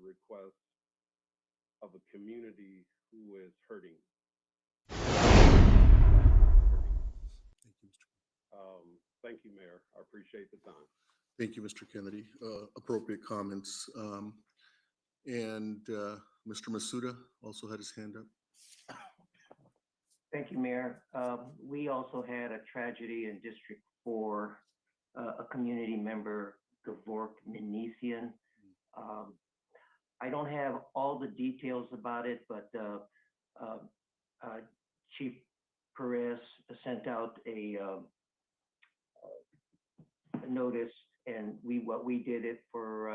request of a community who is hurting. Thank you, Mayor. I appreciate the time. Thank you, Mr. Kennedy. Appropriate comments. And Mr. Masuda also had his hand up. Thank you, Mayor. We also had a tragedy in District 4. A community member, Gilbert Walton. I don't have all the details about it, but Chief Perez sent out a notice, and what we did it for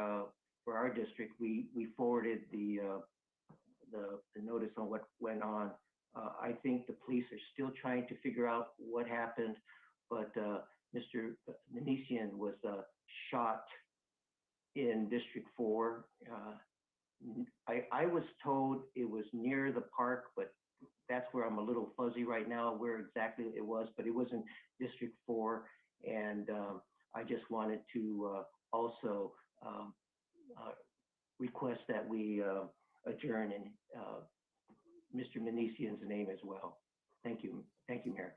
our district. We forwarded the notice on what went on. I think the police are still trying to figure out what happened, but Mr. Manesian was shot in District 4. I was told it was near the park, but that's where I'm a little fuzzy right now, where exactly it was, but it was in District 4. And I just wanted to also request that we adjourn in Mr. Manesian's name as well. Thank you. Thank you, Mayor.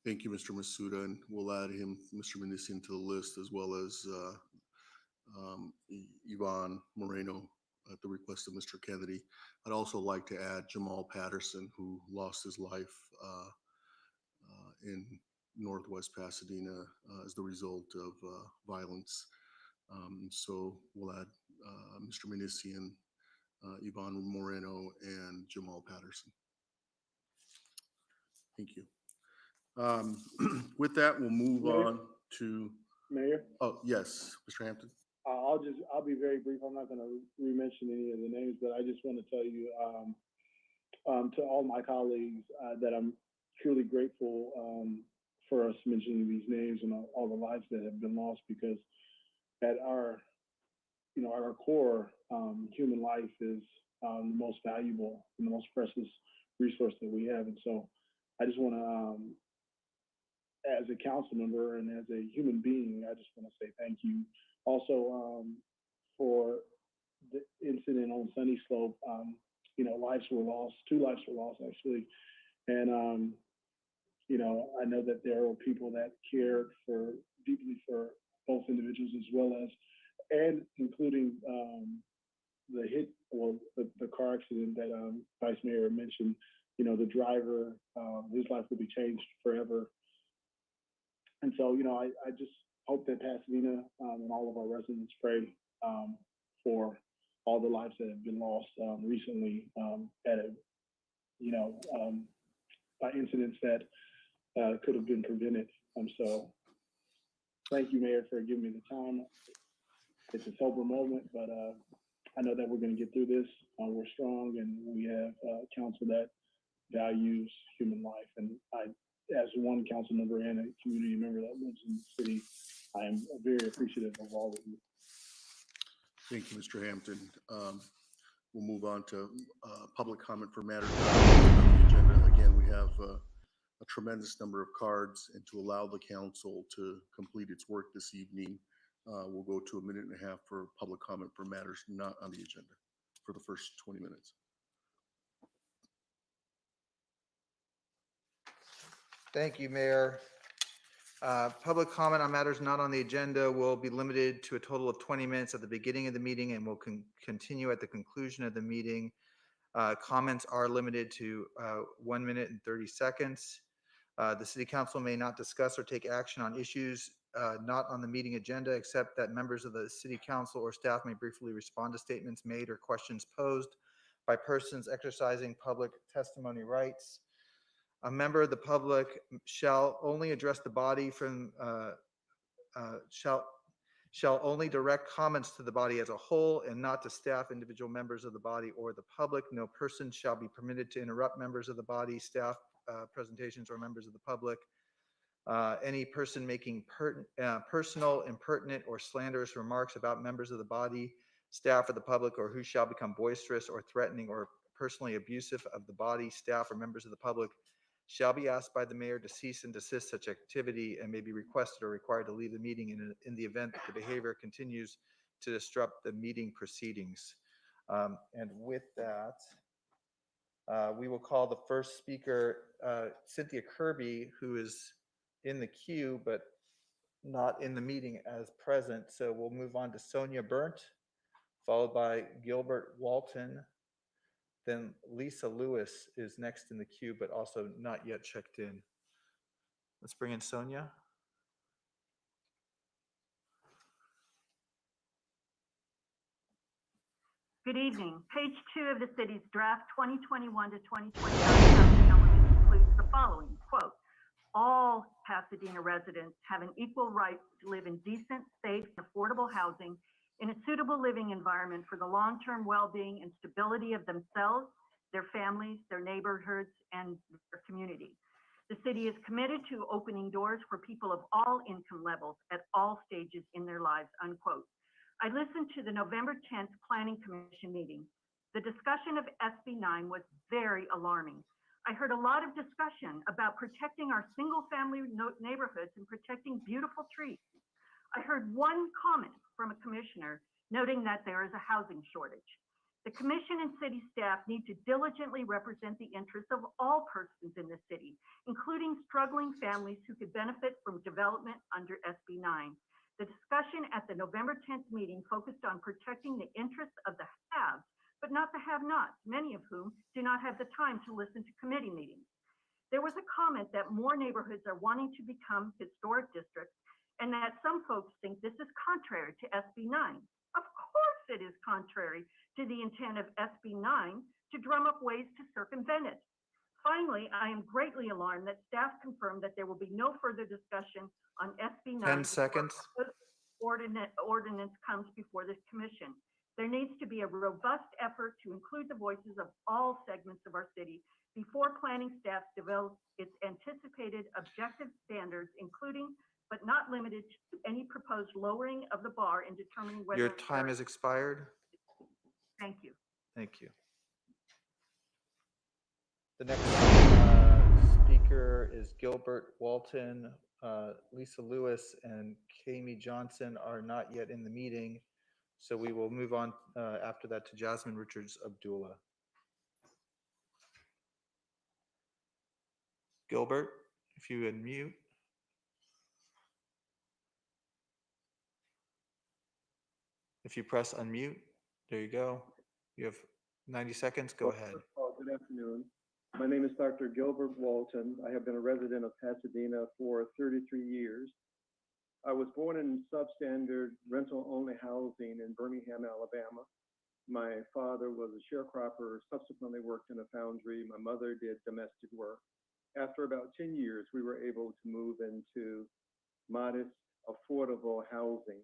Thank you, Mr. Masuda, and we'll add him, Mr. Manesian, to the list, as well as Yvonne Moreno at the request of Mr. Kennedy. I'd also like to add Jamal Patterson, who lost his life in Northwest Pasadena as the result of violence. So we'll add Mr. Manesian, Yvonne Moreno, and Jamal Patterson. Thank you. With that, we'll move on to Mayor. Oh, yes, Mr. Hampton. I'll be very brief. I'm not going to re-mention any of the names, but I just want to tell you to all my colleagues that I'm truly grateful for us mentioning these names and all the lives that have been lost, because at our core, human life is the most valuable and the most precious resource that we have. And so I just want to, as a council member and as a human being, I just want to say thank you. Also, for the incident on Sunny Slope, lives were lost. 2 lives were lost, actually. And, I know that there are people that cared deeply for both individuals, as well as, and including the car accident that Vice Mayor mentioned. The driver, his life will be changed forever. And so, I just hope that Pasadena and all of our residents pray for all the lives that have been lost recently by incidents that could have been prevented. So thank you, Mayor, for giving me the time. It's a sober moment, but I know that we're going to get through this. We're strong, and we have council that values human life. And I, as one council member and a community member that lives in the city, I am very appreciative of all of you. Thank you, Mr. Hampton. We'll move on to public comment for matters not on the agenda. Again, we have a tremendous number of cards, and to allow the council to complete its work this evening, we'll go to 1.5 minutes for public comment for matters not on the agenda for the first 20 minutes. Thank you, Mayor. Public comment on matters not on the agenda will be limited to a total of 20 minutes at the beginning of the meeting and will continue at the conclusion of the meeting. Comments are limited to 1 minute and 30 seconds. The City Council may not discuss or take action on issues not on the meeting agenda, except that members of the City Council or staff may briefly respond to statements made or questions posed by persons exercising public testimony rights. A member of the public shall only address the body shall only direct comments to the body as a whole and not to staff, individual members of the body, or the public. No person shall be permitted to interrupt members of the body, staff presentations, or members of the public. Any person making personal, impertinent, or slanderous remarks about members of the body, staff, or the public, or who shall become boisterous or threatening or personally abusive of the body, staff, or members of the public shall be asked by the mayor to cease and desist such activity and may be requested or required to leave the meeting in the event that the behavior continues to disrupt the meeting proceedings. And with that, we will call the first speaker, Cynthia Kirby, who is in the queue, but not in the meeting as present. So we'll move on to Sonia Burnt, followed by Gilbert Walton. Then Lisa Lewis is next in the queue, but also not yet checked in. Let's bring in Sonia. Good evening. Page 2 of the city's draft 2021 to 2029 housing element includes the following, quote, all Pasadena residents have an equal right to live in decent, safe, and affordable housing in a suitable living environment for the long-term well-being and stability of themselves, their families, their neighborhoods, and their community. The city is committed to opening doors for people of all income levels at all stages in their lives, unquote. I listened to the November 10th Planning Commission meeting. The discussion of SB 9 was very alarming. I heard a lot of discussion about protecting our single-family neighborhoods and protecting beautiful trees. I heard one comment from a commissioner noting that there is a housing shortage. The commission and city staff need to diligently represent the interests of all persons in the city, including struggling families who could benefit from development under SB 9. The discussion at the November 10th meeting focused on protecting the interests of the haves, but not the have-nots, many of whom do not have the time to listen to committee meetings. There was a comment that more neighborhoods are wanting to become historic districts and that some folks think this is contrary to SB 9. Of course it is contrary to the intent of SB 9 to drum up ways to circumvent it. Finally, I am greatly alarmed that staff confirmed that there will be no further discussion on SB 9. 10 seconds. Ordinance comes before this commission. There needs to be a robust effort to include the voices of all segments of our city before planning staff develops its anticipated objective standards, including but not limited to any proposed lowering of the bar in determining whether Your time has expired. Thank you. Thank you. The next speaker is Gilbert Walton. Lisa Lewis and Kami Johnson are not yet in the meeting, so we will move on after that to Jasmine Richards Abdullah. Gilbert, if you unmute. If you press unmute, there you go. You have 90 seconds. Go ahead. Good afternoon. My name is Dr. Gilbert Walton. I have been a resident of Pasadena for 33 years. I was born in substandard rental-only housing in Birmingham, Alabama. My father was a sharecropper, subsequently worked in a foundry. My mother did domestic work. After about 10 years, we were able to move into modest, affordable housing.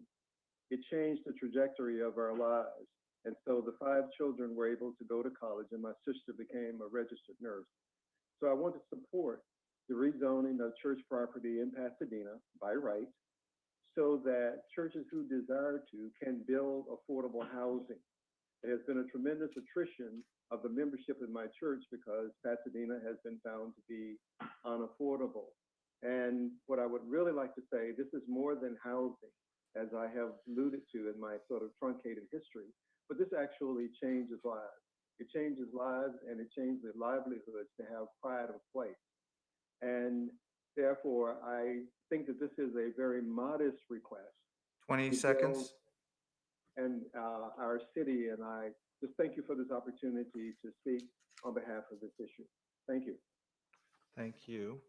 It changed the trajectory of our lives. And so the 5 children were able to go to college, and my sister became a registered nurse. So I want to support the rezoning of church property in Pasadena by right, so that churches who desire to can build affordable housing. There has been a tremendous attrition of the membership in my church because Pasadena has been found to be unaffordable. And what I would really like to say, this is more than housing, as I have alluded to in my sort of truncated history. But this actually changes lives. It changes lives and it changes the livelihoods to have pride of place. And therefore, I think that this is a very modest request. 20 seconds. And our city, and I just thank you for this opportunity to speak on behalf of this issue. Thank you. Thank you.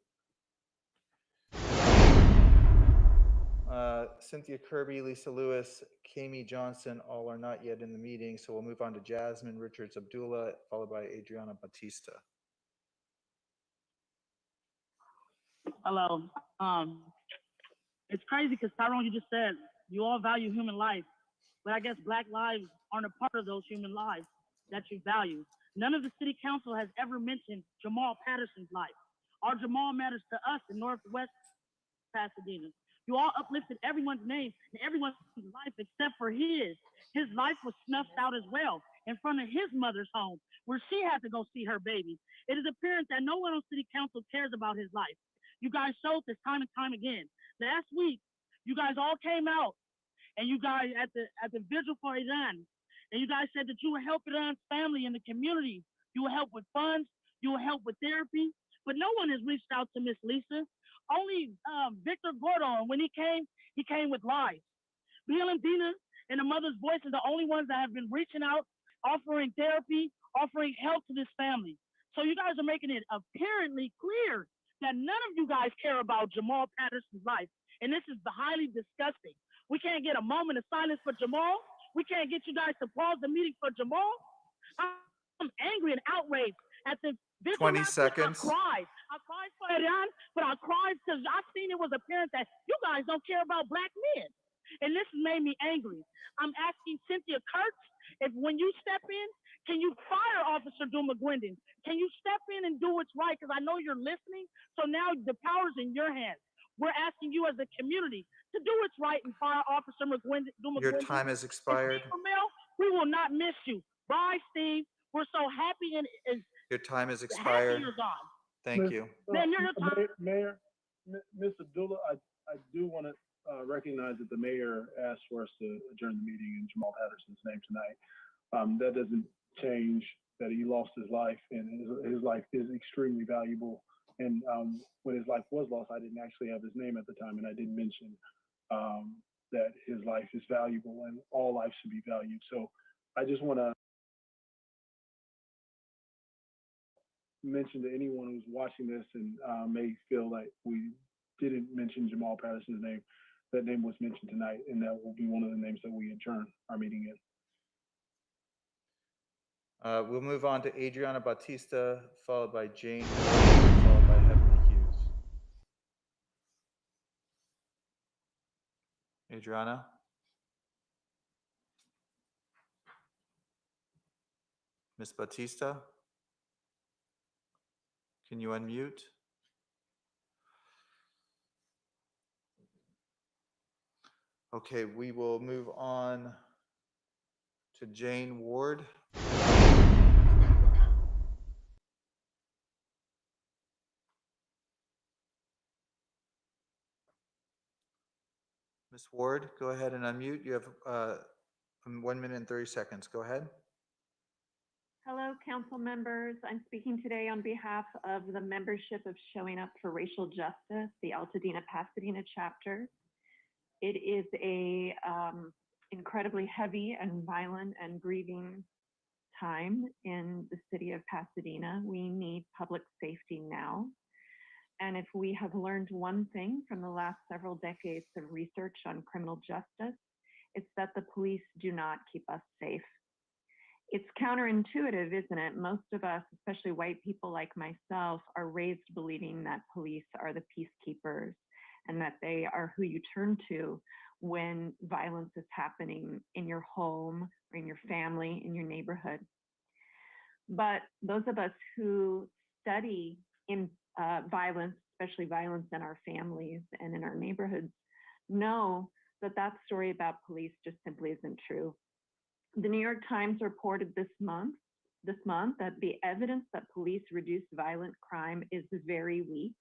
Cynthia Kirby, Lisa Lewis, Kami Johnson, all are not yet in the meeting, so we'll move on to Jasmine Richards Abdullah, followed by Adriana Batista. Hello. It's crazy because Tyrone, you just said you all value human life, but I guess Black lives aren't a part of those human lives that you value. None of the city council has ever mentioned Jamal Patterson's life. Our Jamal matters to us in Northwest Pasadena. You all uplifted everyone's name and everyone's life except for his. His life was snuffed out as well in front of his mother's home, where she had to go see her baby. It is apparent that no one on city council cares about his life. You guys showed this time and time again. Last week, you guys all came out and you guys at the vigil for Iran, And you guys said that you will help Iran's family in the community. You will help with funds. You will help with therapy. But no one has reached out to Miss Lisa. Only Victor Gordon, when he came with lies. Bill and Dina and the mother's voice are the only ones that have been reaching out, offering therapy, offering help to this family. So you guys are making it apparently clear that none of you guys care about Jamal Patterson's life. And this is highly disgusting. We can't get a moment of silence for Jamal. We can't get you guys to pause the meeting for Jamal. I'm angry and outraged at the 20 seconds. I cried for Iran, but I cried because I seen it was apparent that you guys don't care about black men. And this made me angry. I'm asking Cynthia Kurtz, if when you step in, can you fire Officer Duma Gwendon? Can you step in and do what's right? Because I know you're listening. So now the power's in your hands. We're asking you as a community to do what's right and fire Officer Duma Your Gwendon. time has expired. And Steve Ramel, we will not miss you. Bye, Steve. We're so happy and Your time has happy expired. you're gone. Thank you. Man, you're the Mayor, Ms. Abdullah, I do want to recognize that the mayor asked for us to adjourn the meeting in Jamal Patterson's name tonight. That doesn't change that he lost his life, and his life is extremely valuable. And when his life was lost, I didn't actually have his name at the time, and I didn't mention that his life is valuable and all life should be valued. So I just want to mention to anyone who's watching this and may feel like we didn't mention Jamal Patterson's name, that name was mentioned tonight, and that will be one of the names that we adjourn our meeting in. We'll move on to Adriana Bautista, followed by Jane, followed by Heavenly Hughes. Adriana? Miss Bautista? Can you unmute? Okay, we will move on to Jane Ward. Ms. Ward, go ahead and unmute. You have 1 minute and 30 seconds. Go ahead. Hello, council members. I'm speaking today on behalf of the membership of Showing Up for Racial Justice, the Altadena Pasadena chapter. It is a incredibly heavy and violent and grieving time in the city of Pasadena. We need public safety now. And if we have learned one thing from the last several decades of research on criminal justice, it's that the police do not keep us safe. It's counterintuitive, isn't it? Most of us, especially white people like myself, are raised believing that police are the peacekeepers and that they are who you turn to when violence is happening in your home or in your family, in your neighborhood. But those of us who study in violence, especially violence in our families and in our neighborhoods, know that that story about police just simply isn't true. The New York Times reported this month that the evidence that police reduce violent crime is very weak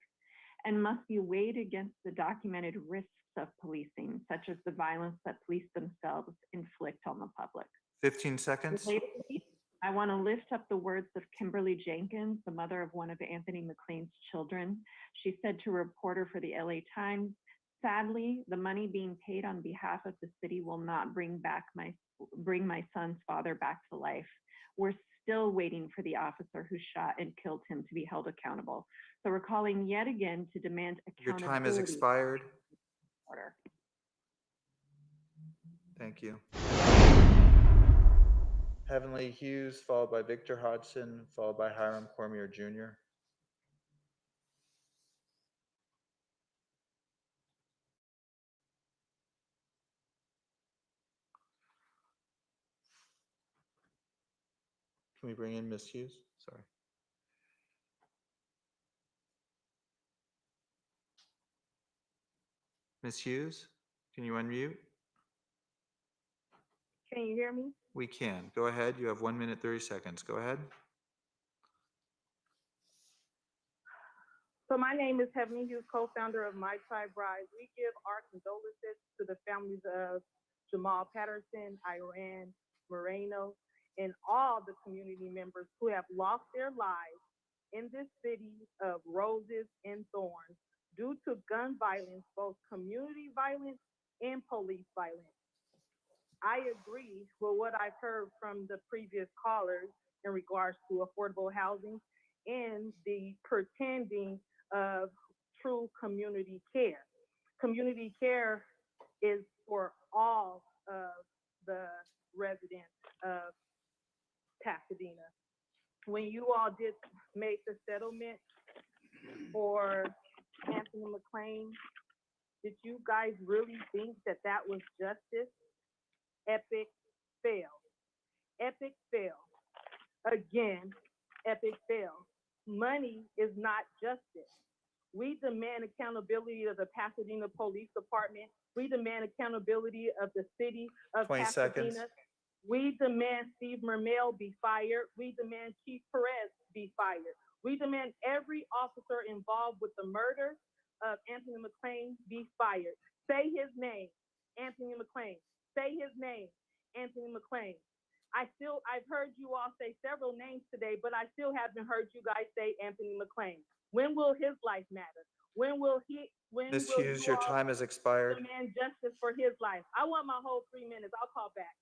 and must be weighed against the documented risks of policing, such as the violence that police themselves inflict on the public. 15 seconds. Relatedly, I want to lift up the words of Kimberly Jenkins, the mother of one of Anthony Mclean's children. She said to a reporter for the LA Times, "Sadly, the money being paid on behalf of the city will not bring my son's father back to life. We're still waiting for the officer who shot and killed him to be held accountable." So we're calling yet again to demand accountability. Your time has expired. Order. Thank you. Heavenly Hughes, followed by Victor Hodgson, followed by Hiram Cormier Jr. Can we bring in Ms. Hughes? Sorry. Ms. Hughes, can you unmute? Can you hear me? We can. Go ahead. You have 1 minute, 30 seconds. Go ahead. So my name is Heavenly Hughes, co-founder of My Tribe Rise. We give our condolences to the families of Jamal Patterson, Iran, Moreno, and all the community members who have lost their lives in this city of roses and thorns due to gun violence, both community violence and police violence. I agree with what I've heard from the previous callers in regards to affordable housing and the pretending of true community care. Community care is for all of the residents of Pasadena. When you all made the settlement for Anthony Mclean, did you guys really think that that was justice? Epic fail. Epic fail. Again, epic fail. Money is not justice. We demand accountability of the Pasadena Police Department. We demand accountability of the city of 20 Pasadena. seconds. We demand Steve Mermel be fired. We demand Chief Perez be fired. We demand every officer involved with the murder of Anthony Mclean be fired. Say his name, Anthony Mclean. Say his name, Anthony Mclean. I've heard you all say several names today, but I still haven't heard you guys say Anthony Mclean. When will his life matter? When will Ms. Hughes, your time has expired. demand justice for his life? I want my whole 3 minutes. I'll call back.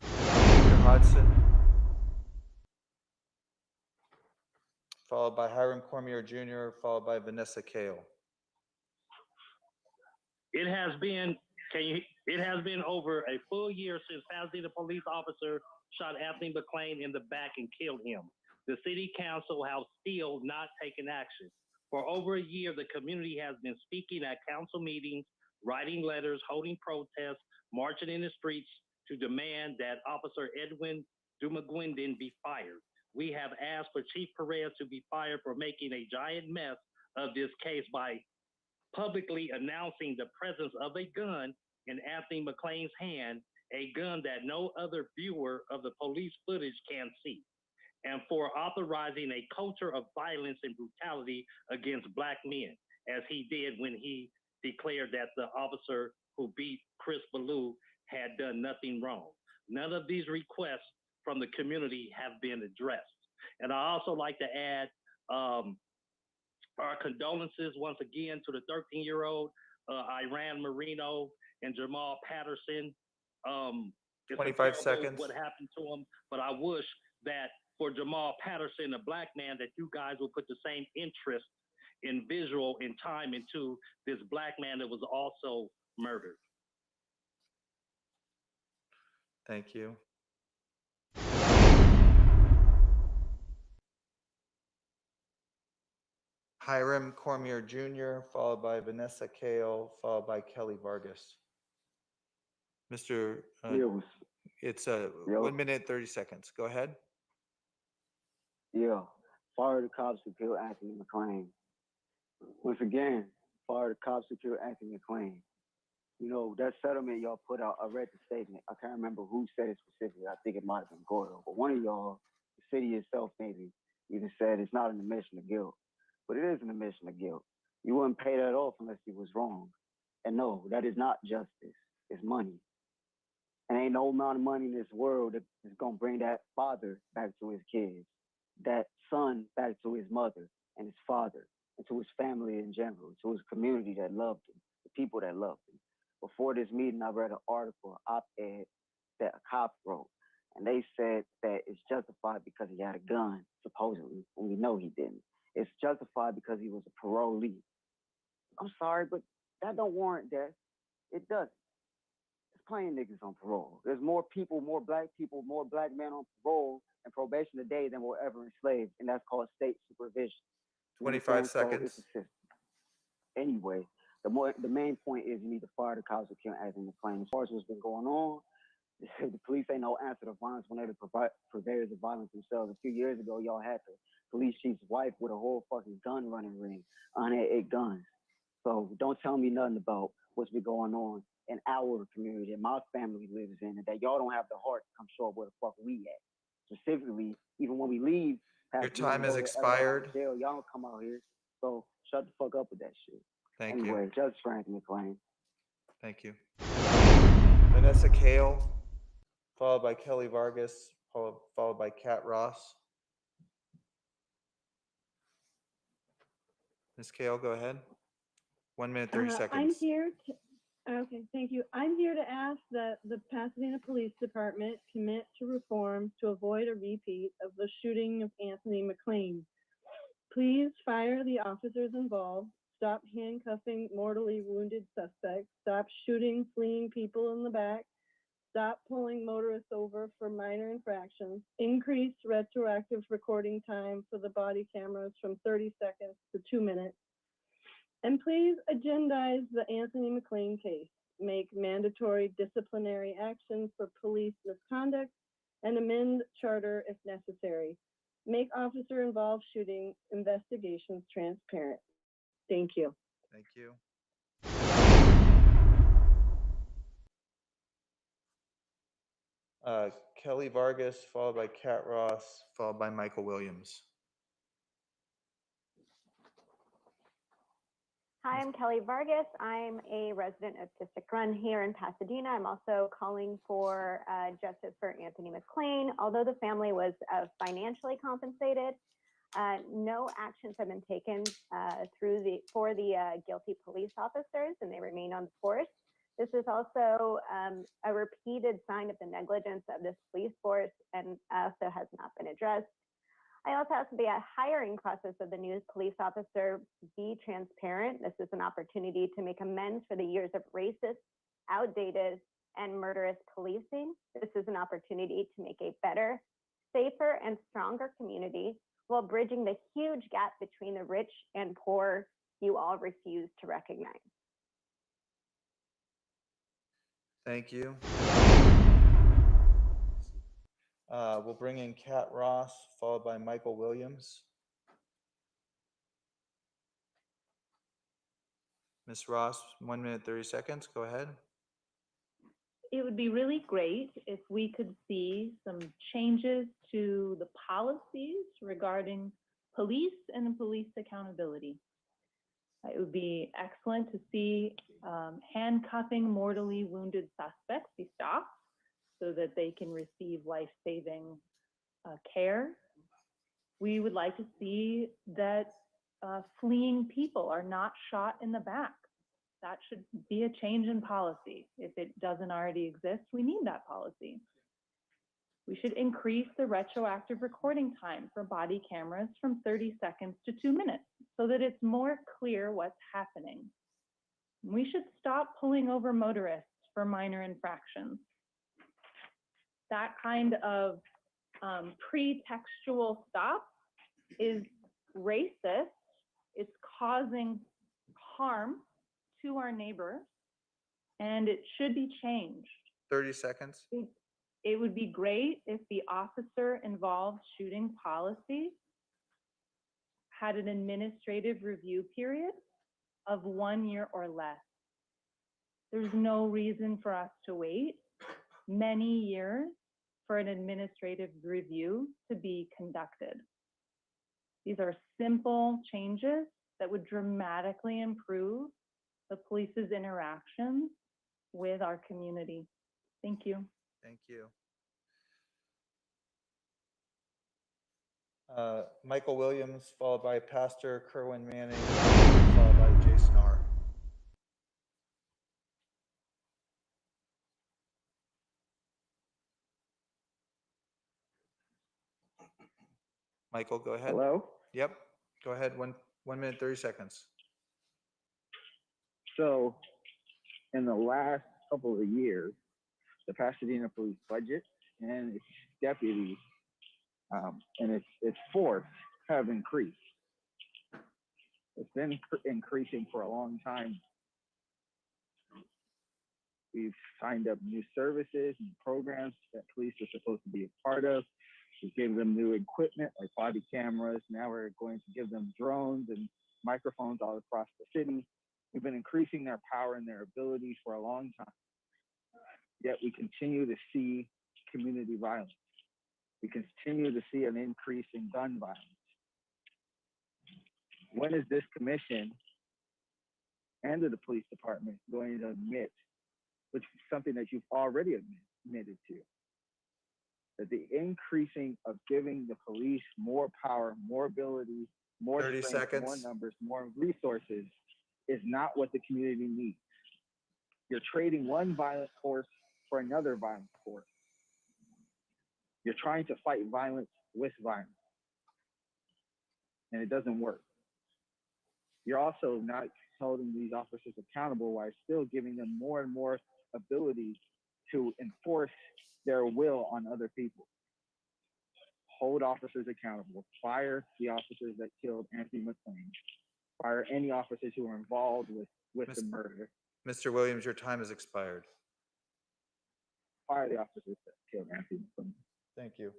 Mr. Hodson. Followed by Hiram Cormier Jr., followed by Vanessa Kale. It has been over a full year since Pasadena police officer shot Anthony Mclean in the back and killed him. The city council has still not taken action. For over a year, the community has been speaking at council meetings, writing letters, holding protests, marching in the streets to demand that Officer Edwin Dumagwindin be fired. We have asked for Chief Perez to be fired for making a giant mess of this case by publicly announcing the presence of a gun in Anthony Mclean's hand, a gun that no other viewer of the police footage can see, and for authorizing a culture of violence and brutality against Black men, as he did when he declared that the officer who beat Chris Ballou had done nothing wrong. None of these requests from the community have been addressed. And I also like to add our condolences once again to the 13-year-old Iran Marino and Jamal Patterson. 25 seconds. What happened to him, but I wish that for Jamal Patterson, a Black man, that you guys will put the same interest in visual and time into this Black man that was also murdered. Thank you. Hiram Cormier Jr., followed by Vanessa Kale, followed by Kelly Vargas. Mr. It's 1 minute, 30 seconds. Go ahead. Yeah, fire the cops who killed Anthony Mclean. Once again, fire the cops who killed Anthony Mclean. You know, that settlement y'all put out, I read the statement. I can't remember who said it specifically. I think it might have been Gordo. But one of y'all, the city itself maybe, even said it's not an admission of guilt. But it is an admission of guilt. You wouldn't pay that off unless you was wrong. And no, that is not justice. It's money. And ain't no amount of money in this world that is going to bring that father back to his kids, that son back to his mother and his father, and to his family in general, to his community that loved him, the people that loved him. Before this meeting, I read an article, op-ed, that a cop wrote, and they said that it's justified because he had a gun, supposedly, and we know he didn't. It's justified because he was a parolee. I'm sorry, but that don't warrant death. It doesn't. There's plenty of niggas on parole. There's more people, more Black men on parole and probation today than were ever enslaved, and that's called state supervision. 25 seconds. Anyway, the main point is you need to fire the cops who killed Anthony Mclean. As far as what's been going on, the police ain't no answer to violence when they're the purveyors of violence themselves. A few years ago, y'all had the police chief's wife with a whole fucking gun running ring, 108 guns. So don't tell me nothing about what's been going on in our community that my family lives in, and that y'all don't have the heart to come show up where the fuck we at. Specifically, even when we leave, your time has expired. Jail, y'all don't come out here. So shut the fuck up with that shit. Thank you. Anyway, Judge Frank McLean. Thank you. Vanessa Kale, followed by Kelly Vargas, followed by Kat Ross. Ms. Kale, go ahead. 1 minute, 30 seconds. I'm here to, okay, thank you. I'm here to ask that the Pasadena Police Department commit to reform to avoid a repeat of the shooting of Anthony Mclean. Please fire the officers involved, stop handcuffing mortally wounded suspects, stop shooting fleeing people in the back, stop pulling motorists over for minor infractions, increase retroactive recording time for the body cameras from 30 seconds to 2 minutes, and please agendize the Anthony Mclean case. Make mandatory disciplinary actions for police misconduct and amend charter if necessary. Make officer-involved shooting investigations transparent. Thank you. Thank you. Kelly Vargas, followed by Kat Ross, followed by Michael Williams. Hi, I'm Kelly Vargas. I'm a resident of District Run here in Pasadena. I'm also calling for justice for Anthony Mclean. Although the family was financially compensated, no actions have been taken for the guilty police officers, and they remain on the force. This is also a repeated sign of the negligence of this police force, and also has not been addressed. I also ask the hiring process of the new police officer be transparent. This is an opportunity to make amends for the years of racist, outdated, and murderous policing. This is an opportunity to make a better, safer, and stronger community while bridging the huge gap between the rich and poor you all refuse to recognize. Thank you. We'll bring in Kat Ross, followed by Michael Williams. Ms. Ross, 1 minute, 30 seconds. Go ahead. It would be really great if we could see some changes to the policies regarding police and police accountability. It would be excellent to see handcuffing mortally wounded suspects be stopped so that they can receive life-saving care. We would like to see that fleeing people are not shot in the back. That should be a change in policy. If it doesn't already exist, we need that policy. We should increase the retroactive recording time for body cameras from 30 seconds to 2 minutes so that it's more clear what's happening. We should stop pulling over motorists for minor infractions. That kind of pretextual stop is racist. It's causing harm to our neighbors, and it should be changed. 30 seconds. It would be great if the officer-involved shooting policy had an administrative review period of 1 year or less. There's no reason for us to wait many years for an administrative review to be conducted. These are simple changes that would dramatically improve the police's interactions with our community. Thank you. Thank you. Michael Williams, followed by Pastor Kerwin Manning, followed by Jason R. Michael, go ahead. Hello? Yep, go ahead. 1 minute, 30 seconds. So, in the last couple of years, the Pasadena police budget and its deputies and its force have increased. It's been increasing for a long time. We've signed up new services and programs that police are supposed to be a part of. We've given them new equipment like body cameras. Now we're going to give them drones and microphones all across the city. We've been increasing their power and their abilities for a long time. Yet we continue to see community violence. We continue to see an increase in gun violence. When is this commission and the police department going to admit which is something that you've already admitted to, that the increasing of giving the police more power, more ability, more 30 strength, more seconds. numbers, more resources is not what the community needs. You're trading one violent force for another violent force. You're trying to fight violence with violence, and it doesn't work. You're also not holding these officers accountable while still giving them more and more ability to enforce their will on other people. Hold officers accountable. Fire the officers that killed Anthony McLean. Fire any officers who are involved with the murder. Mr. Williams, your time has expired. Fire the officers that killed Anthony McLean. Thank you.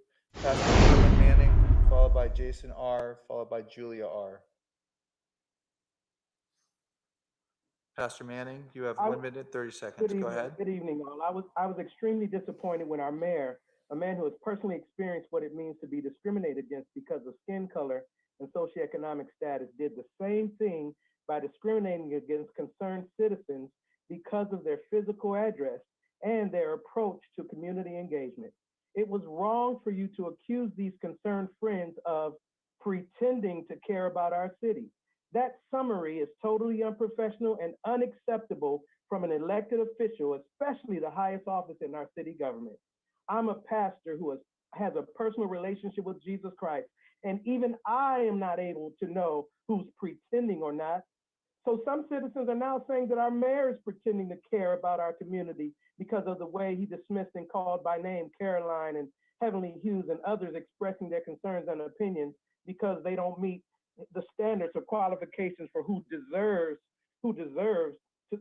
Pastor Kerwin Manning, followed by Jason R., followed by Julia R. Pastor Manning, you have 1 minute, 30 seconds. Go ahead. Good evening, all. I was extremely disappointed when our mayor, a man who has personally experienced what it means to be discriminated against because of skin color and socioeconomic status, did the same thing by discriminating against concerned citizens because of their physical address and their approach to community engagement. It was wrong for you to accuse these concerned friends of pretending to care about our city. That summary is totally unprofessional and unacceptable from an elected official, especially the highest office in our city government. I'm a pastor who has a personal relationship with Jesus Christ, and even I am not able to know who's pretending or not. So some citizens are now saying that our mayor is pretending to care about our community because of the way he dismissed and called by name Caroline and Heavenly Hughes and others expressing their concerns and opinions because they don't meet the standards or qualifications for who deserves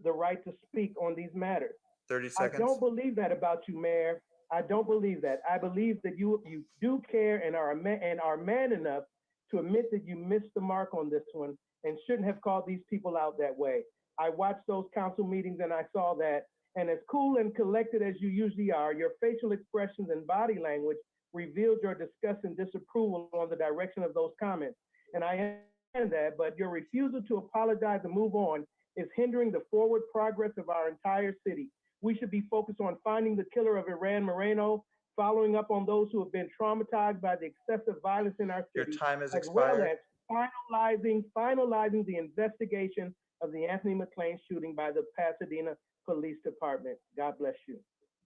the right to speak on these matters. 30 seconds. I don't believe that about you, Mayor. I don't believe that. I believe that you do care and are man enough to admit that you missed the mark on this one and shouldn't have called these people out that way. I watched those council meetings and I saw that. And as cool and collected as you usually are, your facial expressions and body language revealed your disgust and disapproval on the direction of those comments. And I understand that, but your refusal to apologize and move on is hindering the forward progress of our entire city. We should be focused on finding the killer of Iran Moreno, following up on those who have been traumatized by the excessive violence in our city. Your time has as well expired. as finalizing the investigation of the Anthony McLean shooting by the Pasadena Police Department. God bless you.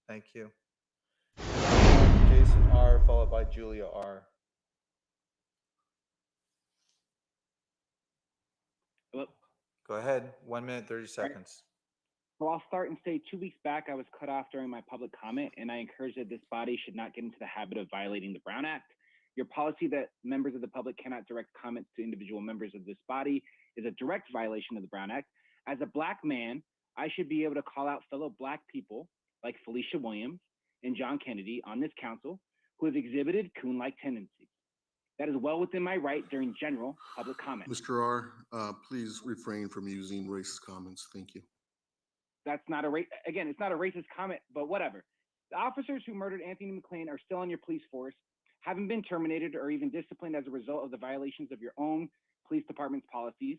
Thank you. Jason R., followed by Julia R. Hello? Go ahead. 1 minute, 30 seconds. So I'll start and say 2 weeks back, I was cut off during my public comment, and I encourage that this body should not get into the habit of violating the Brown Act. Your policy that members of the public cannot direct comments to individual members of this body is a direct violation of the Brown Act. As a Black man, I should be able to call out fellow Black people like Felicia Williams and John Kennedy on this council who have exhibited coon-like tendencies. That is well within my right during general public comment. Mr. R., please refrain from using racist comments. Thank you. That's not again, it's not a racist comment, but whatever. The officers who murdered Anthony McLean are still on your police force, haven't been terminated or even disciplined as a result of the violations of your own police department's policies.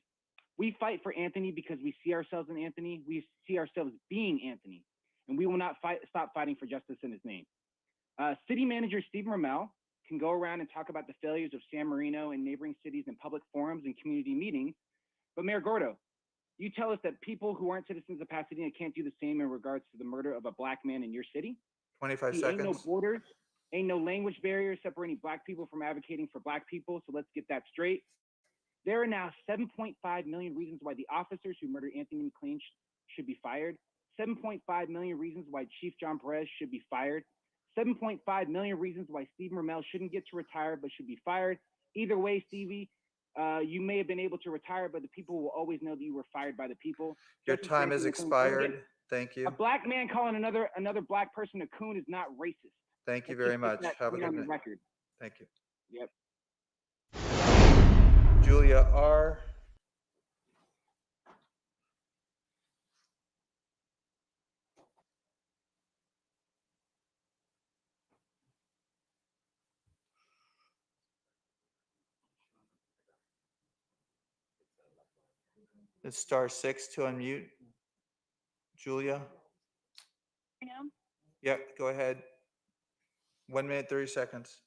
We fight for Anthony because we see ourselves in Anthony. We see ourselves being Anthony, and we will not stop fighting for justice in his name. City Manager Steve Ramel can go around and talk about the failures of San Marino and neighboring cities in public forums and community meetings. But Mayor Gordo, you tell us that people who aren't citizens of Pasadena can't do the same in regards to the murder of a Black man in your city? 25 See, seconds. Ain't no borders, ain't no language barriers separating Black people from advocating for Black people, so let's get that straight. There are now 7.5 million reasons why the officers who murdered Anthony McLean should be fired, 7.5 million reasons why Chief John Perez should be fired, 7.5 million reasons why Steve Ramel shouldn't get to retire but should be fired. Either way, Stevie, you may have been able to retire, but the people will always know that you were fired by the people. Your time has expired. Thank you. A Black man calling another Black person a coon is not racist. Thank you Let's very just get much. that Have a clear good on the night. record. Thank you. Yep. Julia R. It's *6 to unmute. Julia. Now? Yeah, go ahead. 1 minute, 30 seconds.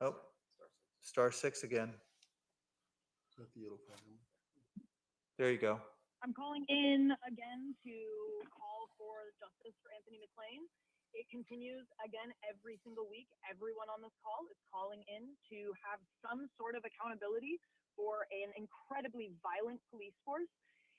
Oh, *6 again. There you go. I'm calling in again to call for justice for Anthony Mclean. It continues again every single week. Everyone on this call is calling in to have some sort of accountability for an incredibly violent police force.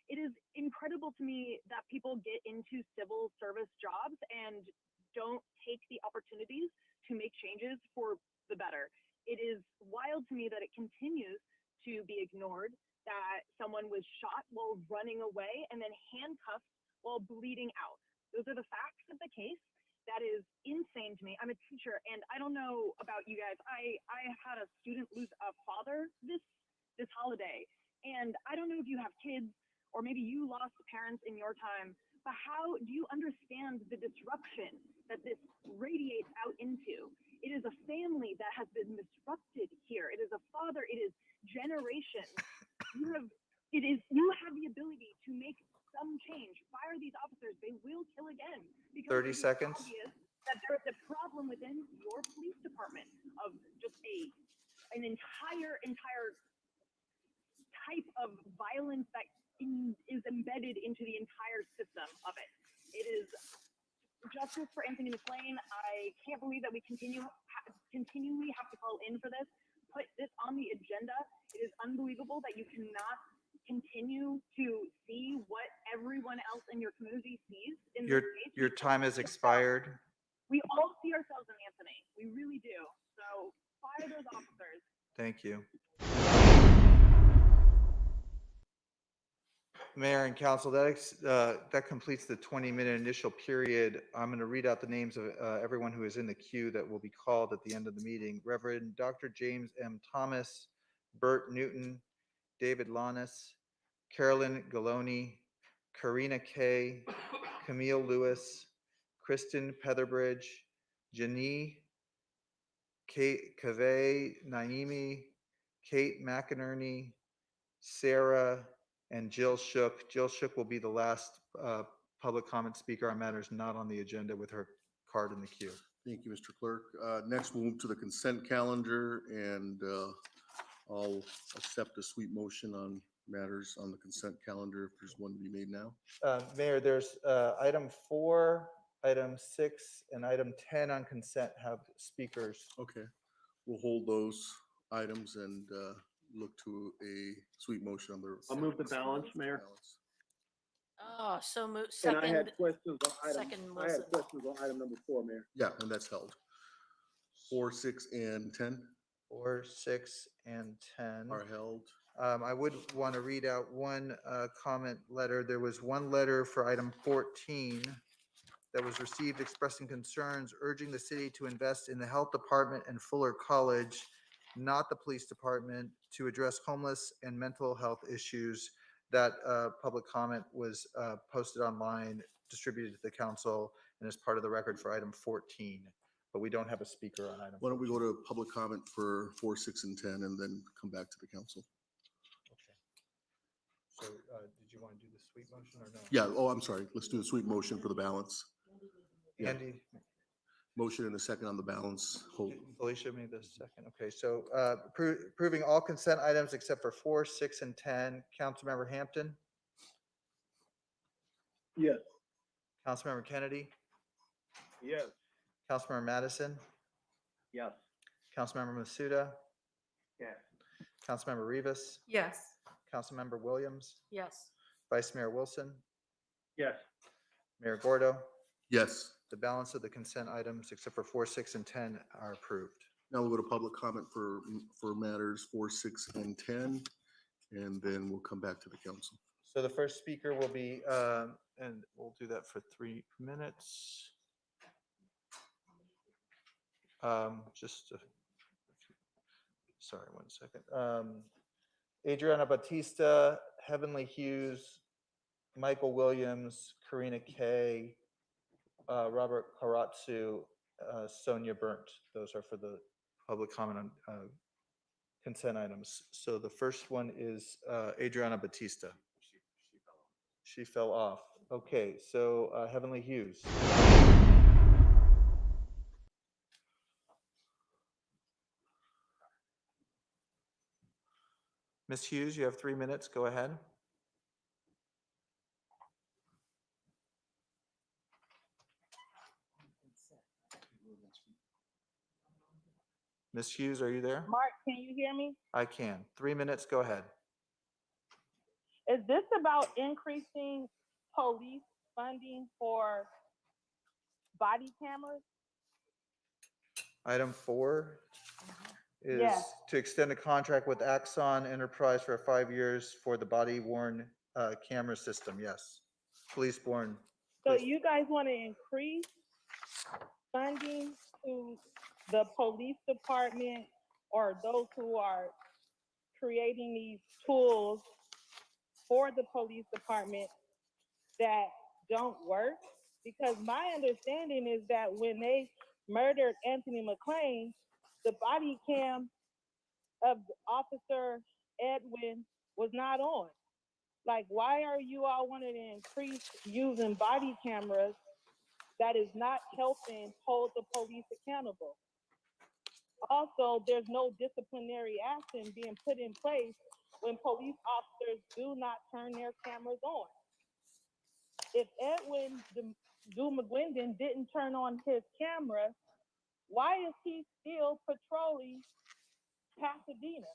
It is incredible to me that people get into civil service jobs and don't take the opportunities to make changes for the better. It is wild to me that it continues to be ignored, that someone was shot while running away and then handcuffed while bleeding out. Those are the facts of the case. That is insane to me. I'm a teacher, and I don't know about you guys. I had a student lose a father this holiday, and I don't know if you have kids or maybe you lost parents in your time, but how do you understand the disruption that this radiates out into? It is a family that has been disrupted here. It is a father. It is generations. You have the ability to make some change. Fire these officers. They will kill again. Because 30 it is seconds. obvious that there is a problem within your police department of just an entire type of violence that is embedded into the entire system of it. It is justice for Anthony Mclean. I can't believe that we continually have to call in for this. Put this on the agenda. It is unbelievable that you cannot continue to see what everyone else in your community sees in this case. Your time has expired. We all see ourselves in Anthony. We really do. So fire those officers. Thank you. Mayor and council, that completes the 20-minute initial period. I'm going to read out the names of everyone who is in the queue that will be called at the end of the meeting. Reverend Dr. James M. Thomas, Bert Newton, David Lannis, Carolyn Galoni, Karina Kay, Camille Lewis, Kristen Petherbridge, Janie Kaveh Naimi, Kate McInerney, Sarah, and Jill Shook. Jill Shook will be the last public comment speaker on matters not on the agenda with her card in the queue. Thank you, Mr. Clerk. Next, we'll move to the consent calendar, and I'll accept a sweep motion on matters on the consent calendar if there's one to be made now. Mayor, there's item 4, item 6, and item 10 on consent have speakers. Okay, we'll hold those items and look to a sweep motion on the. I'll move the balance, Mayor. Oh, so move, And second. I had questions on item, second I had Wilson. questions on item number 4, Mayor. Yeah, and that's held. 4, 6, and 10 4, 6, and 10 are held. I would want to read out one comment letter. There was one letter for item 14 that was received expressing concerns urging the city to invest in the health department and Fuller College, not the police department, to address homeless and mental health issues. That public comment was posted online, distributed to the council, and is part of the record for item 14. But we don't have a speaker on item 14. Why don't we go to public comment for 4, 6, and 10, and then come back to the council? So did you want to do the sweep motion or no? Yeah, oh, I'm sorry. Let's do the sweep motion for the balance. Yeah. Andy, Motion and a second on the balance. Hold. Felicia made the second. Okay, so approving all consent items except for 4, 6, and 10. Councilmember Hampton, Yes. Councilmember Kennedy, Yes. Councilmember Madison, Yes. Councilmember Masuda, Yes. Councilmember Rivas, Yes. Councilmember Williams, Yes. Vice Mayor Wilson, Yes. Mayor Gordo. Yes. The balance of the consent items except for 4, 6, and 10 are approved. Now we'll go to public comment for matters 4, 6, and 10, and then we'll come back to the council. So the first speaker will be, and we'll do that for 3 minutes. Sorry, 1 second. Adriana Batista, Heavenly Hughes, Michael Williams, Karina Kay, Robert Karatsu, Sonia Burnt. Those are for the public comment on consent items. So the first one is Adriana Batista. She fell off. Okay, so Heavenly Hughes. Ms. Hughes, you have 3 minutes. Go ahead. Ms. Hughes, are you there? Mark, can you hear me? I can. 3 minutes. Go ahead. Is this about increasing police funding for body cameras? Item 4 is Yes. to extend a contract with Axon Enterprise for 5 years for the body-worn camera system. Yes. Police-borne. So you guys want to increase funding to the police department or those who are creating these tools for the police department that don't work? Because my understanding is that when they murdered Anthony McLean, the body cam of Officer Edwin was not on. Like, why are you all wanting to increase using body cameras that is not helping hold the police accountable? Also, there's no disciplinary action being put in place when police officers do not turn their cameras on. If Edwin McGuindon didn't turn on his camera, why is he still patrolling Pasadena?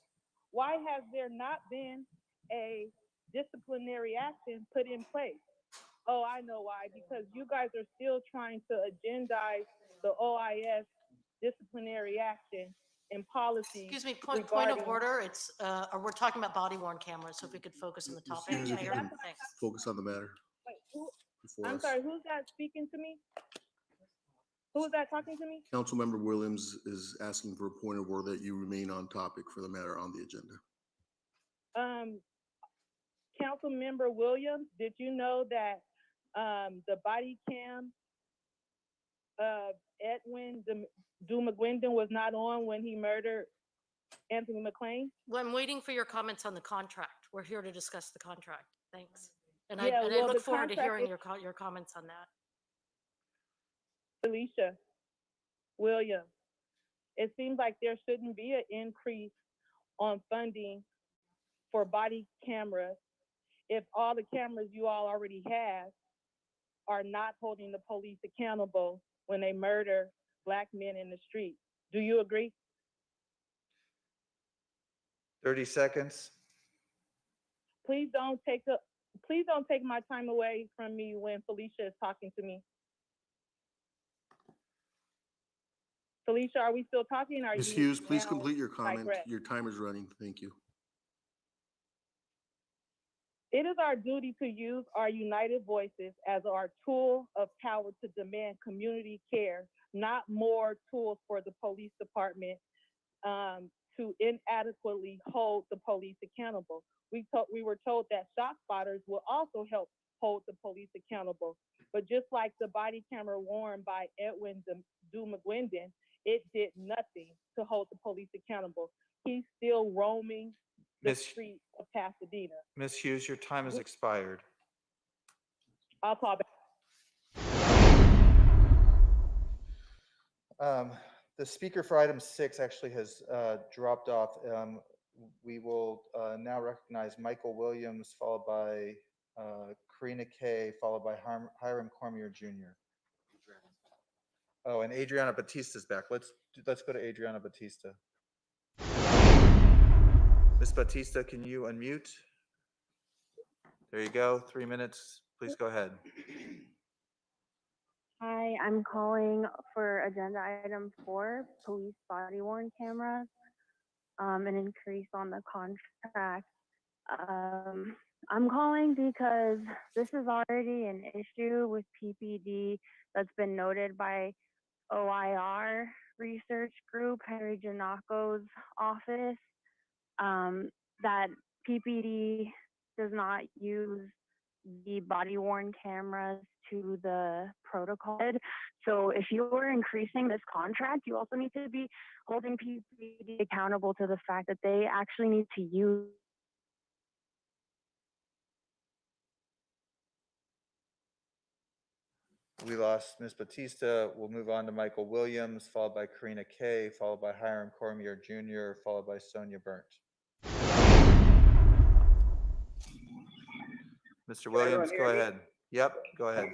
Why has there not been a disciplinary action put in place? Oh, I know why. Because you guys are still trying to agendize the OIS disciplinary action and policy. Excuse me, point of order. It's, or we're talking about body worn cameras, so if we could focus on the Ms. topic. Hughes, if you Mayor, can thanks. focus on the matter Wait, before I'm us. sorry, who's that speaking to me? Who's that talking to me? Councilmember Williams is asking for a point of order that you remain on topic for the matter on the agenda. Councilmember Williams, did you know that the body cam of Edwin McGuindon was not on when he murdered Anthony McLean? Well, I'm waiting for your comments on the contract. We're here to discuss the contract. Thanks. And Yeah, I well, look the forward to contract hearing is- your comments on that. Alicia Williams, it seems like there shouldn't be an increase on funding for body cameras if all the cameras you all already have are not holding the police accountable when they murder Black men in the street. Do you agree? 30 seconds. Please don't take my time away from me when Felicia is talking to me. Felicia, are we still talking? Or are Ms. you Hughes, please now complete your comment. digress? Your time is running. Thank you. It is our duty to use our united voices as our tool of power to demand community care, not more tools for the police department to inadequately hold the police accountable. We were told that shot spotters will also help hold the police accountable. But just like the body camera worn by Edwin McGuindon, it did nothing to hold the police accountable. He's still roaming the streets of Pasadena. Ms. Hughes, your time has expired. I'll call back. The speaker for item 6 actually has dropped off. We will now recognize Michael Williams, followed by Karina Kay, followed by Hiram Cormier Jr. Oh, and Adriana Batista's back. Let's go to Adriana Batista. Ms. Batista, can you unmute? There you go. 3 minutes. Please go ahead. Hi, I'm calling for agenda item 4, police body worn cameras, an increase on the contract. I'm calling because this is already an issue with PPD that's been noted by OIR research group, Henry Janaco's office, that PPD does not use the body worn cameras to the protocol. So if you're increasing this contract, you also need to be holding PPD accountable to the fact that they actually need to use We lost Ms. Batista. We'll move on to Michael Williams, followed by Karina Kay, followed by Hiram Cormier Jr., followed by Sonia Burnt. Mr. Williams, go ahead. Yep, go ahead.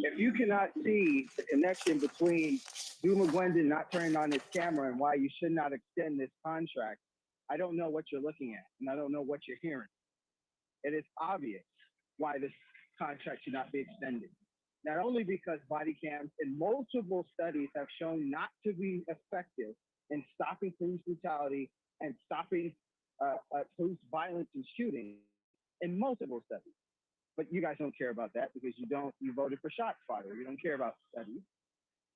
If you cannot see the connection between Drew McGuendon not turning on his camera and why you should not extend this contract, I don't know what you're looking at, and I don't know what you're hearing. It is obvious why this contract should not be extended. Not only because body cams in multiple studies have shown not to be effective in stopping police brutality and stopping police violence and shooting in multiple studies. But you guys don't care about that because you voted for ShotSpotter. You don't care about studies.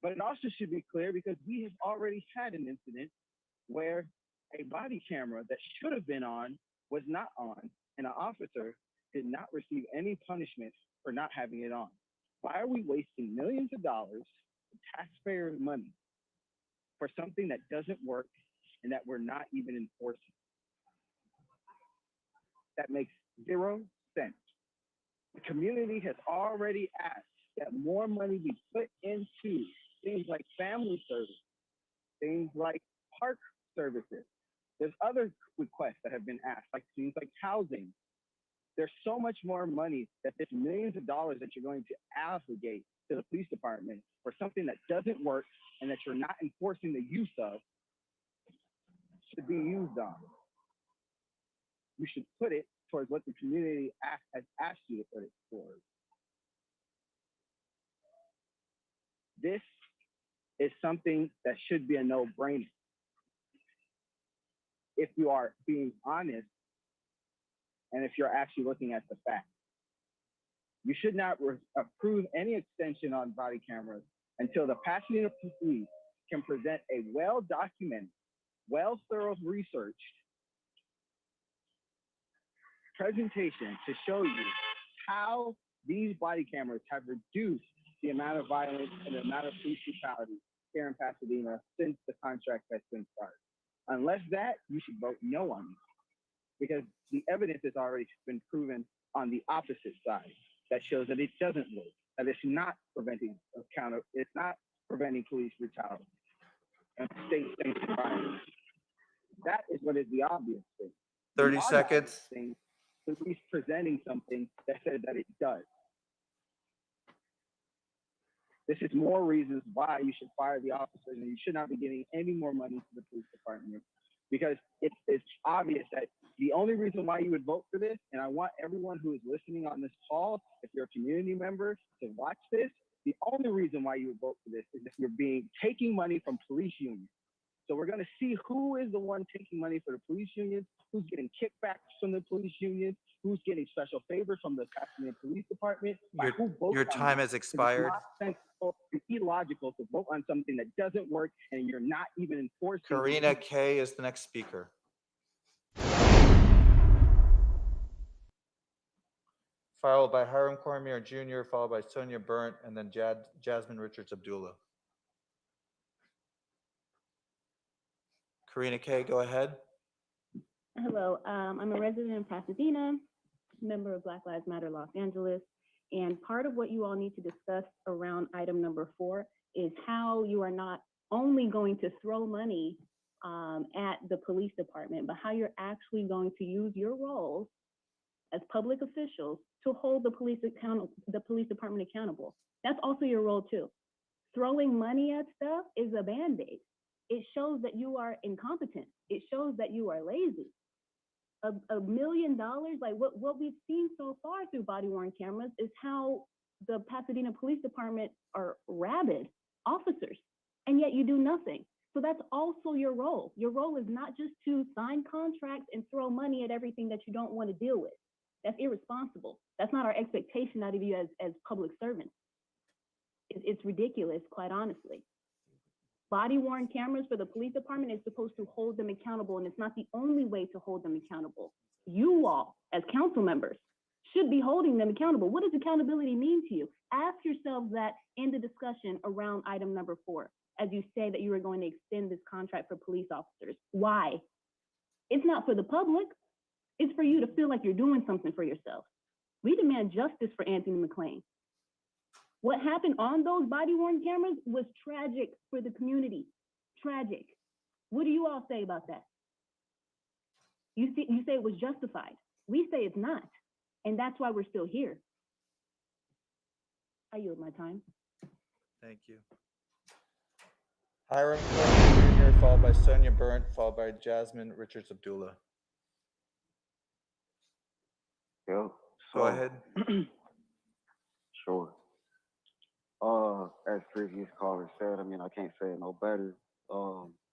But it also should be clear because we have already had an incident where a body camera that should have been on was not on, and an officer did not receive any punishment for not having it on. Why are we wasting millions of dollars of taxpayer money for something that doesn't work and that we're not even enforcing? That makes 0 sense. The community has already asked that more money be put into things like family service, things like park services. There's other requests that have been asked, like things like housing. There's so much more money that there's millions of dollars that you're going to obligate to the police department for something that doesn't work and that you're not enforcing the use of should be used on. You should put it towards what the community has asked you to put it towards. This is something that should be a no-brainer. If you are being honest and if you're actually looking at the facts. You should not approve any extension on body cameras until the Pasadena Police can present a well-documented, well-thorough researched presentation to show you how these body cameras have reduced the amount of violence and the amount of police brutality here in Pasadena since the contract has been started. Unless that, you should vote no on it, because the evidence has already been proven on the opposite side that shows that it doesn't work, that it's not preventing police brutality and state-sanctioned violence. That is what is the obvious thing. 30 seconds. The police presenting something that says that it does. This is more reasons why you should fire the officers and you should not be giving any more money to the police department, because it's obvious that the only reason why you would vote for this, and I want everyone who is listening on this call, if you're a community member, to watch this, the only reason why you would vote for this is if you're taking money from police unions. So we're going to see who is the one taking money for the police unions, who's getting kickbacks from the police unions, who's getting special favors from the Pasadena Police Department. Your time has expired. It's not sensible, it's illogical to vote on something that doesn't work and you're not even enforcing. Karina Kay is the next speaker. Followed by Hiram Cormier Jr., followed by Sonia Burnt, and then Jasmine Richards Abdullah. Karina Kay, go ahead. Hello, I'm a resident in Pasadena, member of Black Lives Matter Los Angeles, and part of what you all need to discuss around item number 4 is how you are not only going to throw money at the police department, but how you're actually going to use your roles as public officials to hold the police department accountable. That's also your role too. Throwing money at stuff is a Band-Aid. It shows that you are incompetent. It shows that you are lazy. $1 million, like what we've seen so far through body-worn cameras is how the Pasadena Police Department are rabid officers, and yet you do nothing. So that's also your role. Your role is not just to sign contracts and throw money at everything that you don't want to deal with. That's irresponsible. That's not our expectation out of you as public servants. It's ridiculous, quite honestly. Body-worn cameras for the police department is supposed to hold them accountable, and it's not the only way to hold them accountable. You all, as council members, should be holding them accountable. What does accountability mean to you? Ask yourselves that in the discussion around item number 4, as you say that you are going to extend this contract for police officers. Why? It's not for the public. It's for you to feel like you're doing something for yourself. We demand justice for Anthony McLean. What happened on those body-worn cameras was tragic for the community. Tragic. What do you all say about that? You say it was justified. We say it's not. And that's why we're still here. I yield my time. Thank you. Hiram Coleman Jr., followed by Sonia Burnt, followed by Jasmine Richards Abdullah. Yo, Go ahead. Sure. As previous caller said, I mean, I can't say it no better.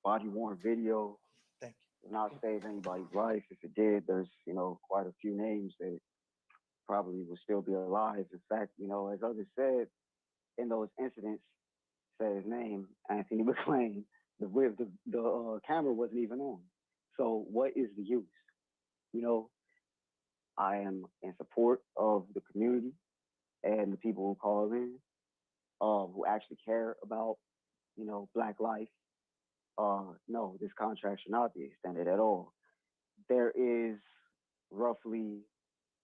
Body worn video. Thank you. Not save anybody's life. If it did, there's, you know, quite a few names that probably would still be alive. In fact, you know, as others said, in those incidents, said his name, Anthony McLean, the camera wasn't even on. So what is the use? You know, I am in support of the community and the people who call in, who actually care about, you know, Black life. No, this contract should not be extended at all. There is roughly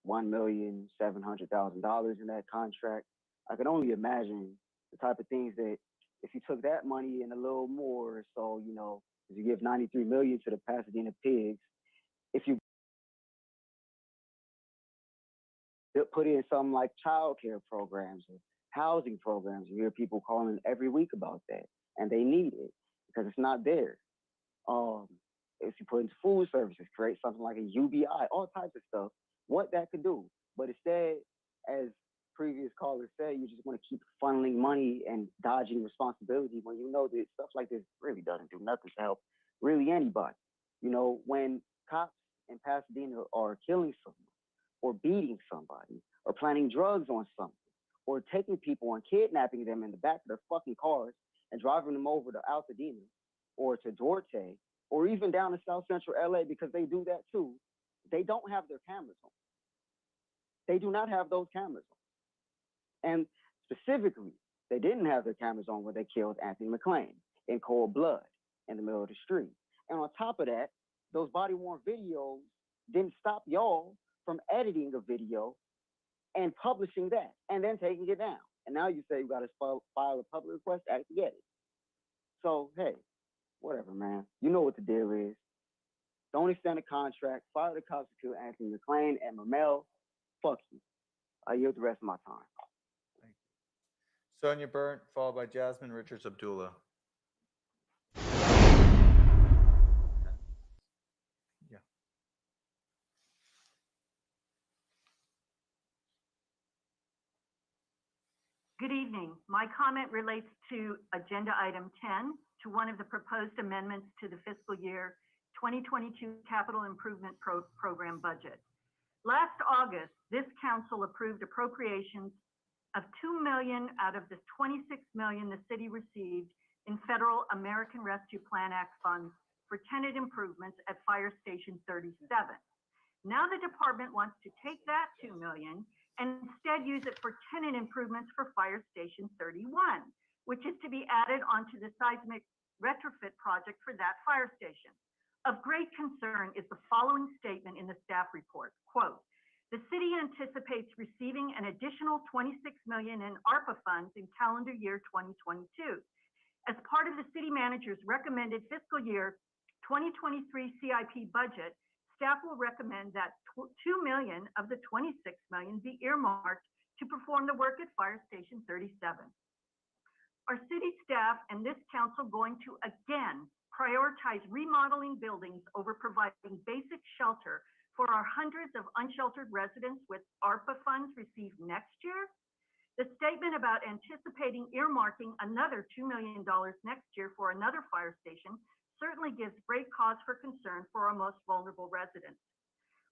$1,700,000 in that contract. I can only imagine the type of things that if you took that money and a little more, so, you know, if you give $93 million to the Pasadena Pigs, if you put in something like childcare programs or housing programs, you hear people calling every week about that, and they need it because it's not there. If you put into food services, create something like a UBI, all types of stuff, what that could do. But instead, as previous callers said, you just want to keep funneling money and dodging responsibility when you know that stuff like this really doesn't do nothing to help really anybody. You know, when cops in Pasadena are killing someone or beating somebody or planting drugs on something or taking people and kidnapping them in the back of their fucking cars and driving them over to Altadena or to Duarte or even down to South Central LA, because they do that too, they don't have their cameras on. They do not have those cameras on. And specifically, they didn't have their cameras on when they killed Anthony McLean in cold blood in the middle of the street. And on top of that, those body-worn videos didn't stop y'all from editing a video and publishing that and then taking it down. And now you say you got to file a public request to get it. So, hey, whatever, man. You know what the deal is. Don't extend the contract. Fire the cops to kill Anthony McLean and Mamel. Fuck you. I yield the rest of my time. Thank you. Sonia Burnt, followed by Jasmine Richards Abdullah. Yeah. Good evening. My comment relates to agenda item 10, to one of the proposed amendments to the fiscal year 2022 capital improvement program budget. Last August, this council approved appropriations of $2 million out of the $26 million the city received in federal American Rescue Plan Act funds for tenant improvements at Fire Station 37. Now the department wants to take that $2 million and instead use it for tenant improvements for Fire Station 31, which is to be added onto the seismic retrofit project for that fire station. Of great concern is the following statement in the staff report, quote, "The city anticipates receiving an additional $26 million in ARPA funds in calendar year 2022. As part of the city manager's recommended fiscal year 2023 CIP budget, staff will recommend that $2 million of the $26 million be earmarked to perform the work at Fire Station 37. Are city staff and this council going to again prioritize remodeling buildings over providing basic shelter for our hundreds of unsheltered residents with ARPA funds received next year? The statement about anticipating earmarking another $2 million next year for another fire station certainly gives great cause for concern for our most vulnerable residents.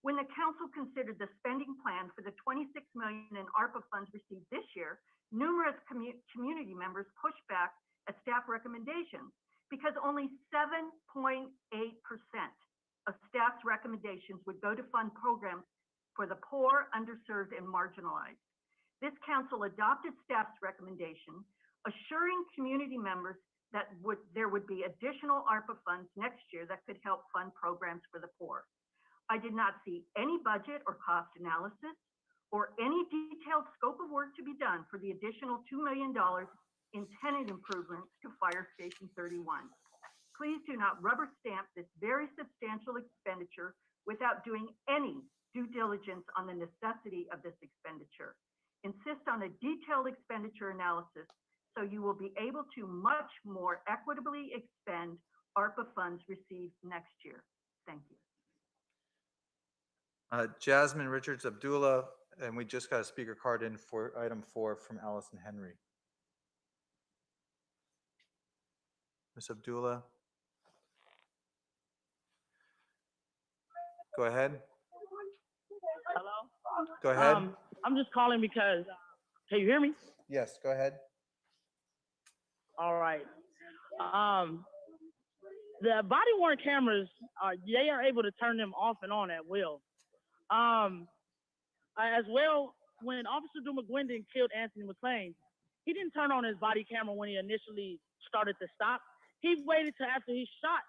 When the council considered the spending plan for the $26 million in ARPA funds received this year, numerous community members pushed back at staff recommendations because only 7.8% of staff's recommendations would go to fund programs for the poor, underserved, and marginalized. This council adopted staff's recommendation, assuring community members that there would be additional ARPA funds next year that could help fund programs for the poor. I did not see any budget or cost analysis or any detailed scope of work to be done for the additional $2 million in tenant improvements to Fire Station 31. Please do not rubber stamp this very substantial expenditure without doing any due diligence on the necessity of this expenditure. Insist on a detailed expenditure analysis so you will be able to much more equitably expend ARPA funds received next year. Thank you. Jasmine Richards Abdullah, and we just got a speaker card in for item 4 from Allison Henry. Ms. Abdullah. Go ahead. Hello? Go ahead. I'm just calling because, can you hear me? Yes, go ahead. All right. The body worn cameras, they are able to turn them off and on at will. As well, when Officer McGuindon killed Anthony McLean, he didn't turn on his body camera when he initially started to stop. He waited till after he shot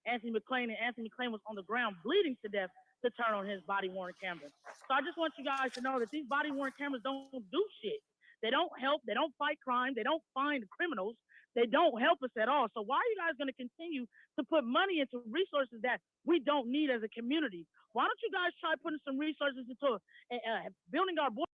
Anthony McLean and Anthony McLean was on the ground bleeding to death to turn on his body worn camera. So I just want you guys to know that these body worn cameras don't do shit. They don't help. They don't fight crime. They don't find criminals. They don't help us at all. So why are you guys going to continue to put money into resources that we don't need as a community? Why don't you guys try putting some resources into building our border?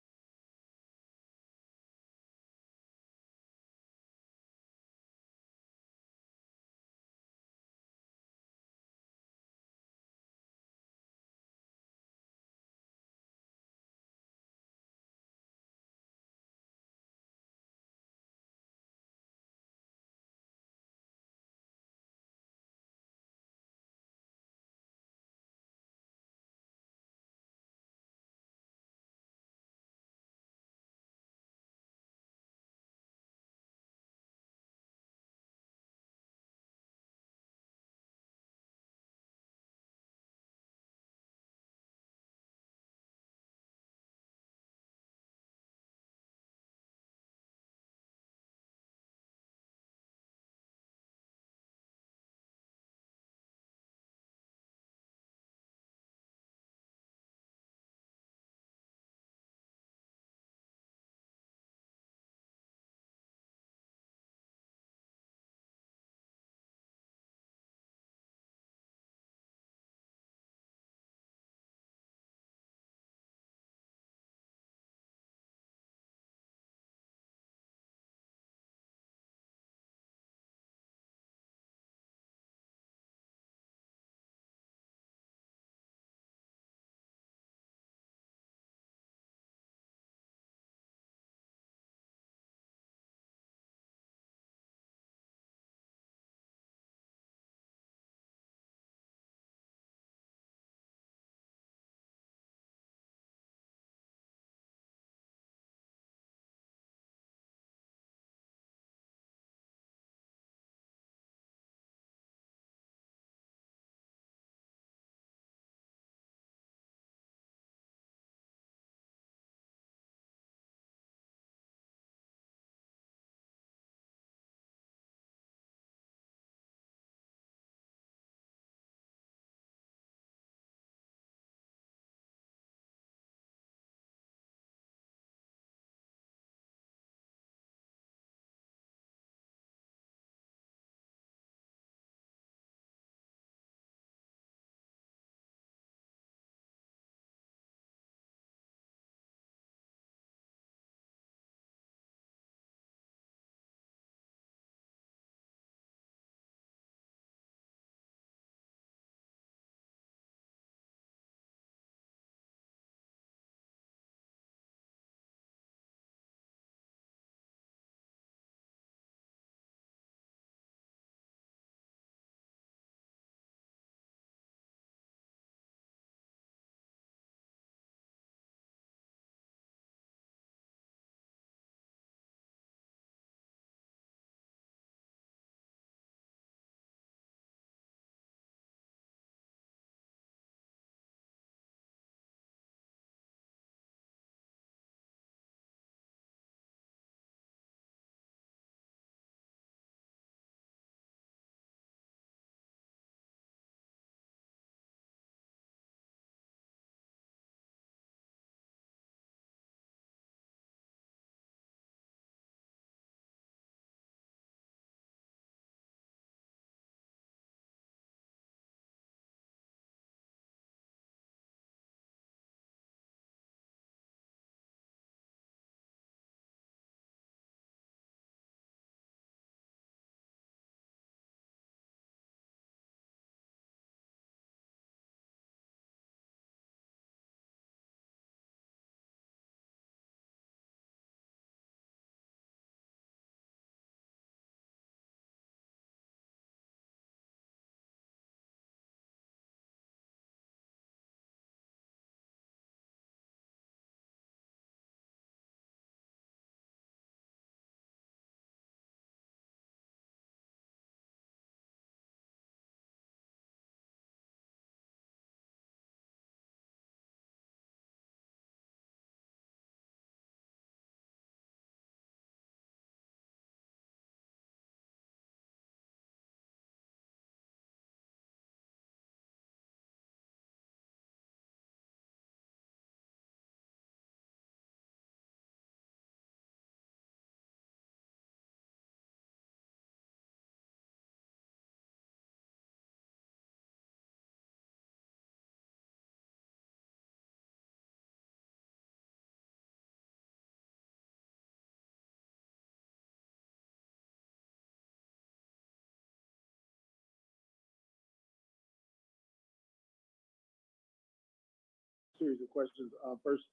series of questions. First,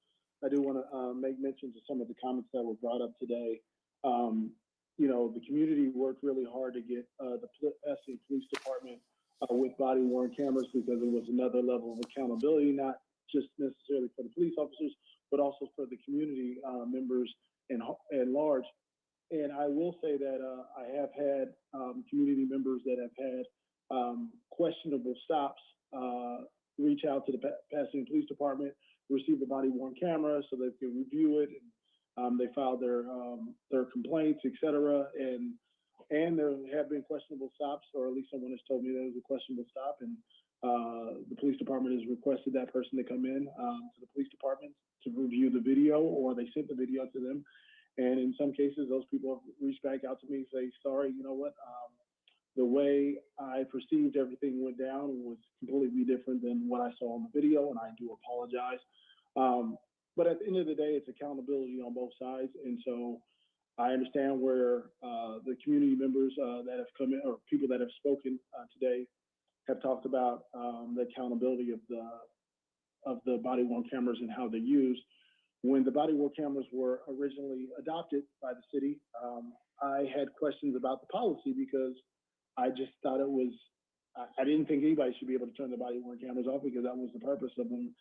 I do want to make mention to some of the comments that were brought up today. You know, the community worked really hard to get the Pasadena Police Department with body-worn cameras because it was another level of accountability, not just necessarily for the police officers, but also for the community members and large. And I will say that I have had community members that have had questionable stops reach out to the Pasadena Police Department, receive the body-worn camera so they can review it. And, they filed their complaints, et cetera. And there have been questionable stops, or at least someone has told me there was a questionable stop, and the police department has requested that person to come in to the police department to review the video, or they sent the video to them. And in some cases, those people have reached back out to me and say, sorry, you know what, the way I perceived everything went down was completely different than what I saw on the video, and I do apologize. But at the end of the day, it's accountability on both sides. And so I understand where the community members that have come in, or people that have spoken today, have talked about the accountability of the body-worn cameras and how they're used. When the body-worn cameras were originally adopted by the city, I had questions about the policy because I just thought it was, I didn't think anybody should be able to turn the body-worn cameras off because that was the purpose of them.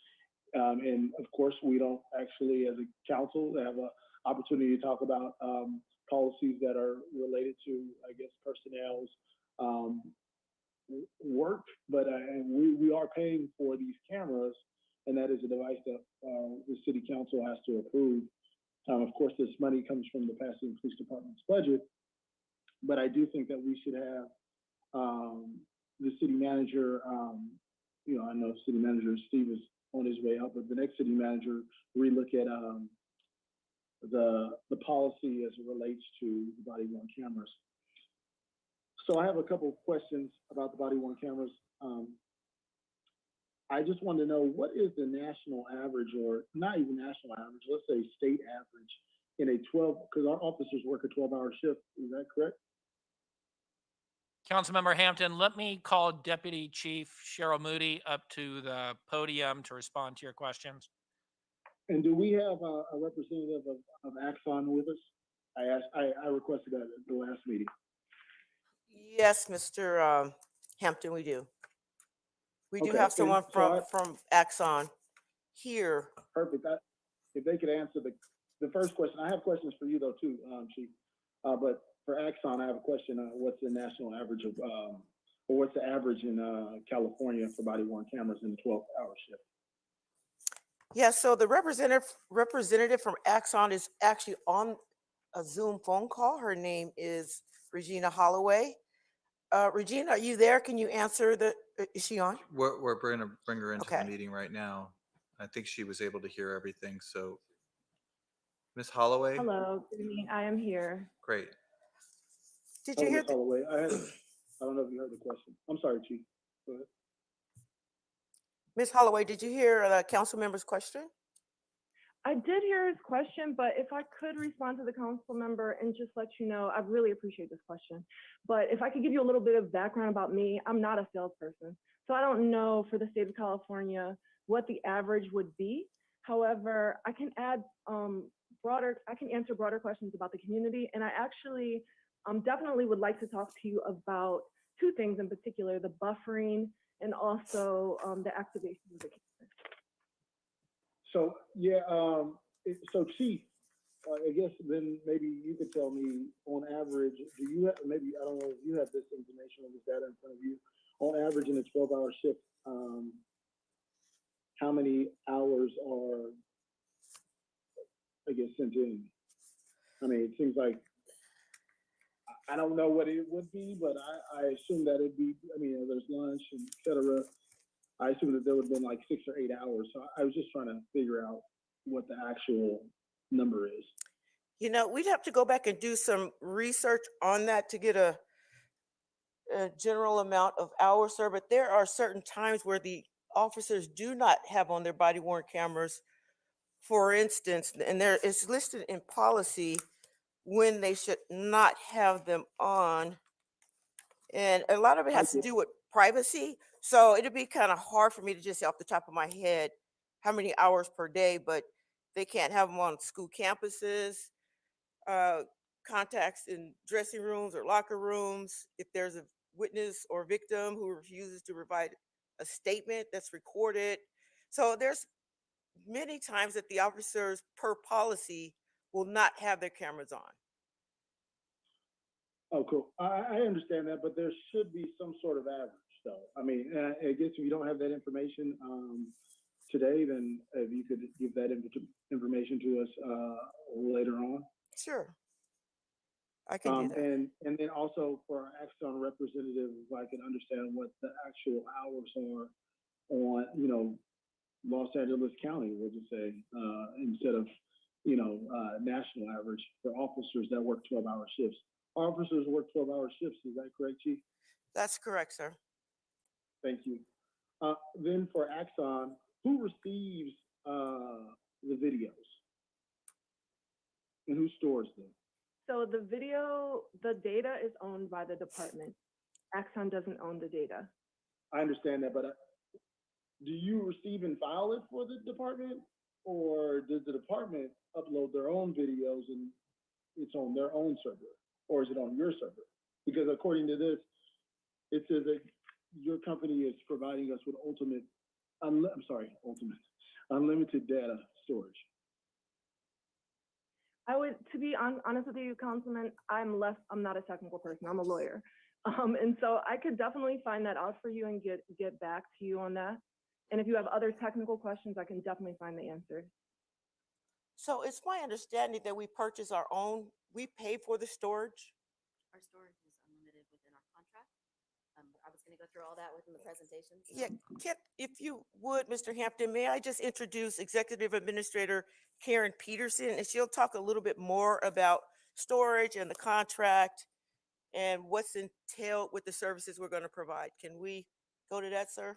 And of course, we don't actually, as a council, have an opportunity to talk about policies that are related to, I guess, personnel's work, but we are paying for these cameras, and that is a device that the city council has to approve. Of course, this money comes from the Pasadena Police Department's budget, but I do think that we should have the city manager, you know, I know city manager Steve is on his way out, but the next city manager relook at the policy as it relates to the body-worn cameras. So I have a couple of questions about the body-worn cameras. I just want to know, what is the national average, or not even national average, let's say state average, in a 12, because our officers work a 12-hour shift, is that correct? Councilmember Hampton, let me call Deputy Chief Cheryl Moody up to the podium to respond to your questions. And do we have a representative of AXON with us? I requested that at the last meeting. Yes, Mr. Hampton, we do. We do Okay, have someone and so from AXON here. Perfect. If they could answer the first question. I have questions for you though too, Chief. But for AXON, I have a question. What's the national average of, or what's the average in California for body-worn cameras in the 12-hour shift? Yeah, so the representative from AXON is actually on a Zoom phone call. Her name is Regina Holloway. Regina, are you there? Can you answer is she on? We're going to bring her into Okay. the meeting right now. I think she was able to hear everything. So, Ms. Holloway? Hello, good evening. I am here. Great. Did you hear Ms. Holloway, I don't know if you heard the question. I'm sorry, Chief. Go ahead. Ms. Holloway, did you hear the council member's question? I did hear his question, but if I could respond to the council member and just let you know, I really appreciate this question. But if I could give you a little bit of background about me, I'm not a salesperson. So I don't know for the state of California what the average would be. However, I can add I can answer broader questions about the community. And I actually definitely would like to talk to you about two things in particular, the buffering and also the activation of the cameras. So yeah, so Chief, I guess then maybe you could tell me on average, do you have, maybe, I don't know if you have this information or this data in front of you, on average in a 12-hour shift, how many hours are, I guess, sent in? I mean, it seems like, I don't know what it would be, but I assume that it'd be, I mean, there's lunch and et cetera. I assume that there would have been like 6 or 8 hours. So I was just trying to figure out what the actual number is. You know, we'd have to go back and do some research on that to get a general amount of hours, sir. But there are certain times where the officers do not have on their body-worn cameras, for instance, and there is listed in policy when they should not have them on. And a lot of it has to do with privacy. So it'd be kind of hard for me to just say off the top of my head how many hours per day, but they can't have them on school campuses, uh, contacts in dressing rooms or locker rooms. If there's a witness or victim who refuses to provide a statement that's recorded. So there's many times that the officers per policy will not have their cameras on. Oh, cool. I understand that, but there should be some sort of average, though. I mean, I guess if you don't have that information today, then if you could give that information to us later on. Sure, I can do that. And then also for our AXON representative, if I can understand what the actual hours are on, you know, Los Angeles County, would you say, instead of, you know, national average for officers that work 12-hour shifts. Officers work 12-hour shifts, is that correct, Chief? That's correct, sir. Thank you. Then for AXON, who receives the videos? And who stores them? So the data is owned by the department. Axon doesn't own the data. I understand that, but do you receive and file it for the department? Or does the department upload their own videos and it's on their own server? Or is it on your server? Because according to this, it says that your company is providing us with unlimited data storage. To be honest with you, Councilman, I'm not a technical person. I'm a lawyer. And so I could definitely find that out for you and get back to you on that. And if you have other technical questions, I can definitely find the answer. So it's my understanding that we purchase our own, we pay for the storage. Our storage is unlimited within our contract. I was going to go through all that within the presentation. So. Yeah, if you would, Mr. Hampton, may I just introduce Executive Administrator Karen Peterson, and she'll talk a little bit more about storage and the contract and what's entailed with the services we're going to provide. Can we go to that, sir?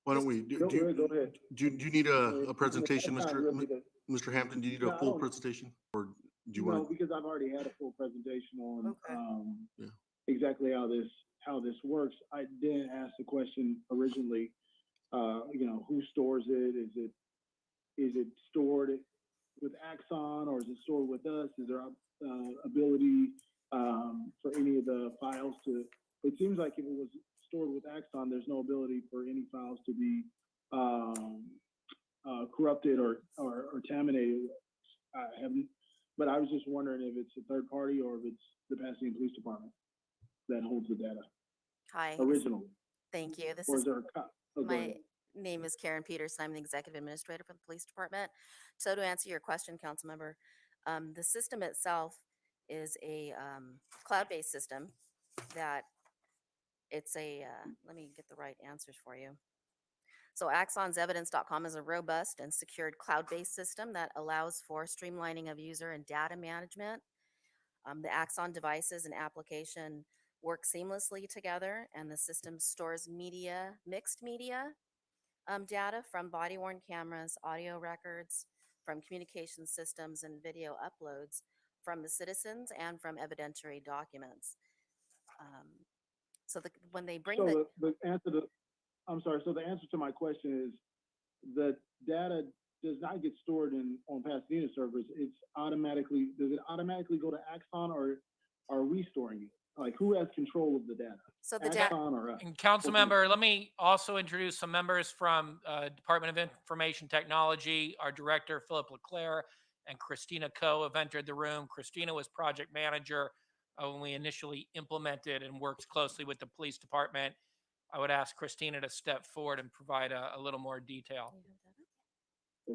Why don't we, do you need a presentation, Mr. Hampton? Do you need a full presentation? Or do you want? No, because I've already had a full presentation on exactly how this works. I didn't ask the question originally, you know, who stores it? Is it stored with Axon or is it stored with us? Is there ability for any of the files to, it seems like if it was stored with Axon, there's no ability for any files to be corrupted or contaminated. But I was just wondering if it's a third party or if it's the Pasadena Police Department that holds the data. Hi. Originally. Thank you. This or is my name is Karen Peterson. I'm the Executive Administrator for the Police Department. So to answer your question, Council Member, the system itself is a cloud-based system that it's a, let me get the right answers for you. So axonsevidence.com is a robust and secured cloud-based system that allows for streamlining of user and data management. The Axon devices and application work seamlessly together, and the system stores mixed media data from body-worn cameras, audio records, from communication systems, and video uploads from the citizens and from evidentiary documents. So when they bring the answer to, I'm sorry, so the answer to my question is the data does not get stored on Pasadena servers. Does it automatically go to Axon, or are we storing it? Like, who has control of the data? So the Axon or us? And Council Member, let me also introduce some members from Department of Information Technology. Our Director, Philip Leclerc, and Christina Coe have entered the room. Christina was project manager when we initially implemented and worked closely with the police department. I would ask Christina to step forward and provide a little more detail.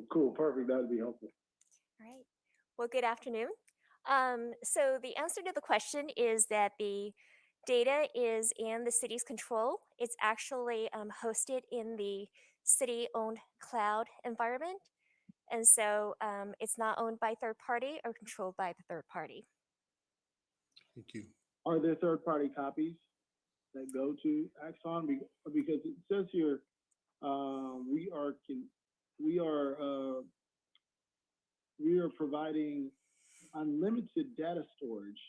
Cool, perfect. That would be helpful. All right. Well, good afternoon. So the answer to the question is that the data is in the city's control. It's actually hosted in the city-owned cloud environment. And so it's not owned by third party or controlled by the third party. Thank you. Are there third-party copies that go to Axon? Because it says here we are providing unlimited data storage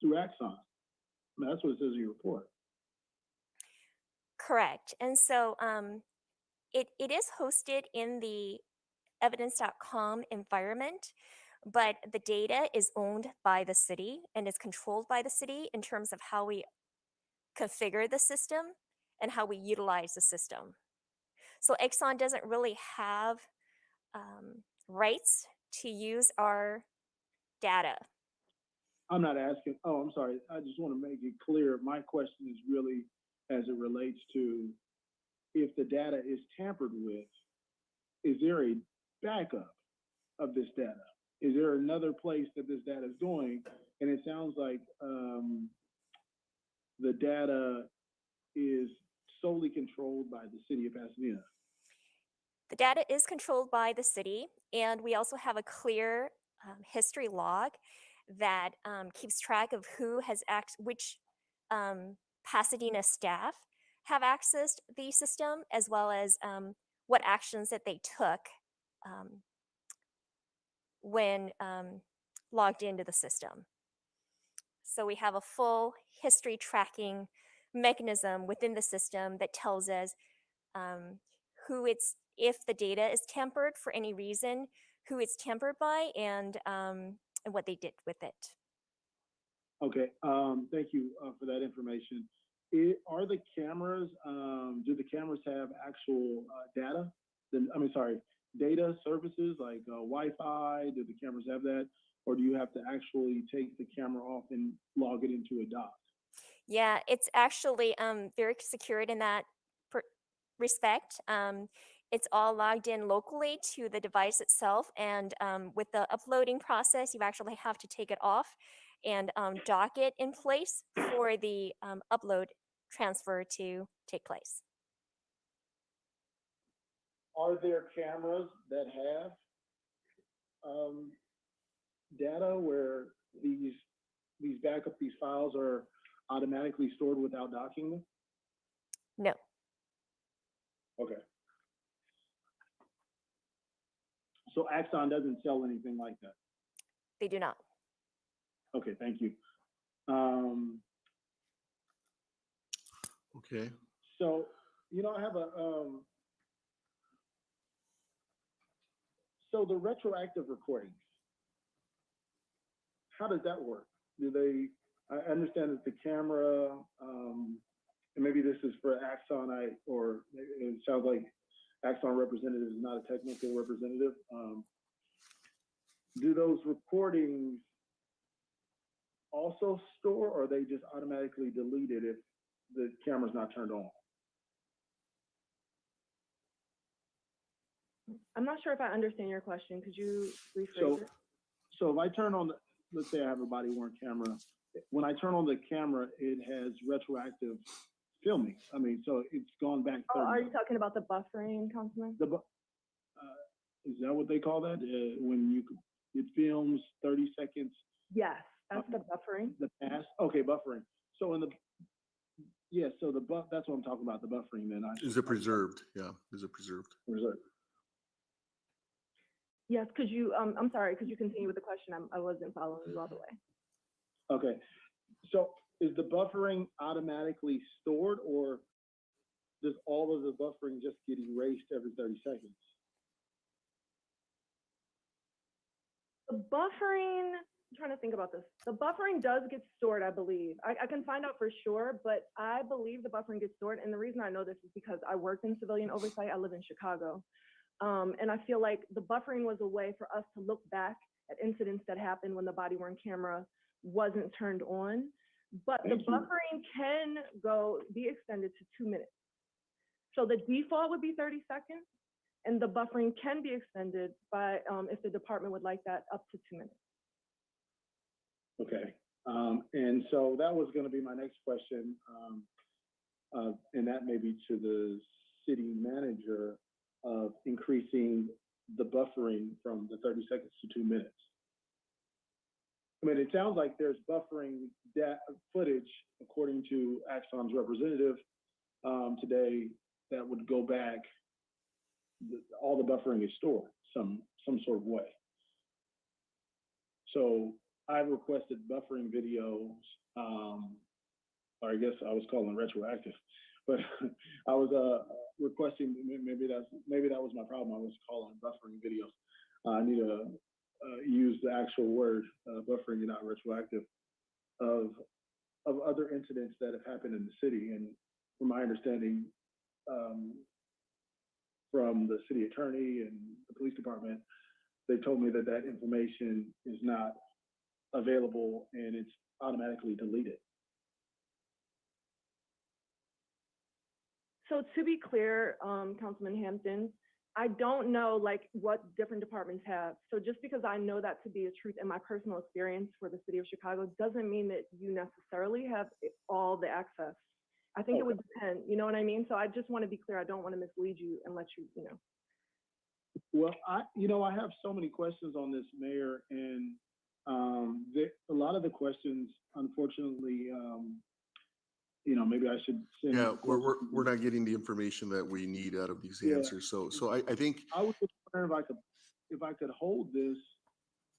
through Axon. I mean, that's what it says in your report. Correct. And so it is hosted in the evidence.com environment, but the data is owned by the city and is controlled by the city in terms of how we configure the system and how we utilize the system. So Exxon doesn't really have rights to use our data. I'm not asking, oh, I'm sorry. I just want to make it clear. My question is really as it relates to if the data is tampered with, is there a backup of this data? Is there another place that this data is going? And it sounds like the data is solely controlled by the city of Pasadena. The data is controlled by the city, and we also have a clear history log that keeps track of who has which Pasadena staff have accessed the system, as well as what actions that they took when logged into the system. So we have a full history tracking mechanism within the system that tells us if the data is tampered for any reason, who it's tampered by, and what they did with it. Okay, thank you for that information. Are the cameras, do the cameras have actual data? Data services like Wi-Fi? Do the cameras have that? Or do you have to actually take the camera off and log it into a dock? Yeah, it's actually very secured in that respect. It's all logged in locally to the device itself, and with the uploading process, you actually have to take it off and dock it in place for the upload transfer to take place. Are there cameras that have data where these files are automatically stored without docking them? No. Okay. So Axon doesn't sell anything like that? They do not. Okay, thank you. Okay. So, I have so the retroactive recordings, how does that work? I understand that the camera, and maybe this is for Axon, or it sounds like Axon representative is not a technical representative. Do those recordings also store, or are they just automatically deleted if the camera's not turned on? I'm not sure if I understand your question. Could you rephrase it? So if I turn on, let's say I have a body worn camera. When I turn on the camera, it has retroactive filming. I mean, so it's gone back 30 are you talking about the buffering, Councilman? Is that what they call that? When it films 30 seconds? Yes, that's the buffering. The past? Okay, buffering. So that's what I'm talking about, the buffering then. Is it preserved? Yeah, is it preserved? Preserved. Yes, could you, I'm sorry, could you continue with the question? I wasn't following you all the way. Okay, so is the buffering automatically stored, or does all of the buffering just get erased every 30 seconds? The buffering, I'm trying to think about this. The buffering does get stored, I believe. I can find out for sure, but I believe the buffering gets stored. And the reason I know this is because I worked in civilian oversight. I live in Chicago. And I feel like the buffering was a way for us to look back at incidents that happened when the body-worn camera wasn't turned on. But the buffering can be extended to 2 minutes. So the default would be 30 seconds, and the buffering can be extended by, if the department would like that, up to 2 minutes. Okay, and so that was going to be my next question, and that may be to the city manager of increasing the buffering from the 30 seconds to 2 minutes. I mean, it sounds like there's buffering footage, according to Axon's representative today, that would go back. All the buffering is stored some sort of way. So I requested buffering videos, or I guess I was calling retroactive, but I was requesting, maybe that was my problem. I was calling buffering videos. I need to use the actual word buffering and not retroactive of other incidents that have happened in the city. And from my understanding, from the city attorney and the police department, they told me that that information is not available and it's automatically deleted. So to be clear, Councilman Hampton, I don't know like what different departments have. So just because I know that to be a truth in my personal experience for the city of Chicago doesn't mean that you necessarily have all the access. I think it would depend, you know what I mean? So I just want to be clear. I don't want to mislead you and let you, you know. Well, I have so many questions on this, Mayor, and a lot of the questions, unfortunately, maybe I should send. Yeah, we're not getting the information that we need out of these answers. So I think I was just wondering if I could hold this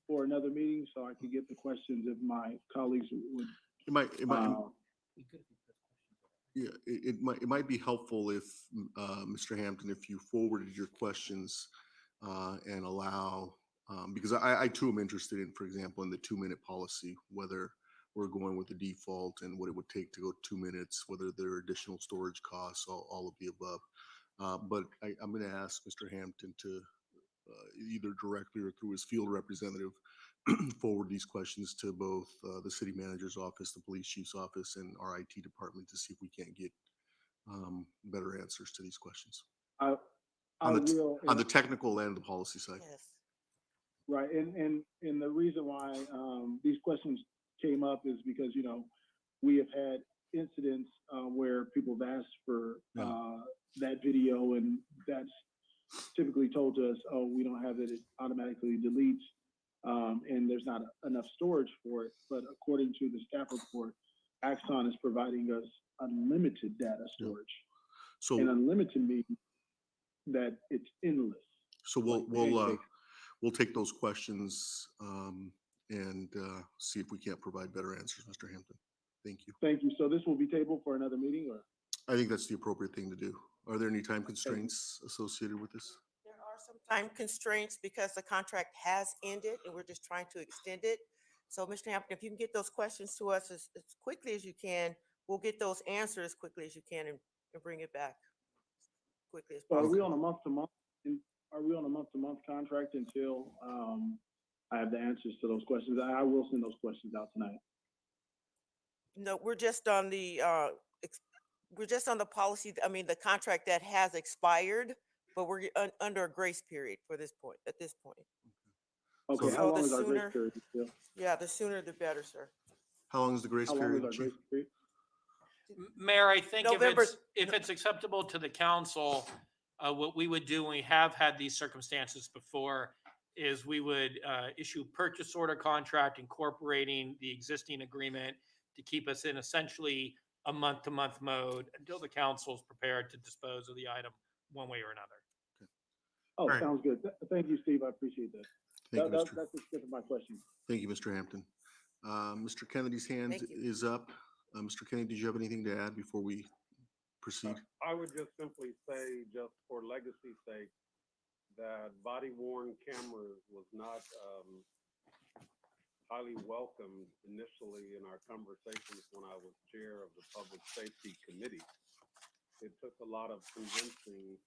for another meeting so I could get the questions if my colleagues would. It might be helpful if Mr. Hampton, if you forwarded your questions and allow, because I too am interested in, for example, in the 2-minute policy, whether we're going with the default and what it would take to go 2 minutes, whether there are additional storage costs, all of the above. But I'm going to ask Mr. Hampton to either directly or through his field representative forward these questions to both the city manager's office, the police chief's office, and our IT department to see if we can't get better answers to these questions. On the technical and the policy side. Yes. Right, and the reason why these questions came up is because we have had incidents where people have asked for that video, and that's typically told to us, oh, we don't have it, it automatically deletes, and there's not enough storage for it. But according to the staff report, AXON is providing us unlimited data storage. So, and unlimited means that it's endless. So we'll take those questions and see if we can't provide better answers, Mr. Hampton. Thank you. Thank you. So this will be tabled for another meeting, or? I think that's the appropriate thing to do. Are there any time constraints associated with this? There are some time constraints because the contract has ended and we're just trying to extend it. So Mr. Hampton, if you can get those questions to us as quickly as you can, we'll get those answers as quickly as you can and bring it back quickly as possible. Are we on a month-to-month? Are we on a month-to-month contract until I have the answers to those questions? I will send those questions out tonight. No, we're just on the policy. I mean, the contract that has expired, but we're under a grace period for this point. At this point. Okay. So how long is our grace period? Yeah, the sooner the better, sir. How long is the grace period, Chief? Mayor, I think November. if it's acceptable to the council, what we would do, and we have had these circumstances before, is we would issue purchase order contract incorporating the existing agreement to keep us in essentially a month-to-month mode until the council is prepared to dispose of the item one way or another. Oh, sounds good. Thank you, Steve. I appreciate that. Thank you, Mr. That's the extent of my question. Thank you, Mr. Hampton. Mr. Kennedy's hand is up. Mr. Kennedy, did you have anything to add before we proceed? I would just simply say, just for legacy's sake, that body-worn cameras was not highly welcomed initially in our conversations when I was chair of the Public Safety Committee. It took a lot of convincing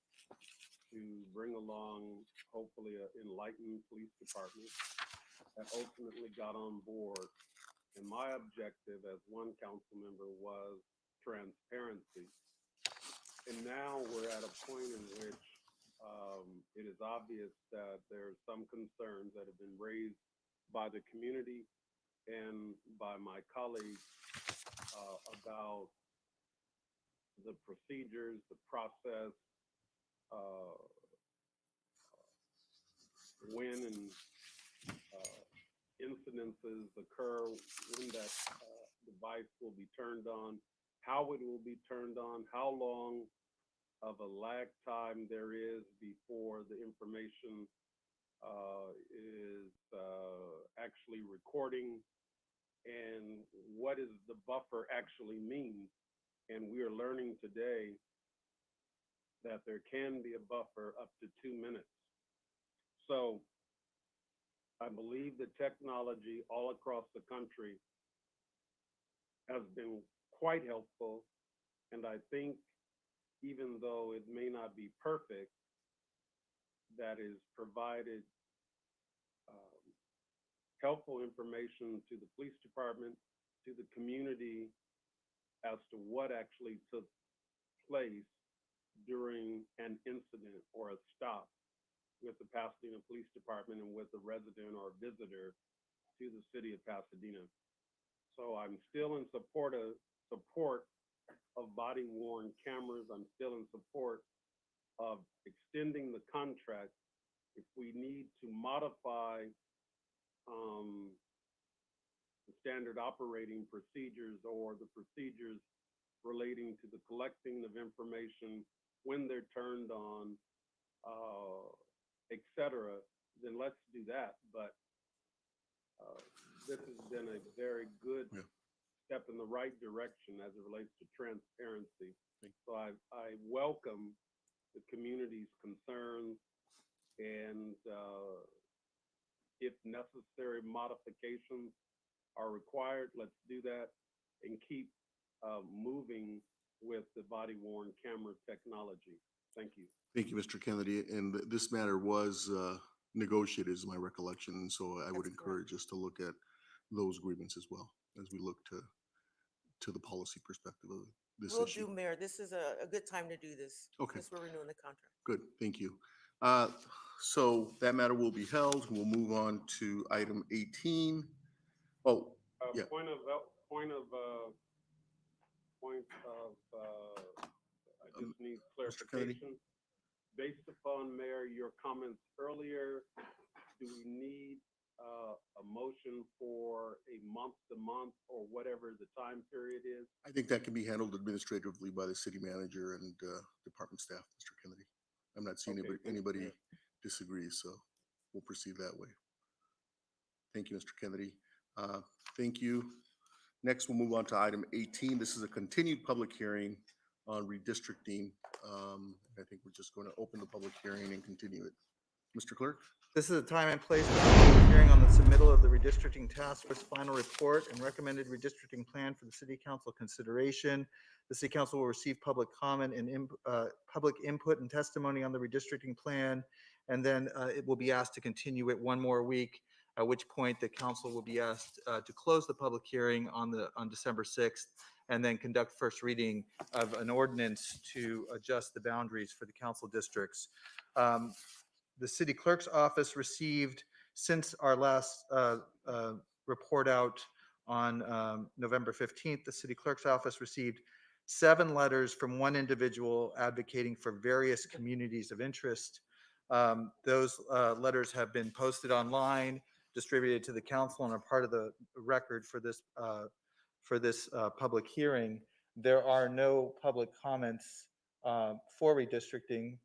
to bring along, hopefully, an enlightened police department that ultimately got on board. And my objective as one council member was transparency. And now we're at a point in which it is obvious that there's some concerns that have been raised by the community and by my colleagues about the procedures, the process, when and incidences occur, when that device will be turned on, how it will be turned on, how long of a lag time there is before the information is actually recording, and what does the buffer actually mean And we are learning today that there can be a buffer up to 2 minutes. So I believe the technology all across the country has been quite helpful. And I think even though it may not be perfect, that is provided helpful information to the police department, to the community as to what actually took place during an incident or a stop with the Pasadena Police Department and with a resident or visitor to the city of Pasadena. So I'm still in support of body-worn cameras. I'm still in support of extending the contract. If we need to modify the standard operating procedures or the procedures relating to the collecting of information when they're turned on, et cetera, then let's do that. But this has been a very good step in the right direction as it relates to transparency. So I welcome the community's concerns, and if necessary modifications are required, let's do that and keep moving with the body-worn camera technology. Thank you. Thank you, Mr. Kennedy. And this matter was negotiated, is my recollection. And so I would encourage us to look at those agreements as well as we look to the policy perspective of this Will issue. do, Mayor. This is a good time to do this. Okay. Since we're renewing the contract. Good, thank you. So that matter will be held. We'll move on to item 18. Oh, yeah. Point of, I just need Mr. Kennedy? clarification. Based upon, Mayor, your comments earlier, do we need a motion for a month-to-month or whatever the time period is? I think that can be handled administratively by the city manager and department staff, Mr. Kennedy. I'm not seeing anybody disagree, so we'll proceed that way. Thank you, Mr. Kennedy. Thank you. Next, we'll move on to item 18. This is a continued public hearing on redistricting. I think we're just going to open the public hearing and continue it. Mr. Clerk? This is a time and place for the public hearing on the submittal of the redistricting task force final report and recommended redistricting plan for the city council consideration. The city council will receive public comment and public input and testimony on the redistricting plan. And then it will be asked to continue it one more week, at which point the council will be asked to close the public hearing on December 6th, and then conduct first reading of an ordinance to adjust the boundaries for the council districts. The city clerk's office received, since our last report out on November 15th, the city clerk's office received 7 letters from one individual advocating for various communities of interest. Those letters have been posted online, distributed to the council, and are part of the record for this public hearing. There are no public comments for redistricting,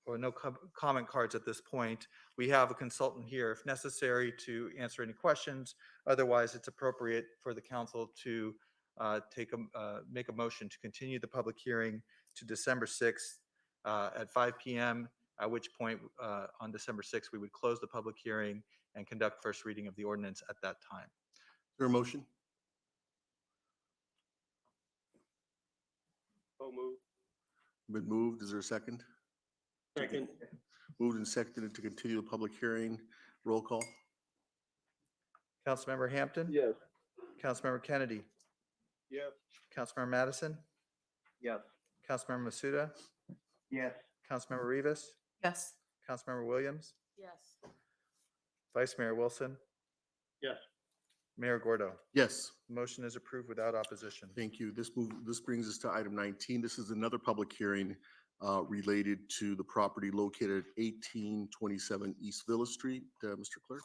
or no comment cards at this point. We have a consultant here if necessary to answer any questions. Otherwise, it's appropriate for the council to make a motion to continue the public hearing to December 6th at 5 p.m., at which point on December 6th, we would close the public hearing and conduct first reading of the ordinance at that time. Is there a motion? So moved. Been moved. Is there a second? Second. Moved and seconded to continue the public hearing. Roll call. Councilmember Hampton? Yes. Councilmember Kennedy? Yes. Councilmember Madison? Yes. Councilmember Masuda? Yes. Councilmember Rivas? Yes. Councilmember Williams? Yes. Vice Mayor Wilson? Yes. Mayor Gordo? Yes. Motion is approved without opposition. Thank you. This brings us to item 19. This is another public hearing related to the property located at 1827 East Villa Street. Mr. Clerk?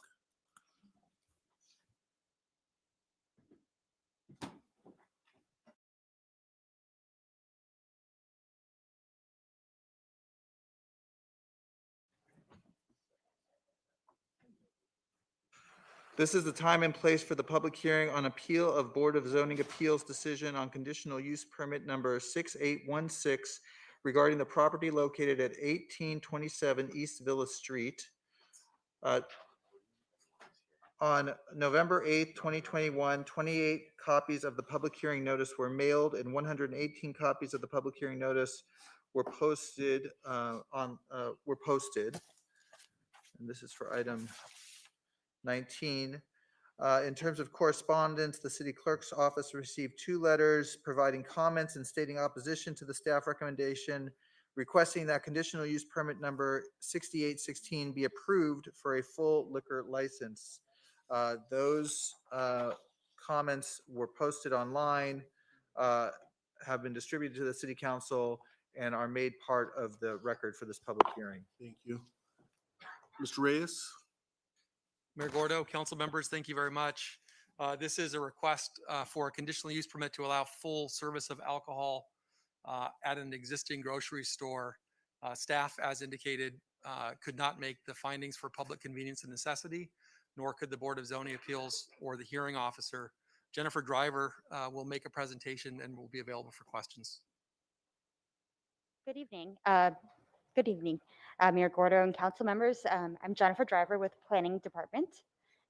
This is the time and place for the public hearing on appeal of Board of Zoning Appeals decision on conditional use permit number 6816 regarding the property located at 1827 East Villa Street. On November 8th, 2021, 28 copies of the public hearing notice were mailed and 118 copies of the public hearing notice were posted. And this is for item 19. In terms of correspondence, the city clerk's office received 2 letters providing comments and stating opposition to the staff recommendation, requesting that conditional use permit number 6816 be approved for a full liquor license. Those comments were posted online, have been distributed to the city council, and are made part of the record for this public hearing. Thank you. Mr. Reyes? Mayor Gordo, council members, thank you very much. This is a request for a conditional use permit to allow full service of alcohol at an existing grocery store. Staff, as indicated, could not make the findings for public convenience and necessity, nor could the Board of Zoning Appeals or the hearing officer. Jennifer Driver will make a presentation and will be available for questions. Good evening. Good evening, Mayor Gordo and council members. I'm Jennifer Driver with Planning Department.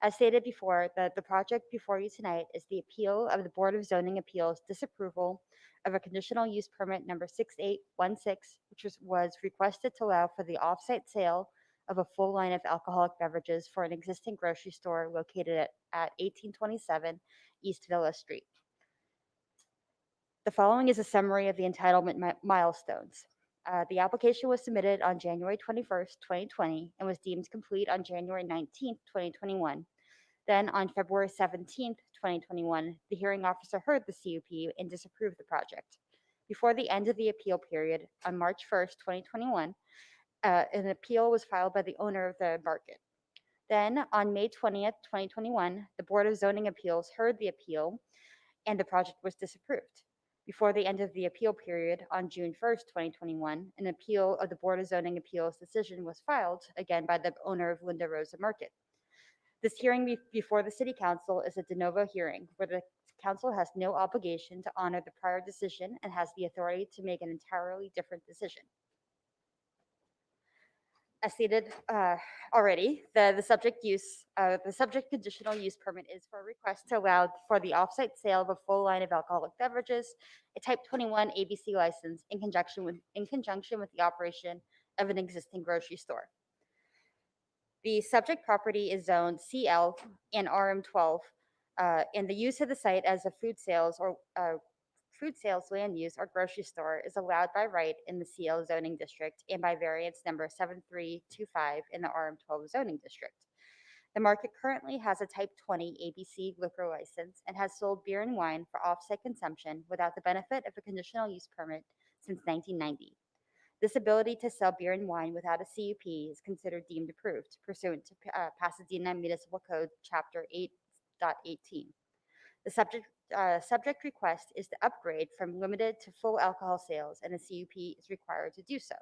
As stated before, the project before you tonight is the appeal of the Board of Zoning Appeals disapproval of a conditional use permit number 6816, which was requested to allow for the off-site sale of a full line of alcoholic beverages for an existing grocery store located at 1827 East Villa Street. The following is a summary of the entitlement milestones. The application was submitted on January 21st, 2020, and was deemed complete on January 19th, 2021. Then on February 17th, 2021, the hearing officer heard the CUP and disapproved the project. Before the end of the appeal period, on March 1st, 2021, an appeal was filed by the owner of the market. Then on May 20th, 2021, the Board of Zoning Appeals heard the appeal and the project was disapproved. Before the end of the appeal period, on June 1st, 2021, an appeal of the Board of Zoning Appeals decision was filed, again by the owner of Linda Rosa Market. This hearing before the City Council is a de novo hearing, where the Council has no obligation to honor the prior decision and has the authority to make an entirely different decision. As stated already, the subject conditional use permit is for a request to allow for the off-site sale of a full line of alcoholic beverages, a Type 21 ABC license in conjunction with the operation of an existing grocery store. The subject property is zoned CL and RM12, and the use of the site as a food sales land use or grocery store is allowed by right in the CL zoning district and by variance number 7325 in the RM12 zoning district. The market currently has a Type 20 ABC liquor license and has sold beer and wine for off-site consumption without the benefit of a conditional use permit since 1990. This ability to sell beer and wine without a CUP is considered deemed approved pursuant to Pasadena Municipal Code Chapter 8.18. The subject request is to upgrade from limited to full alcohol sales, and a CUP is required to do so.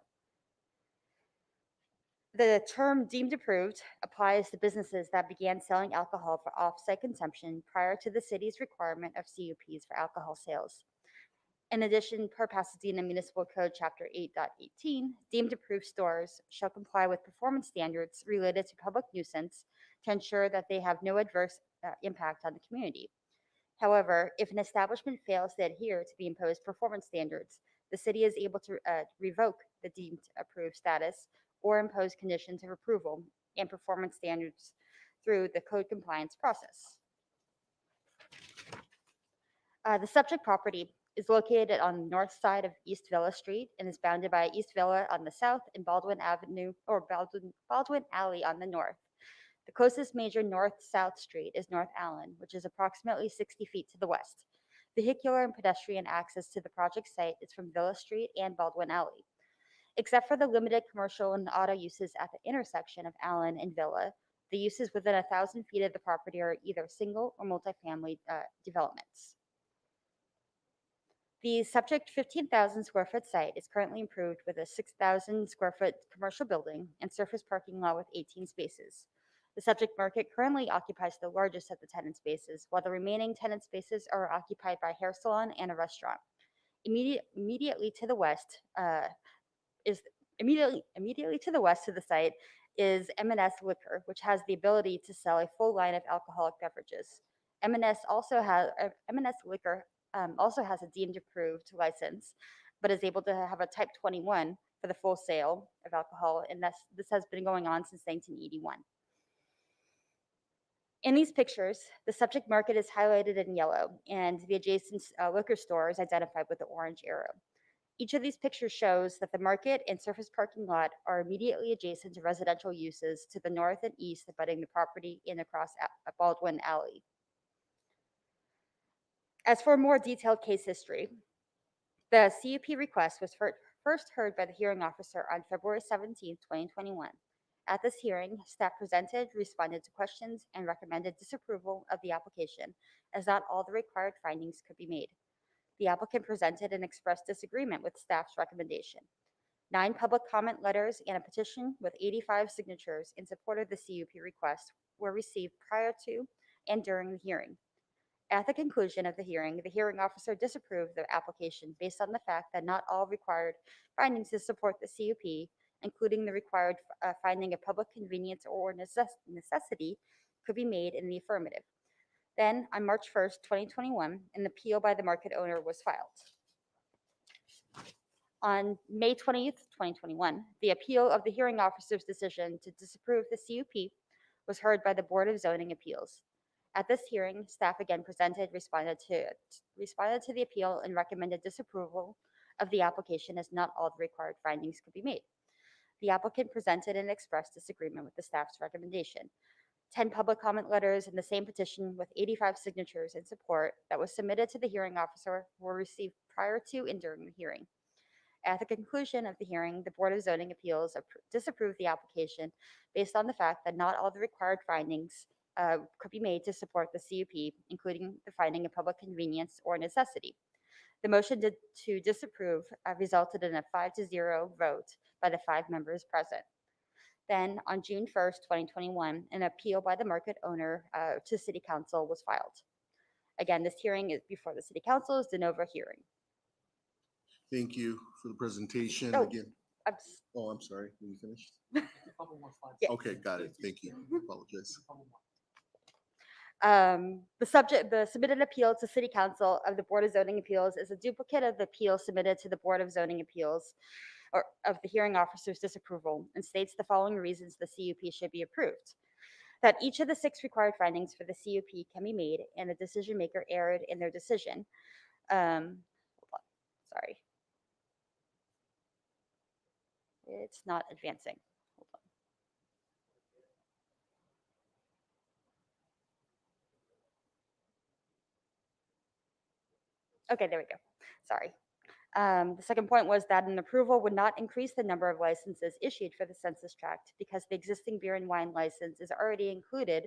The term deemed approved applies to businesses that began selling alcohol for off-site consumption prior to the city's requirement of CUPs for alcohol sales. In addition, per Pasadena Municipal Code Chapter 8.18, deemed approved stores shall comply with performance standards related to public nuisance to ensure that they have no adverse impact on the community. However, if an establishment fails to adhere to the imposed performance standards, the city is able to revoke the deemed approved status or impose conditions of approval and performance standards through the code compliance process. The subject property is located on the north side of East Villa Street and is bounded by East Villa on the south and Baldwin Alley on the north. The closest major north-south street is North Allen, which is approximately 60 feet to the west. Vehicular and pedestrian access to the project site is from Villa Street and Baldwin Alley. Except for the limited commercial and auto uses at the intersection of Allen and Villa, the uses within 1,000 feet of the property are either single or multifamily developments. The subject 15,000 square foot site is currently improved with a 6,000 square foot commercial building and surface parking lot with 18 spaces. The subject market currently occupies the largest of the tenant spaces, while the remaining tenant spaces are occupied by a hair salon and a restaurant. Immediately to the west of the site is M&S Liquor, which has the ability to sell a full line of alcoholic beverages. M&S Liquor also has a deemed approved license, but is able to have a Type 21 for the full sale of alcohol, and this has been going on since 1981. In these pictures, the subject market is highlighted in yellow, and the adjacent liquor store is identified with the orange arrow. Each of these pictures shows that the market and surface parking lot are immediately adjacent to residential uses to the north and east abutting the property and across Baldwin Alley. As for more detailed case history, the CUP request was first heard by the hearing officer on February 17, 2021. At this hearing, staff presented, responded to questions, and recommended disapproval of the application, as not all the required findings could be made. The applicant presented and expressed disagreement with staff's recommendation. 9 public comment letters and a petition with 85 signatures in support of the CUP request were received prior to and during the hearing. At the conclusion of the hearing officer disapproved the application based on the fact that not all required findings to support the CUP, including the required finding of public convenience or necessity, could be made in the affirmative. Then, on March 1st, 2021, an appeal by the market owner was filed. On May 20th, 2021, the appeal of the hearing officer's decision to disapprove the CUP was heard by the Board of Zoning Appeals. At this hearing, staff again responded to the appeal and recommended disapproval of the application as not all the required findings could be made. The applicant presented and expressed disagreement with the staff's recommendation. 10 public comment letters and the same petition with 85 signatures in support that was submitted to the hearing officer were received prior to and during the hearing. At the conclusion of the hearing, the Board of Zoning Appeals disapproved the application based on the fact that not all the required findings could be made to support the CUP, including the finding of public convenience or necessity. The motion to disapprove resulted in a 5-0 vote by the 5 members present. Then, on June 1st, 2021, an appeal by the market owner to City Council was filed. Again, this hearing is before the City Council is de novo hearing. Thank you for the presentation Oh, again. I'm sorry. Are you finished? Yeah. Okay, got it. Thank you. Apologize. The submitted appeal to City Council of the Board of Zoning Appeals is a duplicate of the appeal submitted to the Board of Zoning Appeals or of the hearing officer's disapproval, and states the following reasons the CUP should be approved. That each of the 6 required findings for the CUP can be made, and the decision maker erred in their decision. Sorry. It's not advancing. Hold on. Okay, there we go. Sorry. The second point was that an approval would not increase the number of licenses issued for the census tract because the existing beer and wine license is already included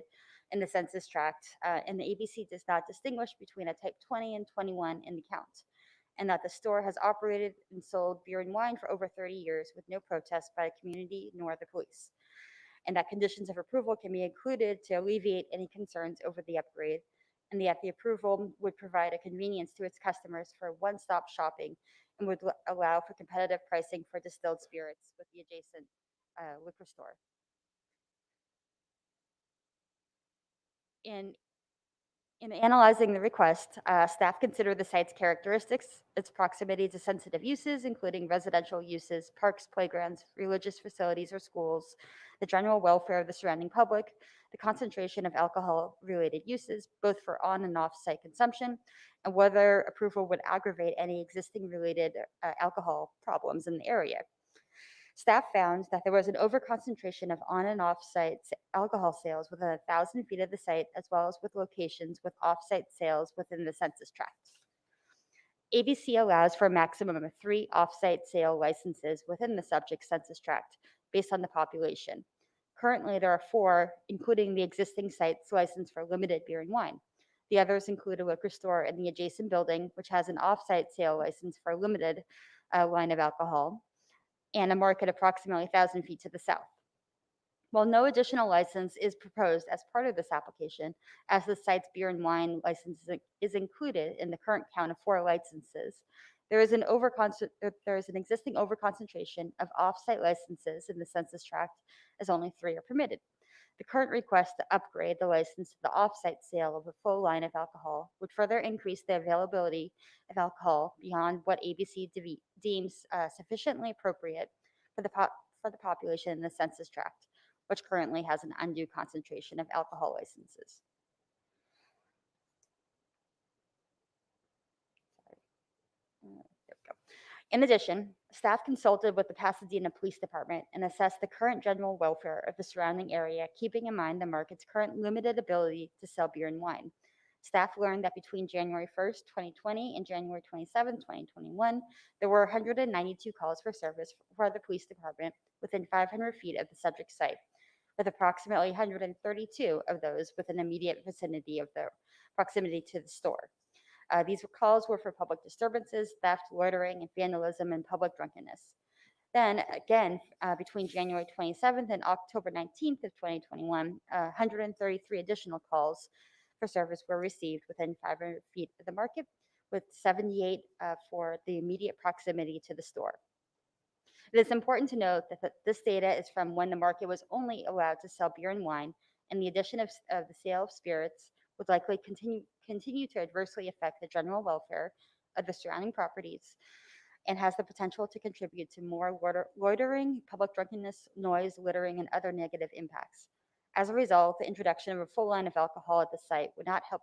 in the census tract, and the ABC does not distinguish between a type 20 and 21 in the count, and that the store has operated and sold beer and wine for over 30 years with no protest by the community nor the police, and that conditions of approval can be included to alleviate any concerns over the upgrade, and that the approval would provide a convenience to its customers for one-stop shopping and would allow for competitive pricing for distilled spirits with the adjacent liquor store. In analyzing the request, staff considered the site's characteristics, its proximity to sensitive uses, including residential uses, parks, playgrounds, religious facilities or schools, the general welfare of the surrounding public, the concentration of alcohol-related uses, both for on and off-site consumption, and whether approval would aggravate any existing related alcohol problems in the area. Staff found that there was an overconcentration of on and off-site alcohol sales within 1,000 feet of the site, as well as with locations with off-site sales within the census tract. ABC allows for a maximum of 3 off-site sale licenses within the subject census tract based on the population. Currently, there are 4, including the existing site's license for limited beer and wine. The others include a liquor store in the adjacent building, which has an off-site sale license for a limited line of alcohol, and a market approximately 1,000 feet to the south. While no additional license is proposed as part of this application, as the site's beer and wine license is included in the current count of 4 licenses, there is an existing overconcentration of off-site licenses in the census tract, as only 3 are permitted. The current request to upgrade the license to the off-site sale of a full line of alcohol would further increase the availability of alcohol beyond what ABC deems sufficiently appropriate for the population in the census tract, which currently has an undue concentration of alcohol licenses. There we go. In addition, staff consulted with the Pasadena Police Department and assessed the current general welfare of the surrounding area, keeping in mind the market's current limited ability to sell beer and wine. Staff learned that between January 1st, 2020 and January 27th, 2021, there were 192 calls for service for the police department within 500 feet of the subject site, with approximately 132 of those within immediate vicinity of the proximity to the store. These calls were for public disturbances, theft, loitering, and vandalism, and public drunkenness. Then again, between January 27th and October 19th of 2021, 133 additional calls for service were received within 500 feet of the market, with 78 for the immediate proximity to the store. It is important to note that this data is from when the market was only allowed to sell beer and wine, and the addition of the sale of spirits would likely continue to adversely affect the general welfare of the surrounding properties and has the potential to contribute to more loitering, public drunkenness, noise, littering, and other negative impacts. As a result, the introduction of a full line of alcohol at the site would not help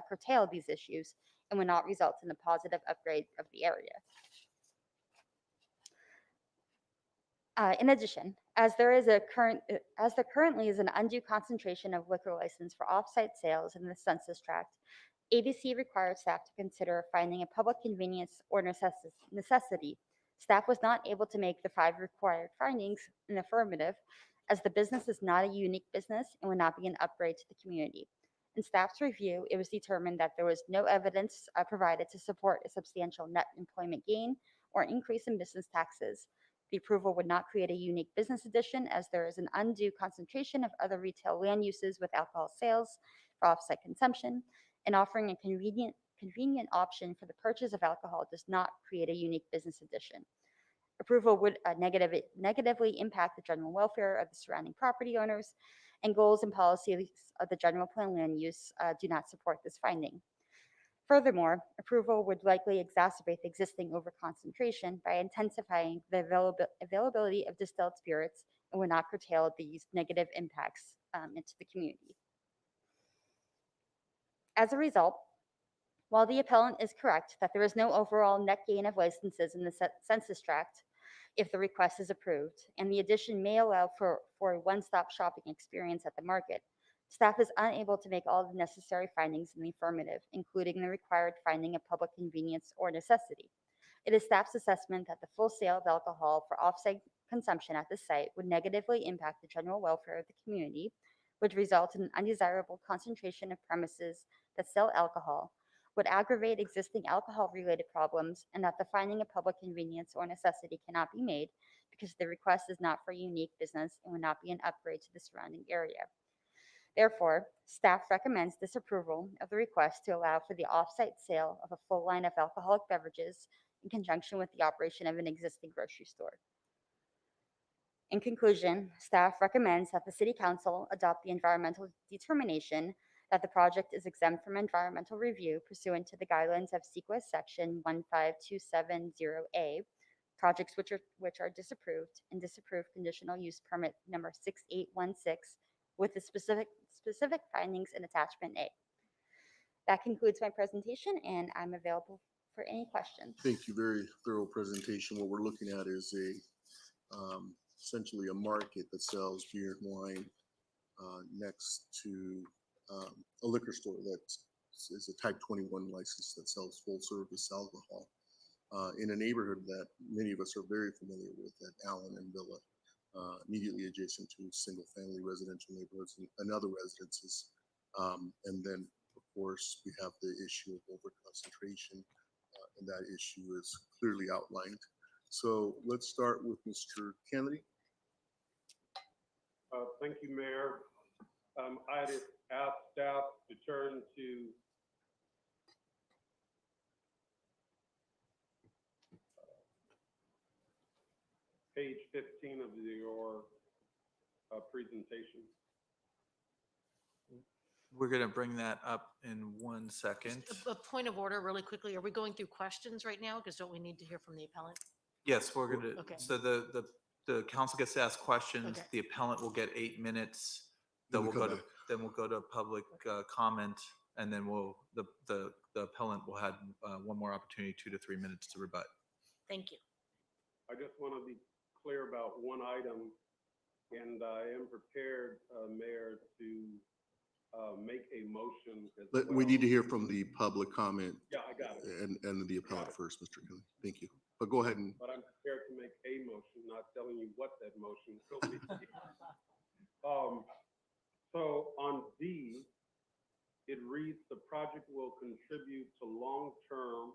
curtail these issues and would not result in a positive upgrade of the area. In addition, as there currently is an undue concentration of liquor license for off-site sales in the census tract, ABC required staff to consider finding a public convenience or necessity. Staff was not able to make the 5 required findings in the affirmative, as the business is not a unique business and would not be an upgrade to the community. In staff's review, it was determined that there was no evidence provided to support a substantial net employment gain or increase in business taxes. The approval would not create a unique business addition, as there is an undue concentration of other retail land uses with alcohol sales for offsite consumption, and offering a convenient option for the purchase of alcohol does not create a unique business addition. Approval would negatively impact the general welfare of the surrounding property owners, and goals and policies of the general plan land use do not support this finding. Furthermore, approval would likely exacerbate the existing overconcentration by intensifying the availability of distilled spirits and would not curtail these negative impacts into the community. As a result, while the appellant is correct that there is no overall net gain of licenses in the census tract if the request is approved, and the addition may allow for a one-stop shopping experience at the market, staff is unable to make all the necessary findings in the affirmative, including the required finding of public convenience or necessity. It is staff's assessment that the full sale of alcohol for off-site consumption at the site would negatively impact the general welfare of the community, would result in an undesirable concentration of premises that sell alcohol, would aggravate existing alcohol-related problems, and that the finding of public convenience or necessity cannot be made because the request is not for a unique business and would not be an upgrade to the surrounding area. Therefore, staff recommends disapproval of the request to allow for the off-site sale of a full line of alcoholic beverages in conjunction with the operation of an existing grocery store. In conclusion, staff recommends that the City Council adopt the environmental determination that the project is exempt from environmental review pursuant to the guidelines of CEQA Section 15270A, projects which are disapproved, and disapprove conditional use permit number 6816 with the specific findings in attachment A. That concludes my presentation, and I'm available for any questions. Thank you. Very thorough presentation. What we're looking at is essentially a market that sells beer and wine next to a liquor store that is a Type 21 license that sells full service alcohol in a neighborhood that many of us are very familiar with at Allen and Villa, immediately adjacent to single family residential neighborhoods and other residences. And then, of course, we have the issue of overconcentration, and that issue is clearly outlined. So let's start with Mr. Kennedy. Thank you, Mayor. I'd ask staff to turn to page 15 of your presentation. We're going to bring that up in 1 second. A point of order really quickly. Are we going through questions right now? Because don't we need to hear from the appellant? Yes, we're going to. Okay. So the council gets to ask questions. Okay. The appellant will get 8 minutes. Then Then we we'll come go to back. then we'll go to public comment, and then the appellant will have one more opportunity, 2 to 3 minutes to rebut. Thank you. I just want to be clear about one item, and I am prepared, Mayor, to make a motion as well. We need to hear from the public comment. Yeah, I got it. And the appellant first, Mr. Kelly. Thank you. But go ahead and. But I'm prepared to make a motion, not telling you what that motion will be. So on D, it reads, the project will contribute to long-term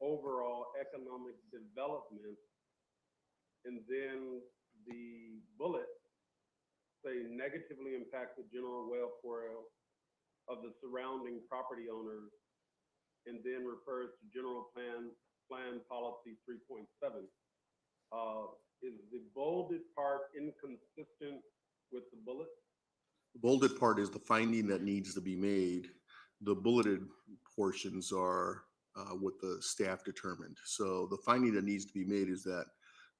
overall economic development. And then the bullet say negatively impact the general welfare of the surrounding property owners, and then refers to general plan policy 3.7. Is the bolded part inconsistent with the bullet? The bolded part is the finding that needs to be made. The bulleted portions are what the staff determined. So the finding that needs to be made is that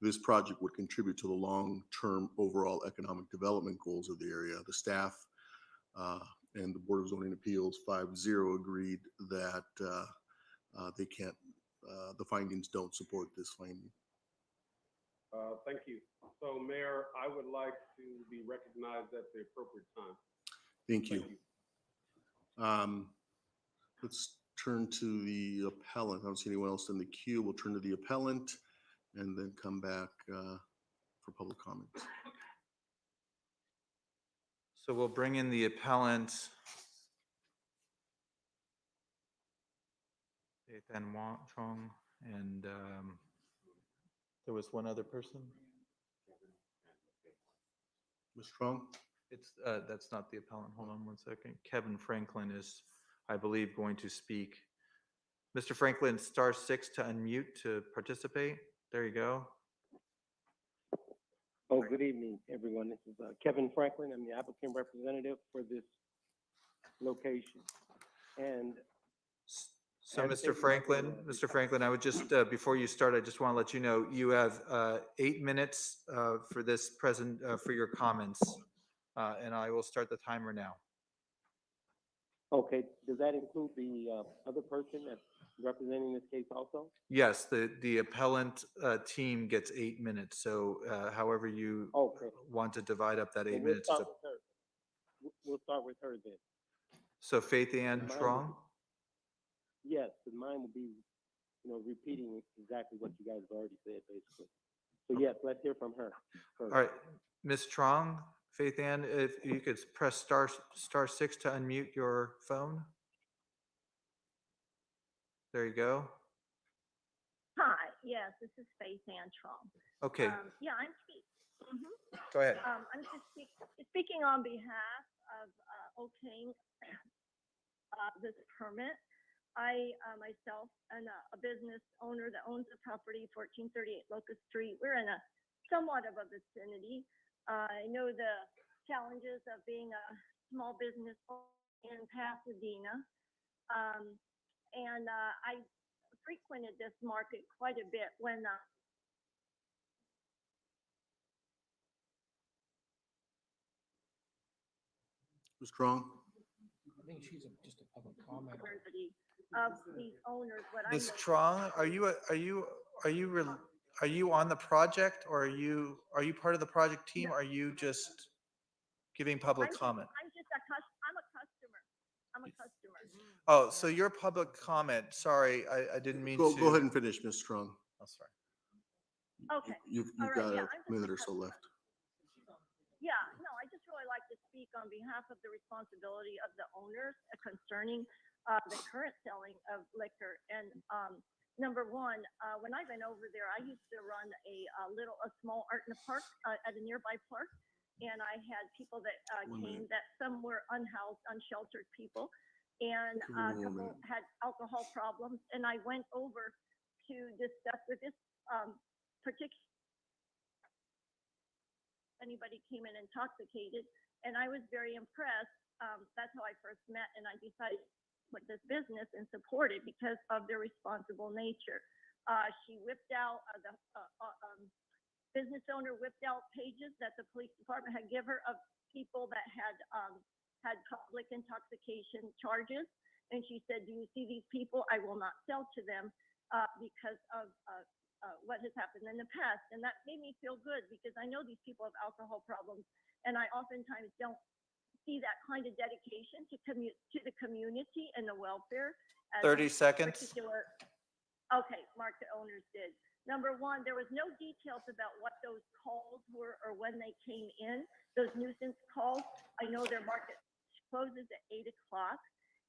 this project would contribute to the long-term overall economic development goals of the area. The staff and the Board of Zoning Appeals 5-0 agreed that they can't, the findings don't support this finding. Thank you. So Mayor, I would like to be recognized at the appropriate time. Thank you. Let's turn to the appellant. I don't see anyone else in the queue. We'll turn to the appellant and then come back for public comments. So we'll bring in the appellant. Ethan Chong, and there was one other person. Ms. Strong? It's that's not the appellant. Hold on 1 second. Kevin Franklin is, I believe, going to speak. Mr. Franklin, *6 to unmute to participate. There you go. Oh, good evening, everyone. This is Kevin Franklin. I'm the applicant representative for this location. And So, Mr. Franklin, I would just, before you start, I just want to let you know, you have 8 minutes for this for your comments, and I will start the timer now. okay, does that include the other person that's representing this case also? Yes, the appellant team gets 8 minutes, so however you want to divide up that 8 minutes. We'll start with her then. So Faith Ann Trong? Yes, and mine will be, repeating exactly what you guys have already said, basically. So yes, let's hear from her first. All right, Ms. Trong, Faith Ann, if you could press *6 to unmute your phone. There you go. Hi, yes, this is Faith Ann Trump. Okay. Yeah, I'm speaking. Go ahead. I'm just speaking on behalf of okaying this permit. I myself am a business owner that owns a property, 1438 Locust Street. We're in a somewhat of a vicinity. I know the challenges of being a small business in Pasadena. And I frequented this market quite a bit when Ms. Strong? I think she's just a public commenter. of these owners. What I Ms. know- Trong, are you on the project, or are you part of the project team? Or are you just giving public comment? I'm a customer. I'm a customer. Oh, so your public comment. Sorry, I didn't mean to. Go ahead and finish, Ms. Strong. Oh, sorry. Okay. You've All right, got yeah, a I'm just minute or so left. Yeah, no, I just really like to speak on behalf of the responsibility of the owners concerning the current selling of liquor. And number one, when I've been over there, I used to run a small art in the park at a nearby park. and I had people that One came minute. that some were unhoused, unsheltered people, and Give a me one couple minute. had alcohol problems. And I went over to discuss with this particular, anybody came in intoxicated, and I was very impressed. That's how I first met, and I decided with this business and support it because of their responsible nature. She whipped out the business owner whipped out pages that the police department had given her of people that had had public intoxication charges, and she said, "Do you see these people? I will not sell to them because of what has happened in the past." And that made me feel good because I know these people have alcohol problems, and I oftentimes don't see that kind of dedication to the community and the welfare. As 30 these seconds. particular- Okay, market owners did. Number one, there was no details about what those calls were or when they came in, those nuisance calls. I know their market closes at 8 o'clock.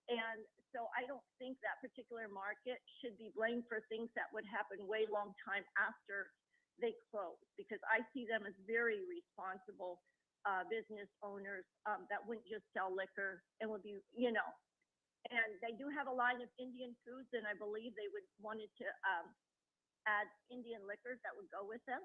And so I don't think that particular market should be blamed for things that would happen way long time after they close, because I see them as very responsible business owners that wouldn't just sell liquor and would be, and they do have a line of Indian foods, and I believe they would wanted to add Indian liquors that would go with them.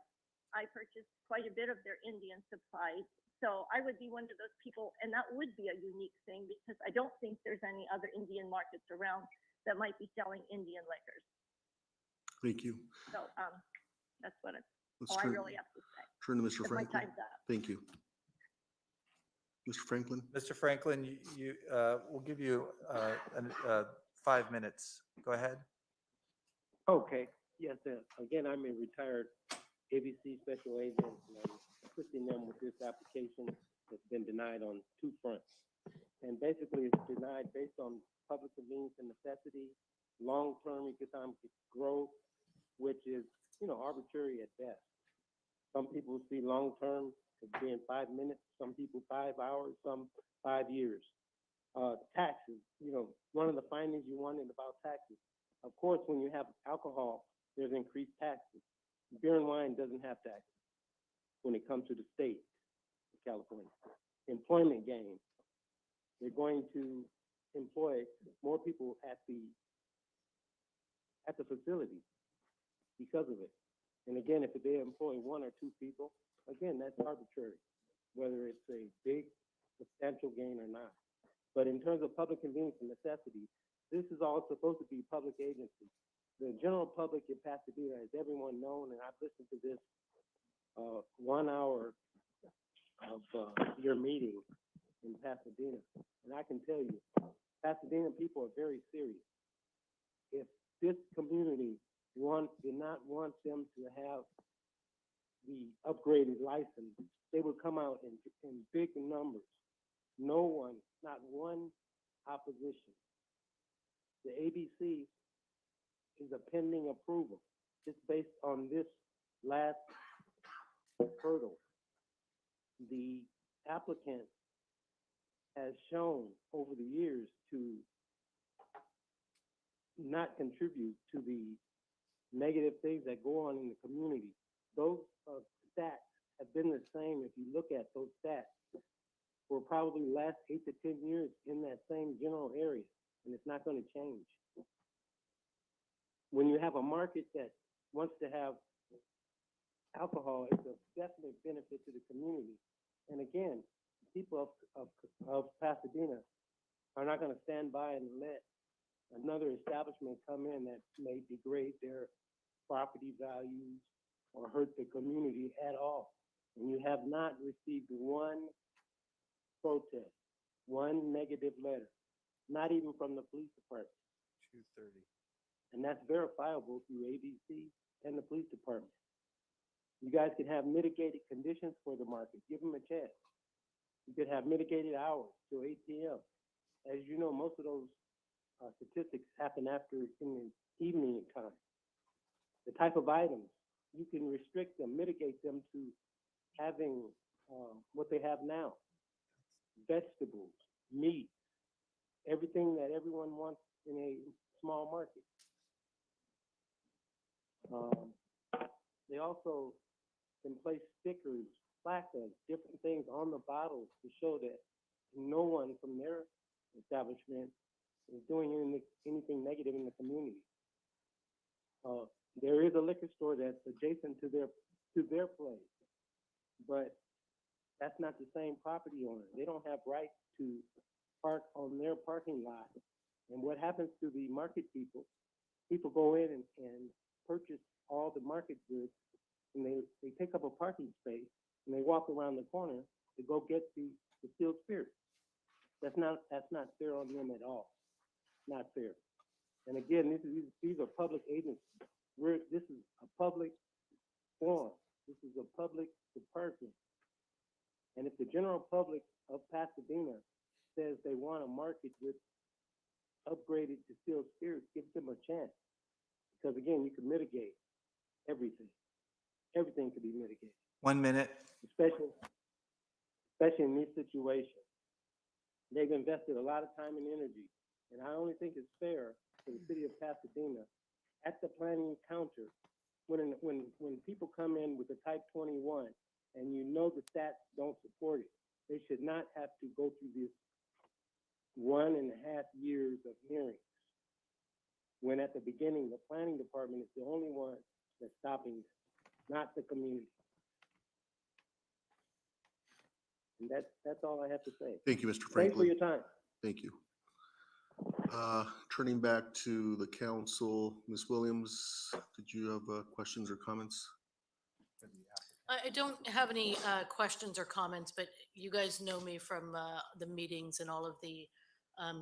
I purchased quite a bit of their Indian supplies. So I would be one of those people, and that would be a unique thing because I don't think there's any other Indian markets around that might be selling Indian liquors. Thank you. So that's what Let's all I turn- really have to say. Turn to Mr. Because my Franklin. time's up. Thank you. Mr. Franklin? Mr. Franklin, we'll give you 5 minutes. Go ahead. Okay, yes, again, I'm a retired ABC special agent, and I'm assisting them with this application that's been denied on 2 fronts. And basically, it's denied based on public convenience and necessity, long-term economic growth, which is, arbitrary at best. Some people see long-term as being 5 minutes, some people 5 hours, some 5 years. Taxes, one of the findings you wanted about taxes. Of course, when you have alcohol, there's increased taxes. Beer and wine doesn't have taxes when it comes to the state of California. Employment gain. They're going to employ more people at the facility because of it. And again, if they employ 1 or 2 people, again, that's arbitrary, whether it's a big, substantial gain or not. But in terms of public convenience and necessity, this is all supposed to be public agency. The general public in Pasadena, as everyone known, and I've listened to this 1 hour of your meeting in Pasadena, and I can tell you, Pasadena people are very serious. If this community did not want them to have the upgraded license, they would come out in big numbers. No one, not one opposition. The ABC is a pending approval. It's based on this last hurdle. The applicant has shown over the years to not contribute to the negative things that go on in the community. Those stats have been the same. If you look at those stats for probably the last 8 to 10 years in that same general area, and it's not going to change. When you have a market that wants to have alcohol, it's a definite benefit to the community. And again, people of Pasadena are not going to stand by and let another establishment come in that may degrade their property values or hurt the community at all. And you have not received 1 protest, 1 negative letter, not even from the police department. 2:30. And that's verifiable through ABC and the police department. You guys could have mitigated conditions for the market. Give them a chance. You could have mitigated hours till 8 p.m. As you know, most of those statistics happen after in the evening time. The type of items, you can restrict them, mitigate them to having what they have now. Vegetables, meat, everything that everyone wants in a small market. They also can place stickers plaques, different things on the bottles to show that no one from their establishment is doing anything negative in the community. There is a liquor store that's adjacent to their place, but that's not the same property owner. They don't have rights to park on their parking lot. And what happens to the market people? People go in and purchase all the market goods, and they take up a parking space, and they walk around the corner to go get the distilled spirits. That's not fair on them at all. Not fair. And again, these are public agencies. This is a public forum. This is a public department. And if the general public of Pasadena says they want a market with upgraded distilled spirits, give them a chance. Because again, you can mitigate everything. Everything can be mitigated. 1 minute. Especially in this situation. They've invested a lot of time and energy. And I only think it's fair for the city of Pasadena at the planning counter, when people come in with a type 21 and you know the stats don't support it, they should not have to go through this 1.5 years of hearings. When at the beginning, the planning department is the only one that's stopping this, not the community. And that's all I have to say. Thank you, Mr. Thanks for Franklin. your time. Thank you. Turning back to the council, Ms. Williams, did you have questions or comments? I don't have any questions or comments, but you guys know me from the meetings and all of the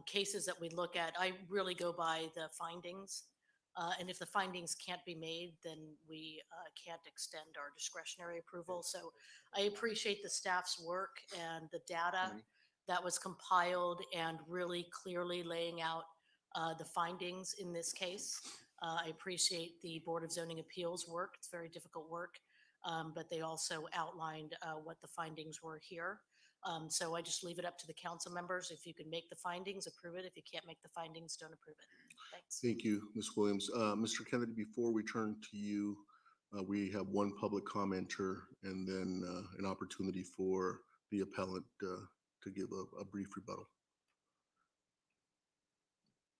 cases that we look at. I really go by the findings. And if the findings can't be made, then we can't extend our discretionary approval. So I appreciate the staff's work and the data that was compiled and really clearly laying out the findings in this case. I appreciate the Board of Zoning Appeals work. It's very difficult work, but they also outlined what the findings were here. So I just leave it up to the council members. If you can make the findings, approve it. If you can't make the findings, don't approve it. Thanks. Thank you, Ms. Williams. Mr. Kennedy, before we turn to you, we have one public commenter and then an opportunity for the appellant to give a brief rebuttal.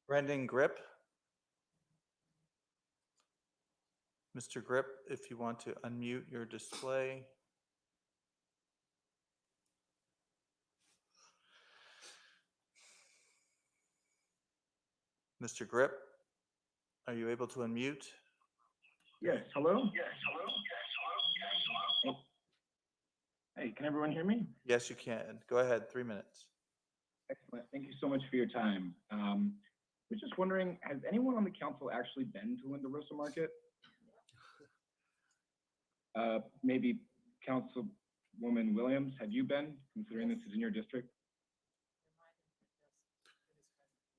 Brendan Grip. Mr. Grip, if you want to unmute your display. Mr. Grip, are you able to unmute? Yes, hello? Hey, can everyone hear me? Yes, you can. Go ahead, 3 minutes. Excellent. Thank you so much for your time. We're just wondering, has anyone on the council actually been to Linda Rosa Market? Maybe Councilwoman Williams, have you been, considering this is in your district?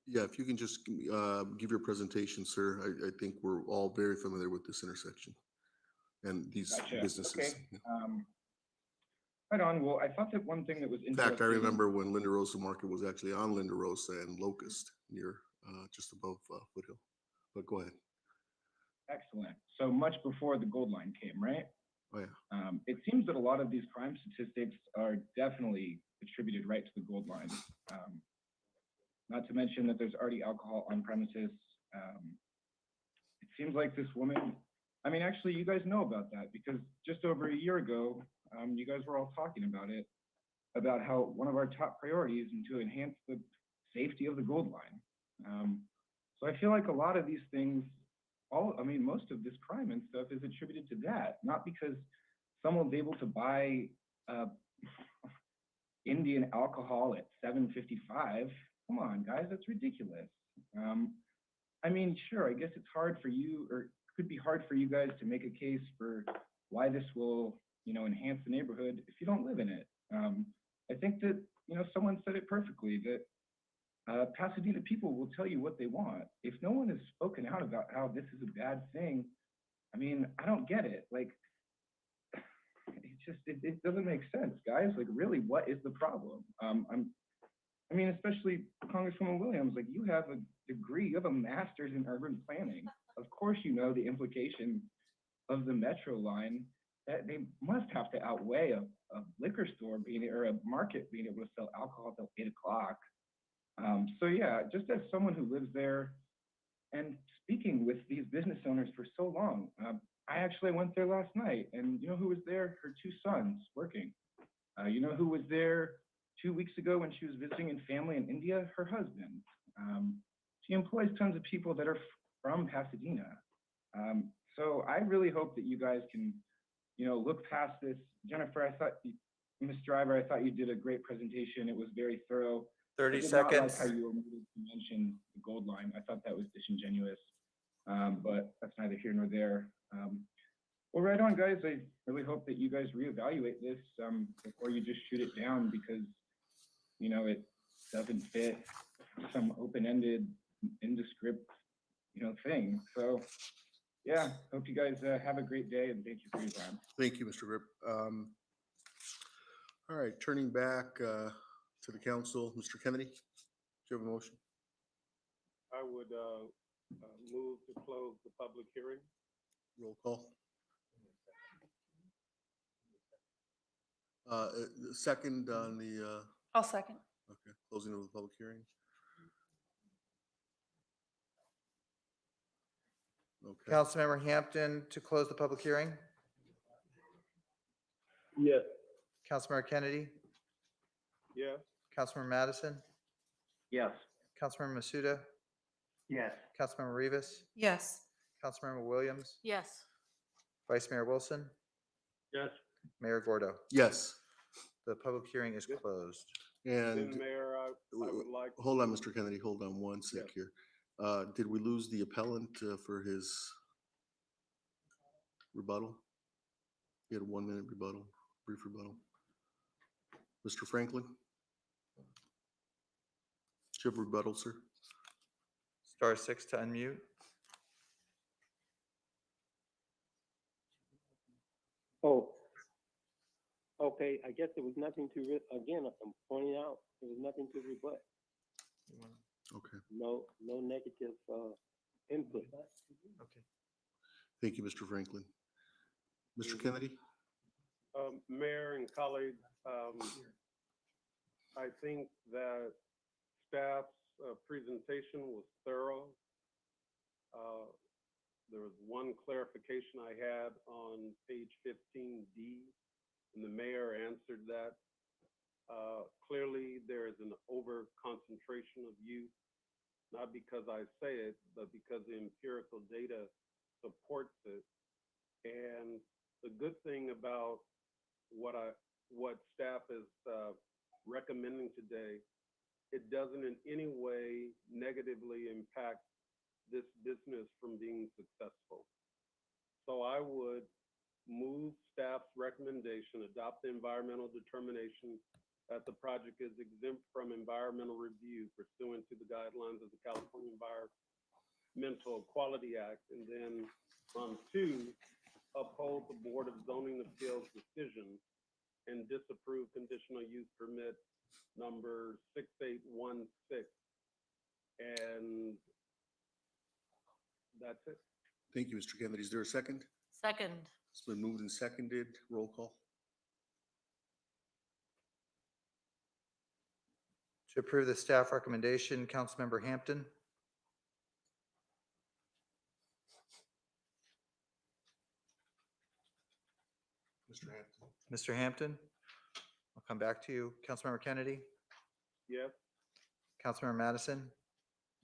Yeah, if you can just give your presentation, sir. I think we're all very familiar with this intersection and these Gotcha. businesses. Okay. Right on. Well, I thought that one thing that was In interesting. fact, I remember when Linda Rosa Market was actually on Linda Rosa and Locust near just above Foothill. But go ahead. Excellent. So much before the Gold Line came, right? Oh, yeah. It seems that a lot of these crime statistics are definitely attributed right to the Gold Line. Not to mention that there's already alcohol on premises. It seems like this woman, I mean, actually, you guys know about that because just over a year ago, you guys were all talking about it, about how one of our top priorities is to enhance the safety of the Gold Line. So I feel like a lot of these things, most of this crime and stuff is attributed to that, not because someone's able to buy Indian alcohol at $7.55. Come on, guys, that's ridiculous. I mean, sure, I guess it's hard for you, or could be hard for you guys to make a case for why this will, enhance the neighborhood if you don't live in it. I think that, someone said it perfectly, that Pasadena people will tell you what they want. If no one has spoken out about how this is a bad thing, I mean, I don't get it. Like, it doesn't make sense, guys. Like, really, what is the problem? Especially Congresswoman Williams, like, you have a degree, you have a master's in urban planning. Of course, you know the implications of the Metro line that they must have to outweigh a liquor store or a market being able to sell alcohol till 8 o'clock. So yeah, just as someone who lives there and speaking with these business owners for so long, I actually went there last night, and you know who was there? Her 2 sons working. You know who was there 2 weeks ago when she was visiting in family in India? Her husband. She employs tons of people that are from Pasadena. So I really hope that you guys can, you know, look past this. Jennifer, Ms. Driver, I thought you did a great presentation. It was very thorough. 30 I did not like seconds. how you omitted to mention the gold line. I thought that was disingenuous, but that's neither here nor there. Well, right on, guys. I really hope that you guys reevaluate this before you just shoot it down because, you know, it doesn't fit some open-ended, indescript, you know, thing. So, yeah, hope you guys have a great day and thank you for your time. Thank you, Mr. Grip. All right, turning back to the council, Mr. Kennedy, do you have a motion? I would move to close the public hearing. Roll call. Second on the, I'll second. okay, closing of the public hearing. Okay. Councilmember Hampton to close the public hearing. Yes. Councilmember Kennedy, Yes. Councilmember Madison, Yes. Councilmember Masuda, Yes. Councilmember Rivas, Yes. Councilmember Williams, Yes. Vice Mayor Wilson, Yes. Mayor Gordo. Yes, The public hearing is closed. Then, and Mayor, I would like. hold on, Mr. Kennedy, hold on one sec here. Did we lose the appellant for his rebuttal? He had a 1 minute rebuttal, brief rebuttal. Mr. Franklin? Do you have a rebuttal, sir? *6 to unmute. Oh, okay, I guess there was nothing to, again, I'm pointing out, there was nothing to rebut. Okay, No negative input. Okay. thank you, Mr. Franklin. Mr. Kennedy? Mayor and colleagues, I think that staff's presentation was thorough. There was one clarification I had on page 15D, and the mayor answered that. Clearly, there is an over concentration of youth, not because I say it, but because the empirical data supports it. And the good thing about what staff is recommending today, it doesn't in any way negatively impact this business from being successful. So I would move staff's recommendation, adopt the environmental determination that the project is exempt from environmental review pursuant to the guidelines of the California Environmental Quality Act. And then on 2, uphold the Board of Zoning Appeals decision and disapprove conditional use permit number 6816. And that's it. Thank you, Mr. Kennedy. Is there a second? Second. It's been moved and seconded. Roll call. To approve the staff recommendation, Councilmember Hampton, Mr. Hampton, I'll come back to you. Councilmember Kennedy, Yes. Councilmember Madison,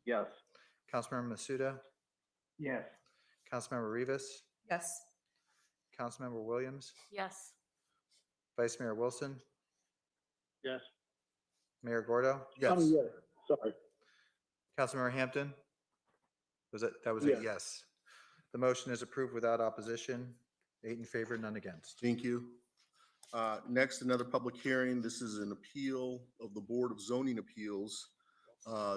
Yes. Councilmember Masuda, Yes. Councilmember Rivas, Yes. Councilmember Williams, Yes. Vice Mayor Wilson, Yes. Mayor Gordo, Oh, yeah, sorry. Councilmember Hampton. That was Yeah. a yes. The motion is approved without opposition. 8 in favor, none against. Thank you. Next, another public hearing. This is an appeal of the Board of Zoning Appeals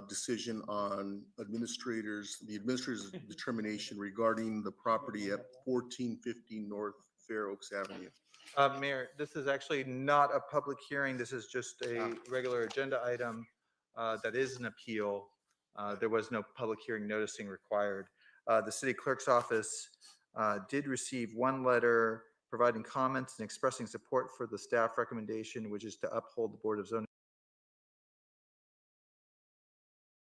decision on the administrator's determination regarding the property at 1450 North Fair Oaks Avenue. Mayor, this is actually not a public hearing. This is just a regular agenda item that is an appeal. There was no public hearing noticing required. The city clerk's office did receive one letter providing comments and expressing support for the staff recommendation, which is to uphold the Board of Zoning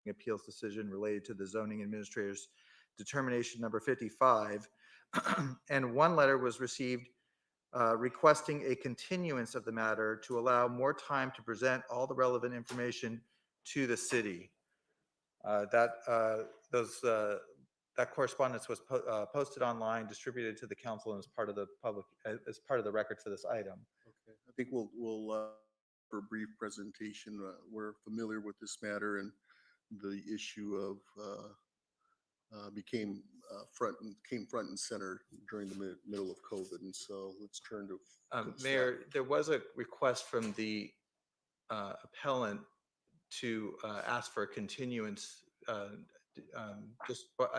Appeals decision related to the zoning administrator's determination number 55. And one letter was received requesting a continuance of the matter to allow more time to present all the relevant information to the city. That correspondence was posted online, distributed to the council, and as part of the public, as part of the record for this item. Okay, I think we'll for a brief presentation. We're familiar with this matter, and the issue of came front and center during the middle of COVID. And so let's turn to Mayor, there was a request from the appellant to ask for a continuance. I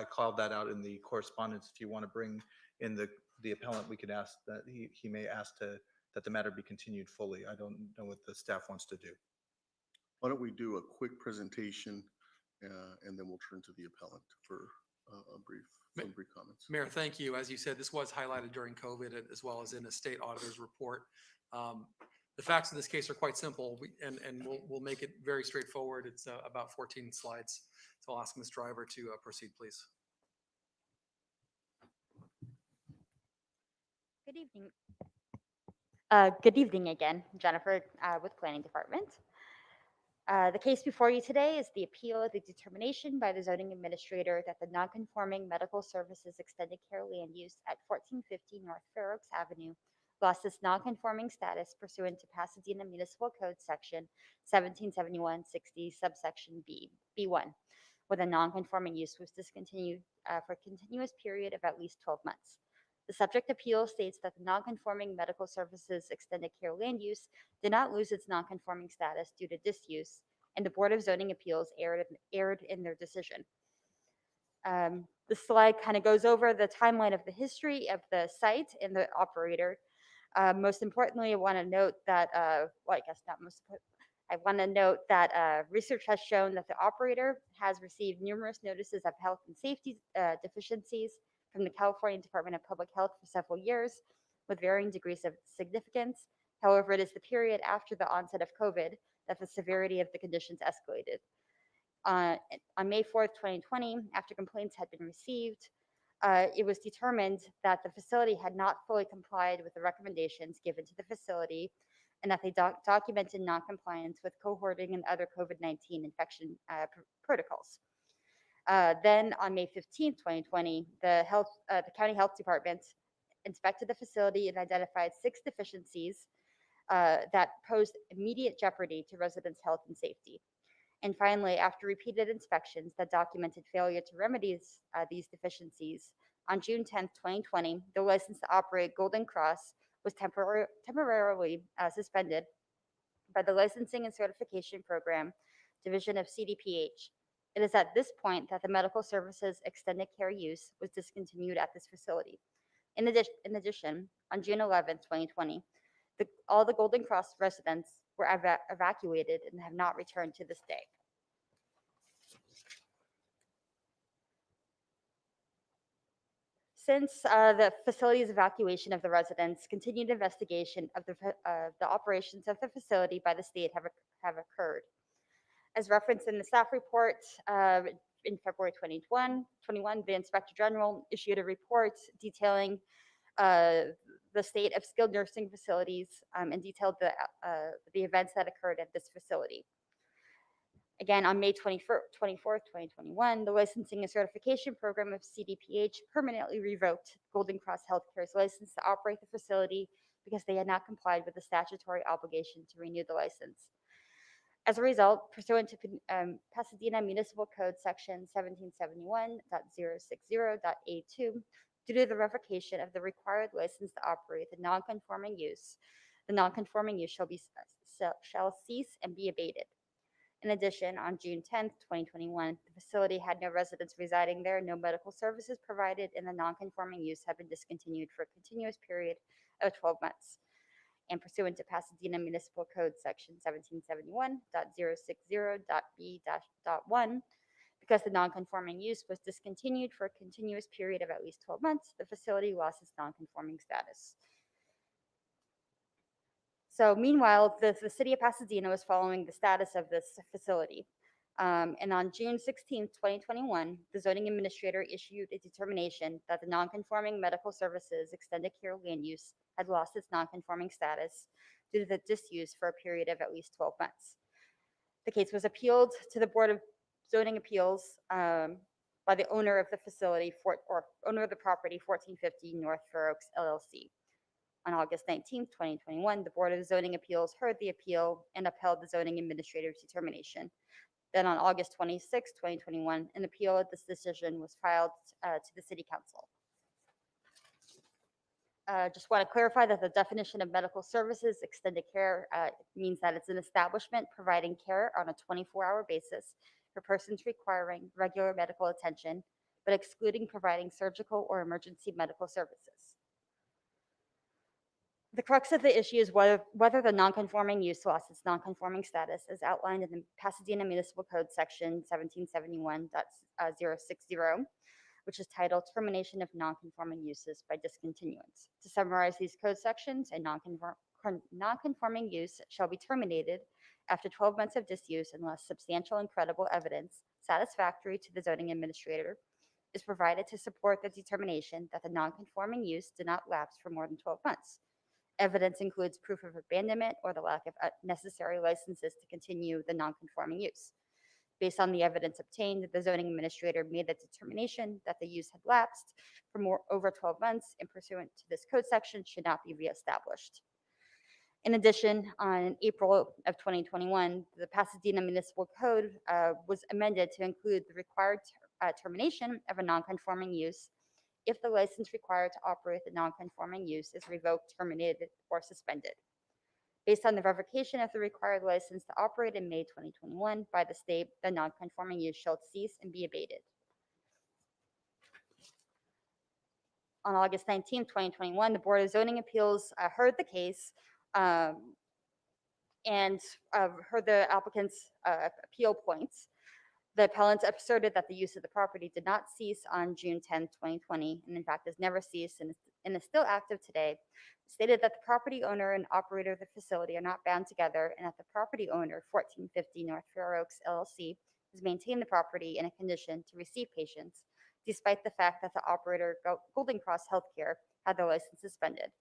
called that out in the correspondence. If you want to bring in the appellant, we could ask that he may ask that the matter be continued fully. I don't know what the staff wants to do. Why don't we do a quick presentation and then we'll turn to the appellant for some brief comments. Mayor, thank you. As you said, this was highlighted during COVID as well as in the state auditor's report. The facts of this case are quite simple, and we'll make it very straightforward. It's about 14 slides. So I'll ask Ms. Driver to proceed, please. Good evening. Good evening again, Jennifer with Planning Department. The case before you today is the appeal of the determination by the zoning administrator that the non-conforming medical services extended care land use at 1450 North Fair Oaks Avenue lost its non-conforming status pursuant to Pasadena Municipal Code Section 1771-60 subsection B1, where the non-conforming use was discontinued for a continuous period of at least 12 months. The subject appeal states that the non-conforming medical services extended care land use did not lose its non-conforming status due to disuse, and the Board of Zoning Appeals erred in their decision. The slide kind of goes over the timeline of the history of the site and the operator. Most importantly, I want to note that, well, I guess not most important, I want to note that research has shown that the operator has received numerous notices of health and safety deficiencies from the California Department of Public Health for several years with varying degrees of significance. However, it is the period after the onset of COVID that the severity of the conditions escalated. On May 4th, 2020, after complaints had been received, it was determined that the facility had not fully complied with the recommendations given to the facility and that they documented noncompliance with cohorting and other COVID-19 infection protocols. Then on May 15th, 2020, the County Health Department inspected the facility and identified 6 deficiencies that posed immediate jeopardy to residents' health and safety. And finally, after repeated inspections that documented failure to remedy these deficiencies, on June 10th, 2020, the license to operate Golden Cross was temporarily suspended by the Licensing and Certification Program Division of CDPH. It is at this point that the medical services extended care use was discontinued at this facility. In addition, on June 11th, 2020, all the Golden Cross residents were evacuated and have not returned to this day. Since the facility's evacuation of the residents, continued investigation of the operations of the facility by the state have occurred. As referenced in the staff report, in February 2021, the Inspector General issued a report detailing the state of skilled nursing facilities and detailed the events that occurred at this facility. Again, on May 24th, 2021, the Licensing and Certification Program of CDPH permanently revoked Golden Cross Healthcare's license to operate the facility because they had not complied with the statutory obligation to renew the license. As a result, pursuant to Pasadena Municipal Code Section 1771.060.A2, due to the revocation of the required license to operate the non-conforming use, the non-conforming use shall cease and be abated. In addition, on June 10th, 2021, the facility had no residents residing there, no medical services provided, and the non-conforming use had been discontinued for a continuous period of 12 months. And pursuant to Pasadena Municipal Code Section 1771.060.B-1, because the non-conforming use was discontinued for a continuous period of at least 12 months, the facility lost its non-conforming status. So meanwhile, the city of Pasadena was following the status of this facility. And on June 16th, 2021, the zoning administrator issued a determination that the non-conforming medical services extended care land use had lost its non-conforming status due to the disuse for a period of at least 12 months. The case was appealed to the Board of Zoning Appeals by the owner of the facility, owner of the property, 1450 North Fair Oaks LLC. On August 19, 2021, the Board of Zoning Appeals heard the appeal and upheld the zoning administrator's determination. Then on August 26, 2021, an appeal of this decision was filed to the City Council. Just want to clarify that the definition of medical services, extended care, means that it's an establishment providing care on a 24-hour basis for persons requiring regular medical attention, but excluding providing surgical or emergency medical services. The crux of the issue is whether the nonconforming use lost its nonconforming status as outlined in the Pasadena Municipal Code section 1771.060, which is titled Termination of Nonconforming Uses by Discontinuance. To summarize these code sections, a nonconforming use shall be terminated after 12 months of disuse unless substantial and credible evidence satisfactory to the zoning administrator is provided to support the determination that the nonconforming use did not lapse for more than 12 months. Evidence includes proof of abandonment or the lack of necessary licenses to continue the nonconforming use. Based on the evidence obtained, the zoning administrator made the determination that the use had lapsed for over 12 months and pursuant to this code section should not be reestablished. In addition, on April of 2021, the Pasadena Municipal Code was amended to include the required termination of a nonconforming use if the license required to operate the nonconforming use is revoked, terminated, or suspended. Based on the revocation of the required license to operate in May 2021 by the state, the nonconforming use shall cease and be abated. On August 19, 2021, the Board of Zoning Appeals heard the case and heard the applicant's appeal points. The appellant asserted that the use of the property did not cease on June 10, 2020, and in fact has never ceased and is still active today. Stated that the property owner and operator of the facility are not bound together, and that the property owner, 1450 North Fair Oaks LLC, has maintained the property in a condition to receive patients, despite the fact that the operator, Golden Cross Healthcare, had their license suspended.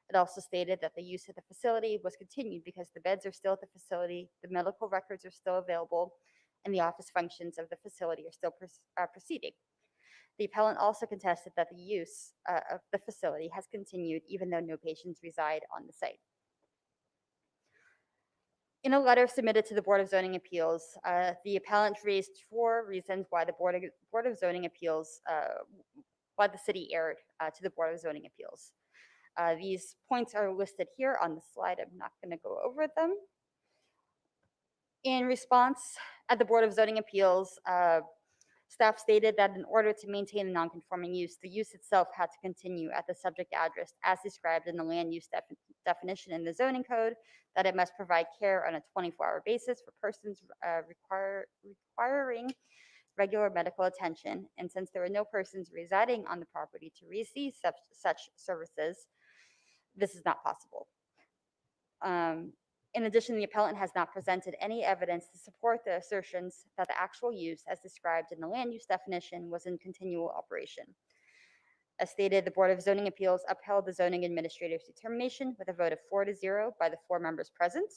It also stated that the use of the facility was continued because the beds are still at the facility, the medical records are still available, and the office functions of the facility are still proceeding. The appellant also contested that the use of the facility has continued even though no patients reside on the site. In a letter submitted to the Board of Zoning Appeals, the appellant raised 4 reasons why the Board of Zoning Appeals, why the city erred to the Board of Zoning Appeals. These points are listed here on the slide. I'm not going to go over them. In response, at the Board of Zoning Appeals, staff stated that in order to maintain a nonconforming use, the use itself had to continue at the subject address as described in the land use definition in the zoning code, that it must provide care on a 24-hour basis for persons requiring regular medical attention. And since there were no persons residing on the property to receive such services, this is not possible. In addition, the appellant has not presented any evidence to support the assertions that the actual use as described in the land use definition was in continual operation. As stated, the Board of Zoning Appeals upheld the zoning administrator's determination with a vote of 4-0 by the 4 members present.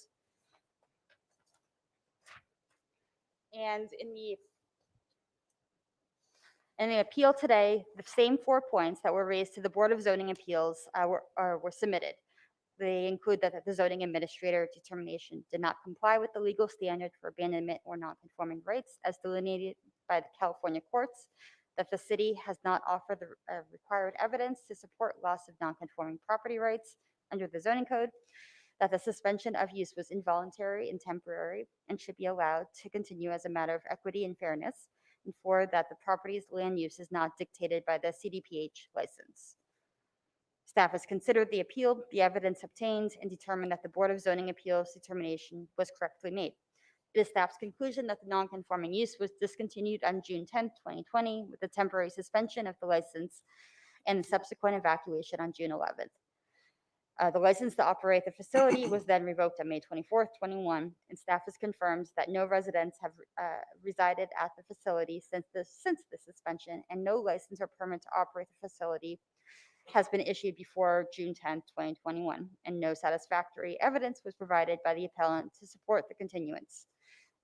And in the appeal today, the same 4 points that were raised to the Board of Zoning Appeals were submitted. They include that the zoning administrator determination did not comply with the legal standard for abandonment or nonconforming rights as delineated by the California courts, that the city has not offered the required evidence to support loss of nonconforming property rights under the zoning code, that the suspension of use was involuntary and temporary and should be allowed to continue as a matter of equity and fairness, and 4, that the property's land use is not dictated by the CDPH license. Staff has considered the appeal, the evidence obtained, and determined that the Board of Zoning Appeals determination was correctly made. It is staff's conclusion that the nonconforming use was discontinued on June 10, 2020, with a temporary suspension of the license and subsequent evacuation on June 11th. The license to operate the facility was then revoked on May 24th, 21, and staff has confirmed that no residents have resided at the facility since the suspension, and no license or permit to operate the facility has been issued before June 10th, 2021, and no satisfactory evidence was provided by the appellant to support the continuance.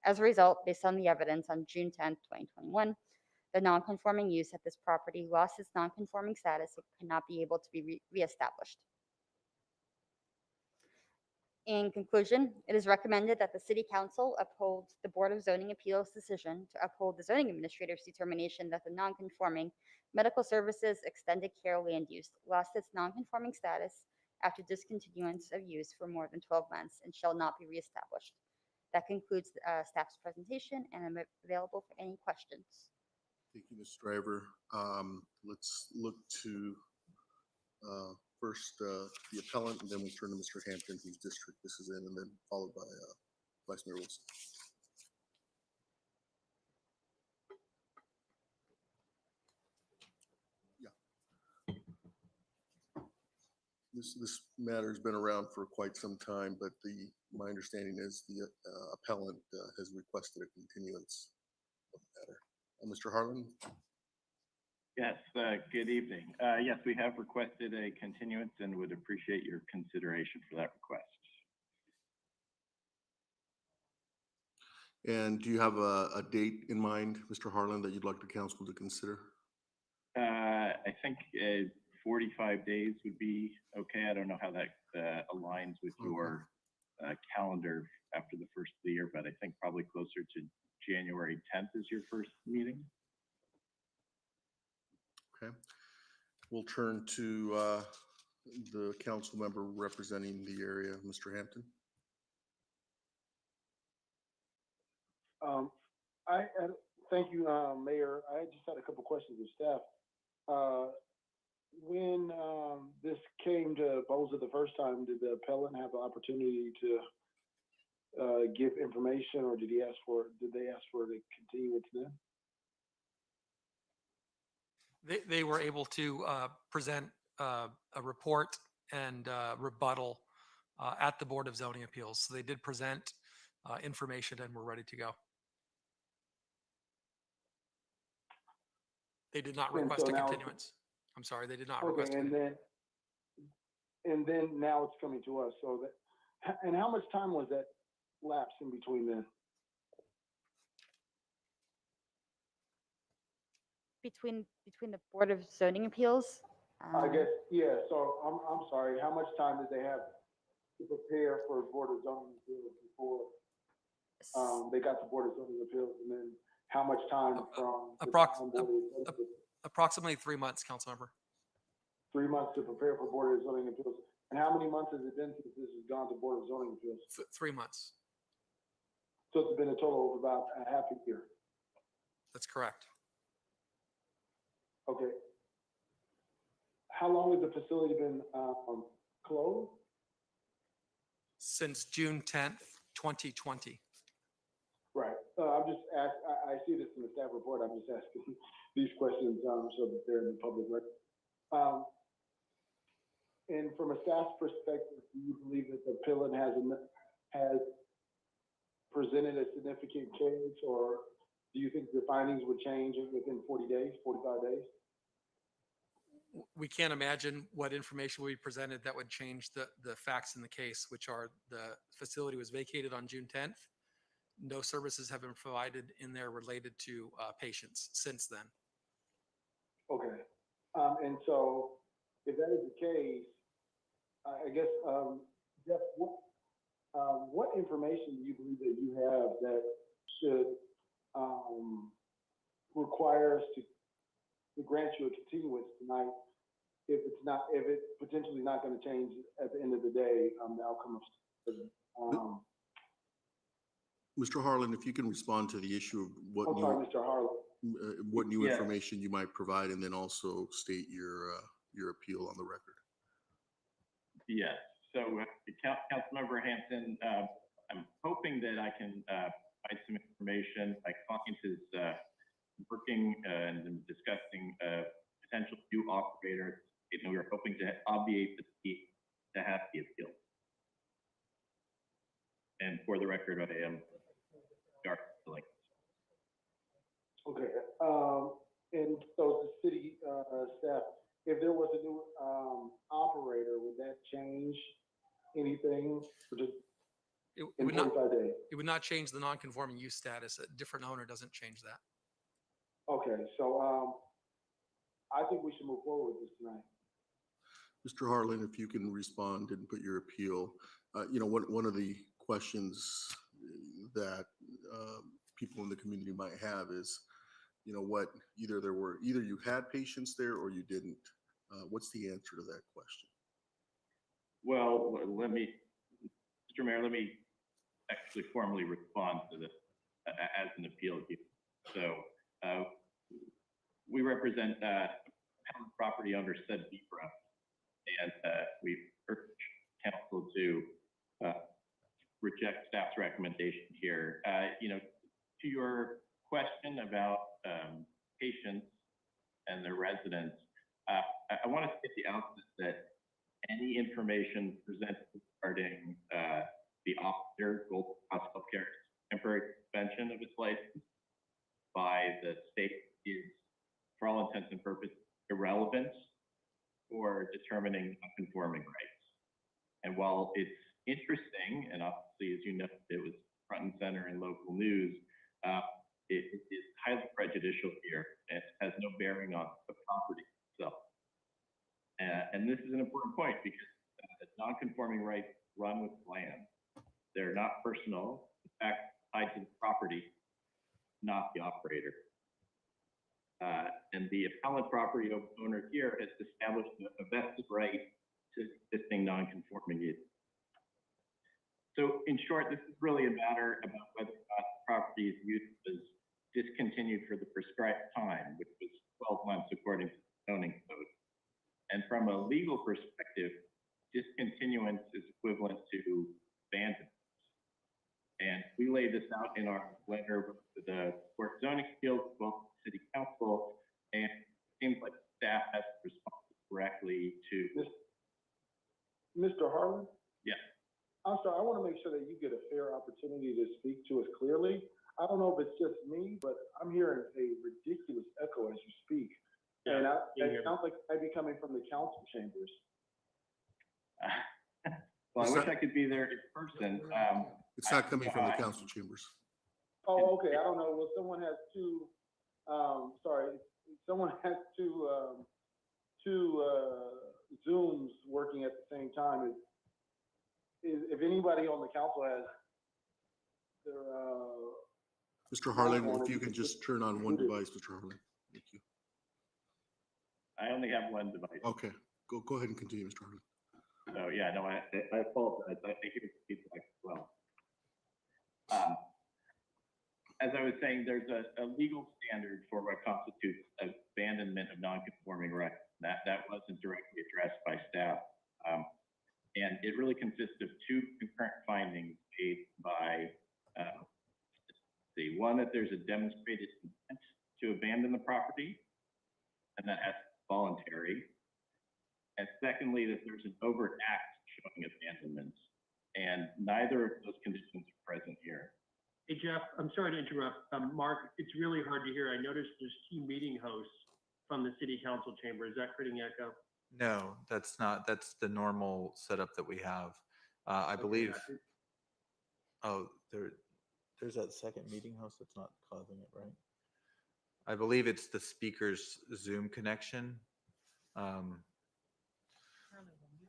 As a result, based on the evidence on June 10th, 2021, the non-conforming use at this property lost its non-conforming status and cannot be able to be reestablished. In conclusion, it is recommended that the City Council uphold the Board of Zoning Appeals decision to uphold the zoning administrator's determination that the non-conforming medical services extended care land use lost its non-conforming status after discontinuance of use for more than 12 months and shall not be reestablished. That concludes staff's presentation, and I'm available for any questions. Thank you, Ms. Driver. Let's look to first the appellant, and then we'll turn to Mr. Hampton, whose district this is in, and then followed by Vice Mayor Wilson. Yeah. This matter has been around for quite some time, but my understanding is the appellant has requested a continuance of the matter. Mr. Harlan? Yes, good evening. Yes, we have requested a continuance and would appreciate your consideration for that request. And do you have a date in mind, Mr. Harlan, that you'd like the council to consider? I think 45 days would be okay. I don't know how that aligns with your calendar after the first of the year, but I think probably closer to January 10th is your first meeting. Okay. We'll turn to the council member representing the area, Mr. Hampton. Thank you, Mayor. I just had a couple questions of staff. When this came to Boza the first time, did the appellant have the opportunity to give information, or did they ask for the continuance then? They were able to present a report and rebuttal at the Board of Zoning Appeals. So they did present information and were ready to go. They did not request a continuance. I'm sorry, they did not request a continuance. And then now it's coming to us. So that, and how much time was that lapse in between then? Between the Board of Zoning Appeals? I guess, yeah, so I'm sorry, how much time did they have to prepare for Board of Zoning Appeals before they got the Board of Zoning Appeals, and then how much time from approximately 3 months, Councilmember. 3 months to prepare for Board of Zoning Appeals. And how many months has it been since this has gone to Board of Zoning Appeals? 3 months. So it's been a total of about a half a year. That's correct. Okay. How long has the facility been closed? Since June 10th, 2020. Right. I'm just asking, I see this in the staff report. I'm just asking these questions so that they're in the public record. And from a staff perspective, do you believe that the appellant has presented a significant case, or do you think the findings would change within 40 days, 45 days? We can't imagine what information we presented that would change the facts in the case, which are the facility was vacated on June 10th. No services have been provided in there related to patients since then. Okay. And so if that is the case, I guess, Jeff, what information do you believe that you have that should require us to grant you a continuance tonight if it's potentially not going to change at the end of the day, the outcome of Mr. Harlan, if you can respond to the issue of what Mr. Harlan. What new Yeah. information you might provide, and then also state your appeal on the record. Yes. So, Councilmember Hampton, I'm hoping that I can provide some information. My client is working and discussing potential new operator. We're hoping to obviate the need to have record, I am dark like. Okay, and so the city, staff, if there was a new, operator, would that change anything? Or just It in would not, 45 days? it would not change the non-conforming use status. A different owner doesn't change that. Okay, so, I think we should move forward with this tonight. Mr. Harlan, if you can respond and put your appeal. One of the questions that people in the community might have is, either you had patients there or you didn't. What's the answer to that question? Well, Mr. Mayor, let me actually formally respond to this as an appeal here. So we represent property owner said Vibra, and we urge council to reject staff's recommendation here. To your question about patients and their residents, I want to say at the outset that any information presented regarding the officer, Gold Cross Healthcare temporary suspension of its license by the state is, for all intents and purposes, irrelevant for determining non-conforming rights. And while it's interesting, and obviously, as you know, it was front and center in local news, it is highly prejudicial here and has no bearing on the property itself. And this is an important point because non-conforming rights run with land. They're not personal, in fact, tied to the property, not the operator. And the appellant property owner here has established a vested right to existing non-conforming use. So in short, this is really a matter about whether or not the property's use was discontinued for the prescribed time, which was 12 months according to the zoning code. And from a legal perspective, discontinuance is equivalent to abandonment. And we lay this out in our letter to the Court Zoning Appeals, both City Council, and it seems like staff has responded correctly to. Mr. Harlan? Yes. I'm sorry, I want to make sure that you get a fair opportunity to speak to us clearly. I don't know if it's just me, but I'm hearing a ridiculous echo as you speak. And it sounds like it might be coming from the council chambers. Well, I wish I could be there in person. It's not coming from the council chambers. Oh, okay, I don't know. Well, someone has two, someone has two Zooms working at the same time. If anybody on the council has their, Mr. Harlan, if you can just turn on one device, Mr. Harlan. Thank you. I only have one device. Okay, go ahead and continue, Mr. Harlan. So yeah, no, I apologize. I think it was feedback as well. As I was saying, there's a legal standard for what constitutes abandonment of non-conforming rights. That wasn't directly addressed by staff. And it really consists of two concurrent findings made by the one that there's a demonstrated intent to abandon the property, and that has voluntary. And secondly, that there's an overt act showing abandonment, and neither of those conditions are present here. Hey, Jeff, I'm sorry to interrupt. Mark, it's really hard to hear. I noticed there's two meeting hosts from the city council chamber. Is that creating echo? No, that's not. That's the normal setup that we have. I believe. Oh, there's that second meeting host that's not causing it, right? I believe it's the speaker's Zoom connection.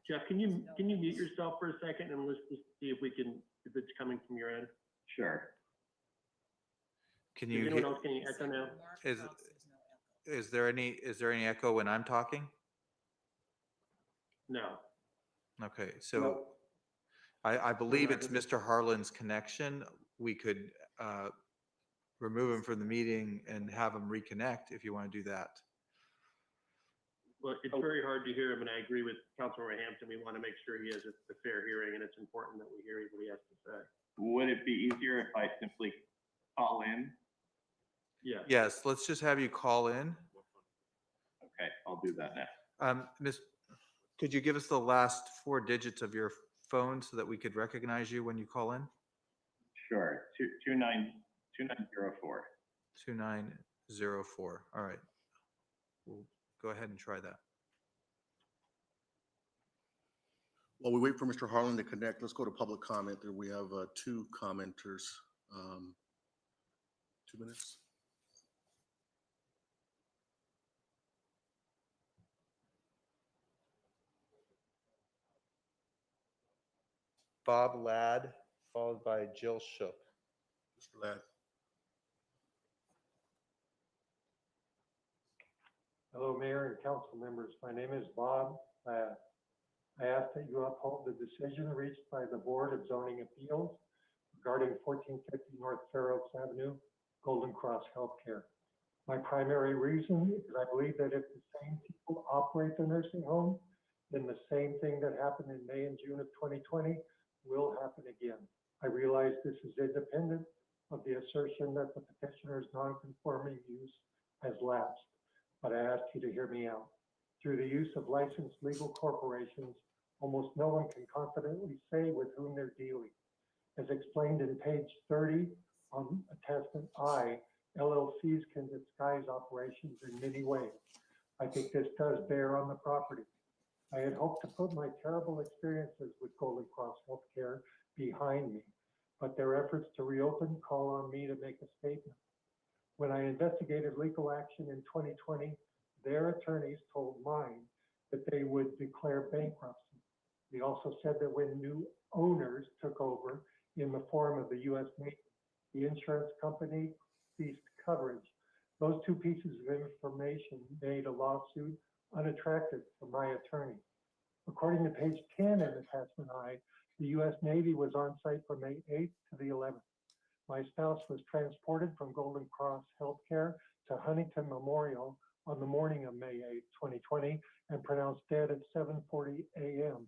Jeff, can you mute yourself for a second and let's just see if it's coming from your end? Sure. Can Is you? anyone else getting echo now? Is there any echo when I'm talking? No. Okay, so I believe it's Mr. Harlan's connection. We could remove him from the meeting and have him reconnect if you want to do that. Well, it's very hard to hear him, and I agree with Councilmember Hampton. We want to make sure he has a fair hearing, and it's important that we hear what he has to say. Would it be easier if I simply call in? Yeah. Yes, let's just have you call in. Okay, I'll do that now. Could you give us the last 4 digits of your phone so that we could recognize you when you call in? Sure, 2904. 2904. All right. We'll go ahead and try that. While we wait for Mr. Harlan to connect, let's go to public comment. There we have two commenters. 2 minutes. Bob Ladd, followed by Jill Shook. Mr. Ladd. Hello, Mayor and council members. My name is Bob Ladd. I ask that you uphold the decision reached by the Board of Zoning Appeals regarding 1450 North Fair Oaks Avenue, Golden Cross Healthcare. My primary reason is I believe that if the same people operate the nursing home, then the same thing that happened in May and June of 2020 will happen again. I realize this is independent of the assertion that the petitioner's non-conforming use has lapsed, but I ask you to hear me out. Through the use of licensed legal corporations, almost no one can confidently say with whom they're dealing. As explained in page 30 on attachment I, LLCs can disguise operations in many ways. I think this does bear on the property. I had hoped to put my terrible experiences with Golden Cross Healthcare behind me, but their efforts to reopen call on me to make a statement. When I investigated legal action in 2020, their attorneys told mine that they would declare bankruptcy. They also said that when new owners took over in the form of the U.S. Navy, the insurance company ceased coverage. Those two pieces of information made a lawsuit unattractive for my attorney. According to page 10 in attachment I, the U.S. Navy was on site from May 8th to the 11th. My spouse was transported from Golden Cross Healthcare to Huntington Memorial on the morning of May 8th, 2020, and pronounced dead at 7:40 a.m.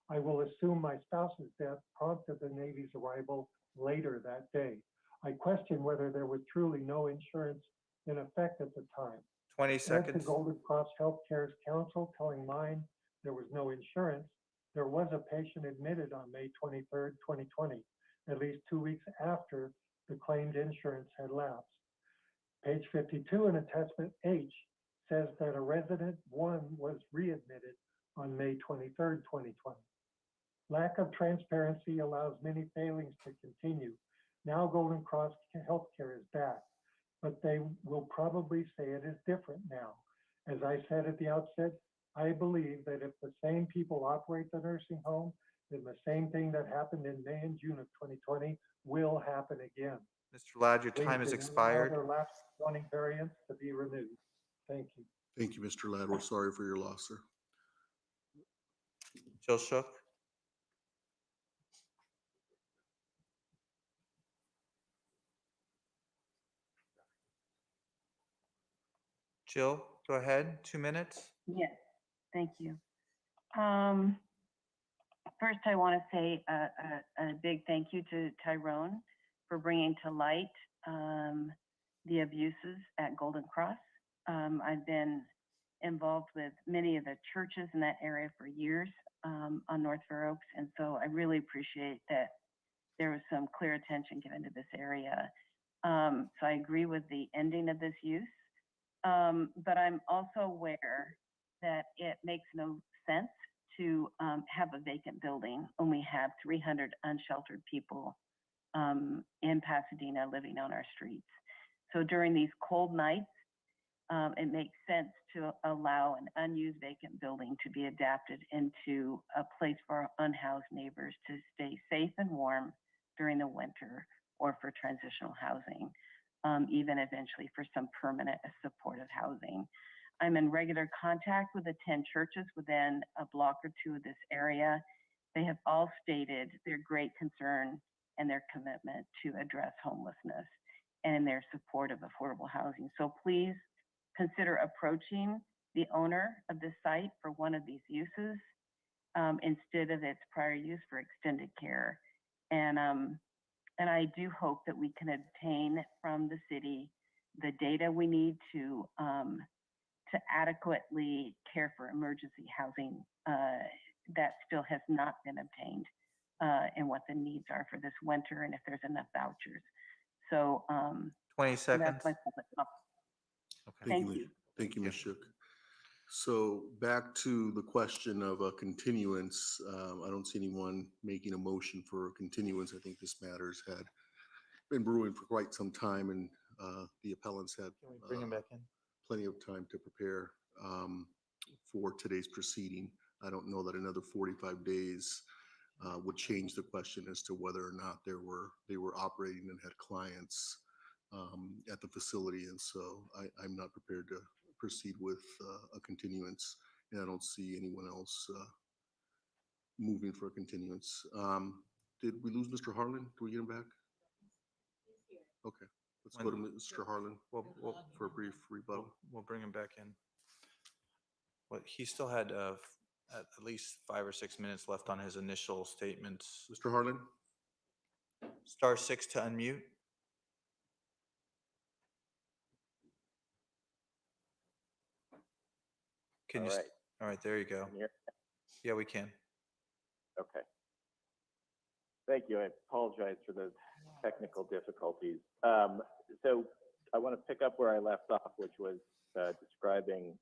I will assume my spouse's death prompted the Navy's arrival later that day. I question whether there was truly no insurance in effect at the time. 20 As seconds. to Golden Cross Healthcare's counsel telling mine there was no insurance, there was a patient admitted on May 23rd, 2020, at least 2 weeks after the claimed insurance had lapsed. Page 52 in attachment H says that a resident 1 was readmitted on May 23rd, 2020. Lack of transparency allows many failings to continue. Now Golden Cross Healthcare is back, but they will probably say it is different now. As I said at the outset, I believe that if the same people operate the nursing home, then the same thing that happened in May and June of 2020 will happen again. Mr. Ladd, your Please time has do not expired. allow their lapsed zoning variants to be renewed. Thank you. Thank you, Mr. Ladd. We're sorry for your loss, sir. Jill Shook. Jill, go ahead. 2 minutes. Yes, thank you. First, I want to say a big thank you to Tyrone for bringing to light the abuses at Golden Cross. I've been involved with many of the churches in that area for years on North Fair Oaks, and so I really appreciate that there was some clear attention given to this area. So I agree with the ending of this use. But I'm also aware that it makes no sense to have a vacant building when we have 300 unsheltered people in Pasadena living on our streets. So during these cold nights, it makes sense to allow an unused vacant building to be adapted into a place for unhoused neighbors to stay safe and warm during the winter or for transitional housing. Even eventually for some permanent supportive housing. I'm in regular contact with the 10 churches within a block or two of this area. They have all stated their great concern and their commitment to address homelessness and their support of affordable housing. So please consider approaching the owner of this site for one of these uses instead of its prior use for extended care. And I do hope that we can obtain from the city the data we need to adequately care for emergency housing that still has not been obtained and what the needs are for this winter and if there's enough vouchers. So 20 so seconds. that's my public comment. Okay. Thank you. Thank you, Ms. Shook. So back to the question of a continuance. I don't see anyone making a motion for a continuance. I think this matters had been brewing for quite some time, and the appellants had Can we bring him back in? plenty of time to prepare for today's proceeding. I don't know that another 45 days would change the question as to whether or not they were operating and had clients at the facility. And so I'm not prepared to proceed with a continuance, and I don't see anyone else moving for a continuance. Did we lose Mr. Harlan? Do we get him back? Okay, let's go to Mr. Harlan for a brief rebuttal. We'll bring him back in. Well, he still had at least 5 or 6 minutes left on his initial statements. Mr. Harlan? *6 to unmute. Can you? All right, there you go. Yeah, we can. Okay. Thank you. I apologize for those technical difficulties. So I want to pick up where I left off, which was describing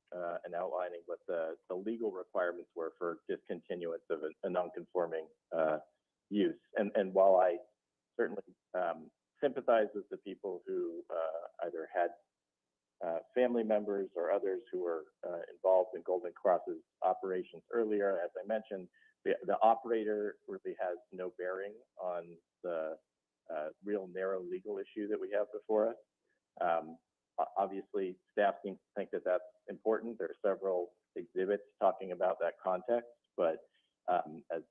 and outlining what the legal requirements were for discontinuance of a non-conforming use. And while I certainly sympathize with the people who either had family members or others who were involved in Golden Cross's operations earlier, as I mentioned, the operator really has no bearing on the real narrow legal issue that we have before us. Obviously, staff seems to think that that's important. There are several exhibits talking about that context, but as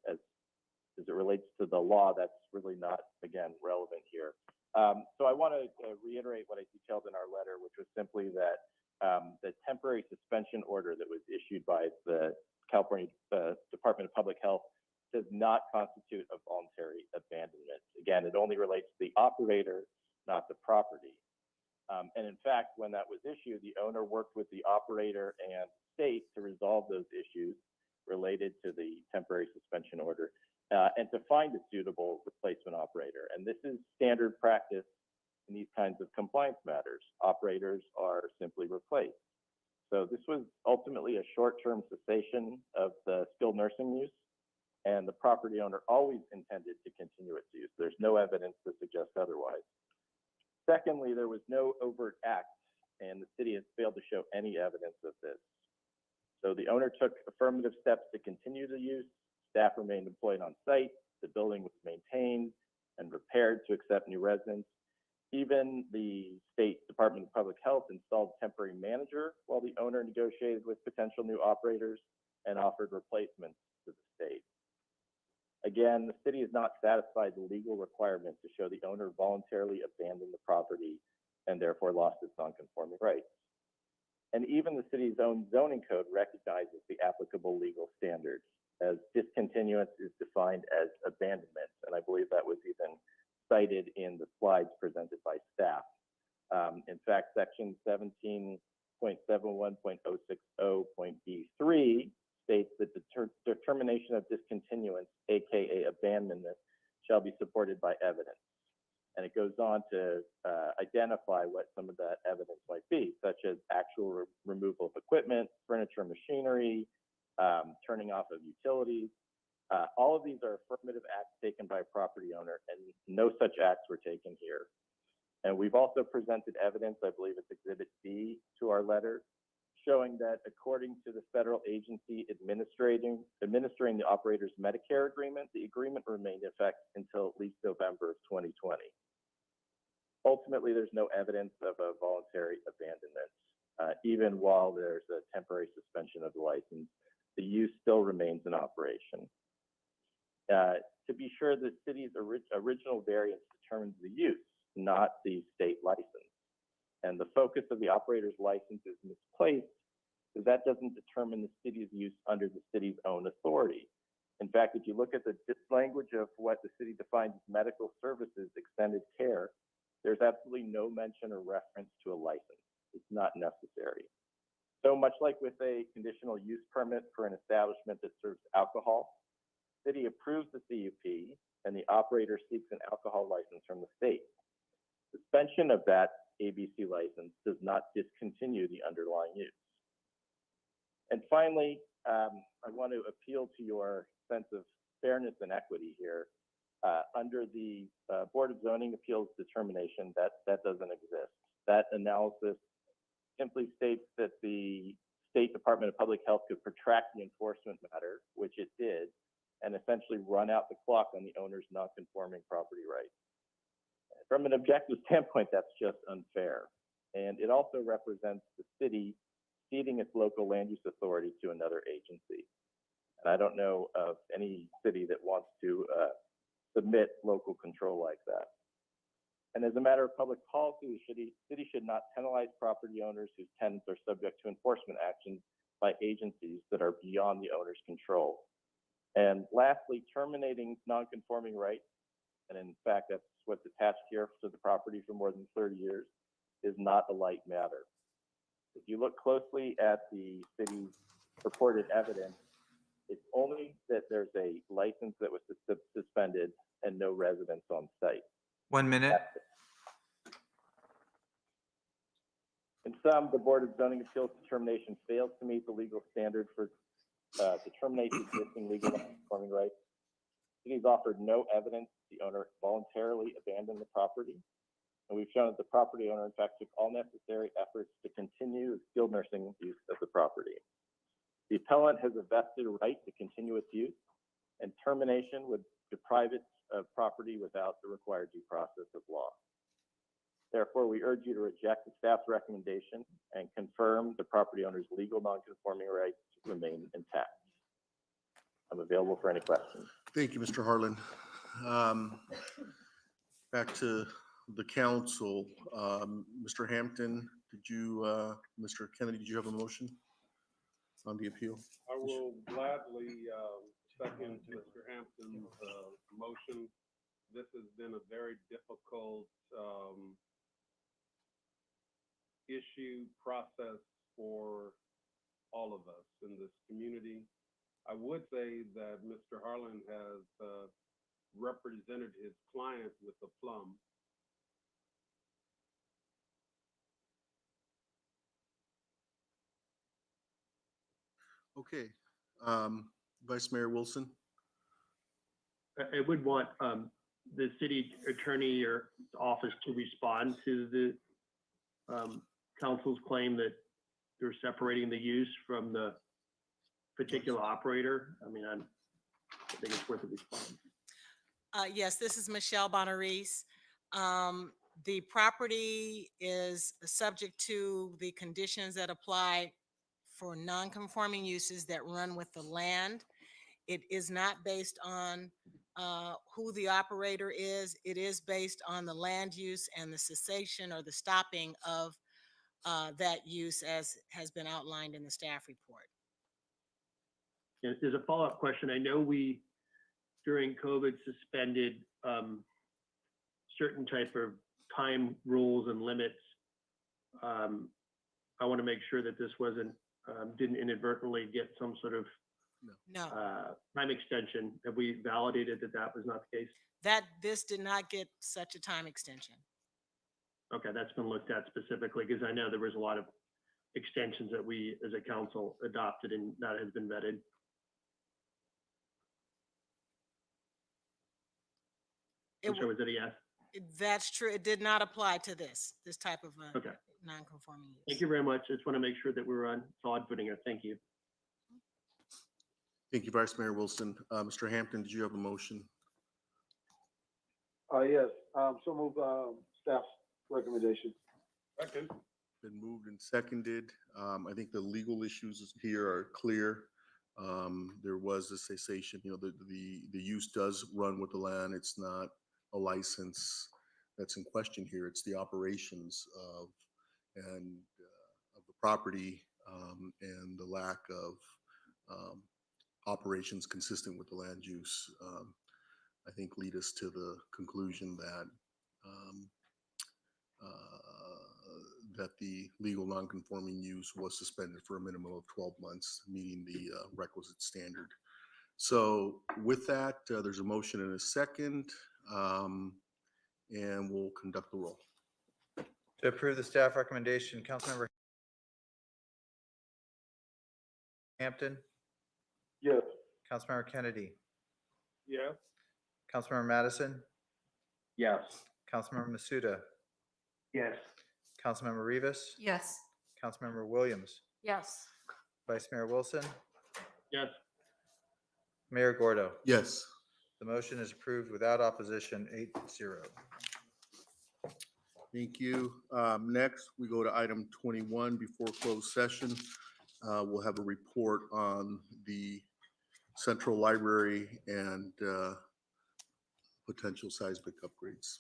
it relates to the law, that's really not, again, relevant here. So I want to reiterate what I detailed in our letter, which was simply that the temporary suspension order that was issued by the California Department of Public Health does not constitute a voluntary abandonment. Again, it only relates to the operator, not the property. And in fact, when that was issued, the owner worked with the operator and state to resolve those issues related to the temporary suspension order and to find a suitable replacement operator. And this is standard practice in these kinds of compliance matters. Operators are simply replaced. So this was ultimately a short-term cessation of the skilled nursing use, and the property owner always intended to continue its use. There's no evidence to suggest otherwise. Secondly, there was no overt act, and the city has failed to show any evidence of this. So the owner took affirmative steps to continue the use. Staff remained employed on site. The building was maintained and repaired to accept new residents. Even the State Department of Public Health installed a temporary manager while the owner negotiated with potential new operators and offered replacements to the state. Again, the city has not satisfied the legal requirement to show the owner voluntarily abandoned the property and therefore lost its non-conforming rights. And even the city's own zoning code recognizes the applicable legal standards, as discontinuance is defined as abandonment. And I believe that was even cited in the slides presented by staff. In fact, section 17.71.060.B3 states that the determination of discontinuance, aka abandonment, shall be supported by evidence. And it goes on to identify what some of that evidence might be, such as actual removal of equipment, furniture, machinery, turning off of utilities. All of these are affirmative acts taken by a property owner, and no such acts were taken here. And we've also presented evidence, I believe it's Exhibit B to our letter, showing that according to the federal agency administering the operator's Medicare agreement, the agreement remained in effect until at least November of 2020. Ultimately, there's no evidence of a voluntary abandonment. Even while there's a temporary suspension of the license, the use still remains in operation. To be sure, the city's original variance determines the use, not the state license. And the focus of the operator's license is misplaced because that doesn't determine the city's use under the city's own authority. In fact, if you look at the language of what the city defines as medical services, extended care, there's absolutely no mention or reference to a license. It's not necessary. So much like with a conditional use permit for an establishment that serves alcohol, city approves the CUP and the operator seeks an alcohol license from the state. Suspension of that ABC license does not discontinue the underlying use. And finally, I want to appeal to your sense of fairness and equity here. Under the Board of Zoning Appeals determination, that doesn't exist. That analysis simply states that the State Department of Public Health could protract the enforcement matter, which it did, and essentially run out the clock on the owner's non-conforming property rights. From an objective standpoint, that's just unfair. And it also represents the city ceding its local land use authority to another agency. And I don't know of any city that wants to submit local control like that. And as a matter of public policy, the city should not penalize property owners whose tenants are subject to enforcement actions by agencies that are beyond the owner's control. And lastly, terminating non-conforming rights, and in fact, that's what's attached here to the property for more than 30 years, is not a light matter. If you look closely at the city's reported evidence, it's only that there's a license that was suspended and no residents on site. 1 minute. In sum, the Board of Zoning Appeals determination fails to meet the legal standard for to terminate the existing legal non-conforming rights. City's offered no evidence the owner voluntarily abandoned the property, and we've shown that the property owner in fact took all necessary efforts to continue the skilled nursing use of the property. The appellant has a vested right to continue its use, and termination would deprive it of property without the required due process of law. Therefore, we urge you to reject the staff's recommendation and confirm the property owner's legal non-conforming rights remain intact. I'm available for any questions. Thank you, Mr. Harlan. Back to the council. Mr. Hampton, did you, Mr. Kennedy, did you have a motion on the appeal? I will gladly second Mr. Hampton's motion. This has been a very difficult issue process for all of us in this community. I would say that Mr. Harlan has represented his client with aplomb. Okay, Vice Mayor Wilson. I would want the city attorney or office to respond to the council's claim that they're separating the use from the particular operator. I mean, I think it's worth a response. Yes, this is Michelle Bonarise. The property is subject to the conditions that apply for non-conforming uses that run with the land. It is not based on who the operator is. It is based on the land use and the cessation or the stopping of that use as has been outlined in the staff report. Yeah, there's a follow-up question. I know we, during COVID, suspended certain type of time rules and limits. I want to make sure that this wasn't, didn't inadvertently get some sort of time extension. Have we validated that that was not the case? That this did not get such a time extension. Okay, that's been looked at specifically because I know there was a lot of extensions that we as a council adopted and that has been vetted. I'm sorry, was it a yes? That's true. It did not apply to this type of okay. Non-conforming use. Thank you very much. I just want to make sure that we're on solid footing here. Thank you. Thank you, Vice Mayor Wilson. Mr. Hampton, did you have a motion? Yes, so move staff's recommendation. Second. Been moved and seconded. I think the legal issues here are clear. There was a cessation, you know, the use does run with the land. It's not a license that's in question here. It's the operations of the property and the lack of operations consistent with the land use, I think lead us to the conclusion that that the legal non-conforming use was suspended for a minimum of 12 months, meeting the requisite standard. So with that, there's a motion and a second, and we'll conduct the roll. To approve the staff recommendation, Councilmember Hampton, Yes. Councilmember Kennedy, Yes. Councilmember Madison, Yes. Councilmember Masuda, Yes. Councilmember Rivas, Yes. Councilmember Williams, Yes. Vice Mayor Wilson, Yes. Mayor Gordo. Yes. The motion is approved without opposition, 8-0. Thank you. Next, we go to item 21 before closed session. We'll have a report on the Central Library and potential seismic upgrades.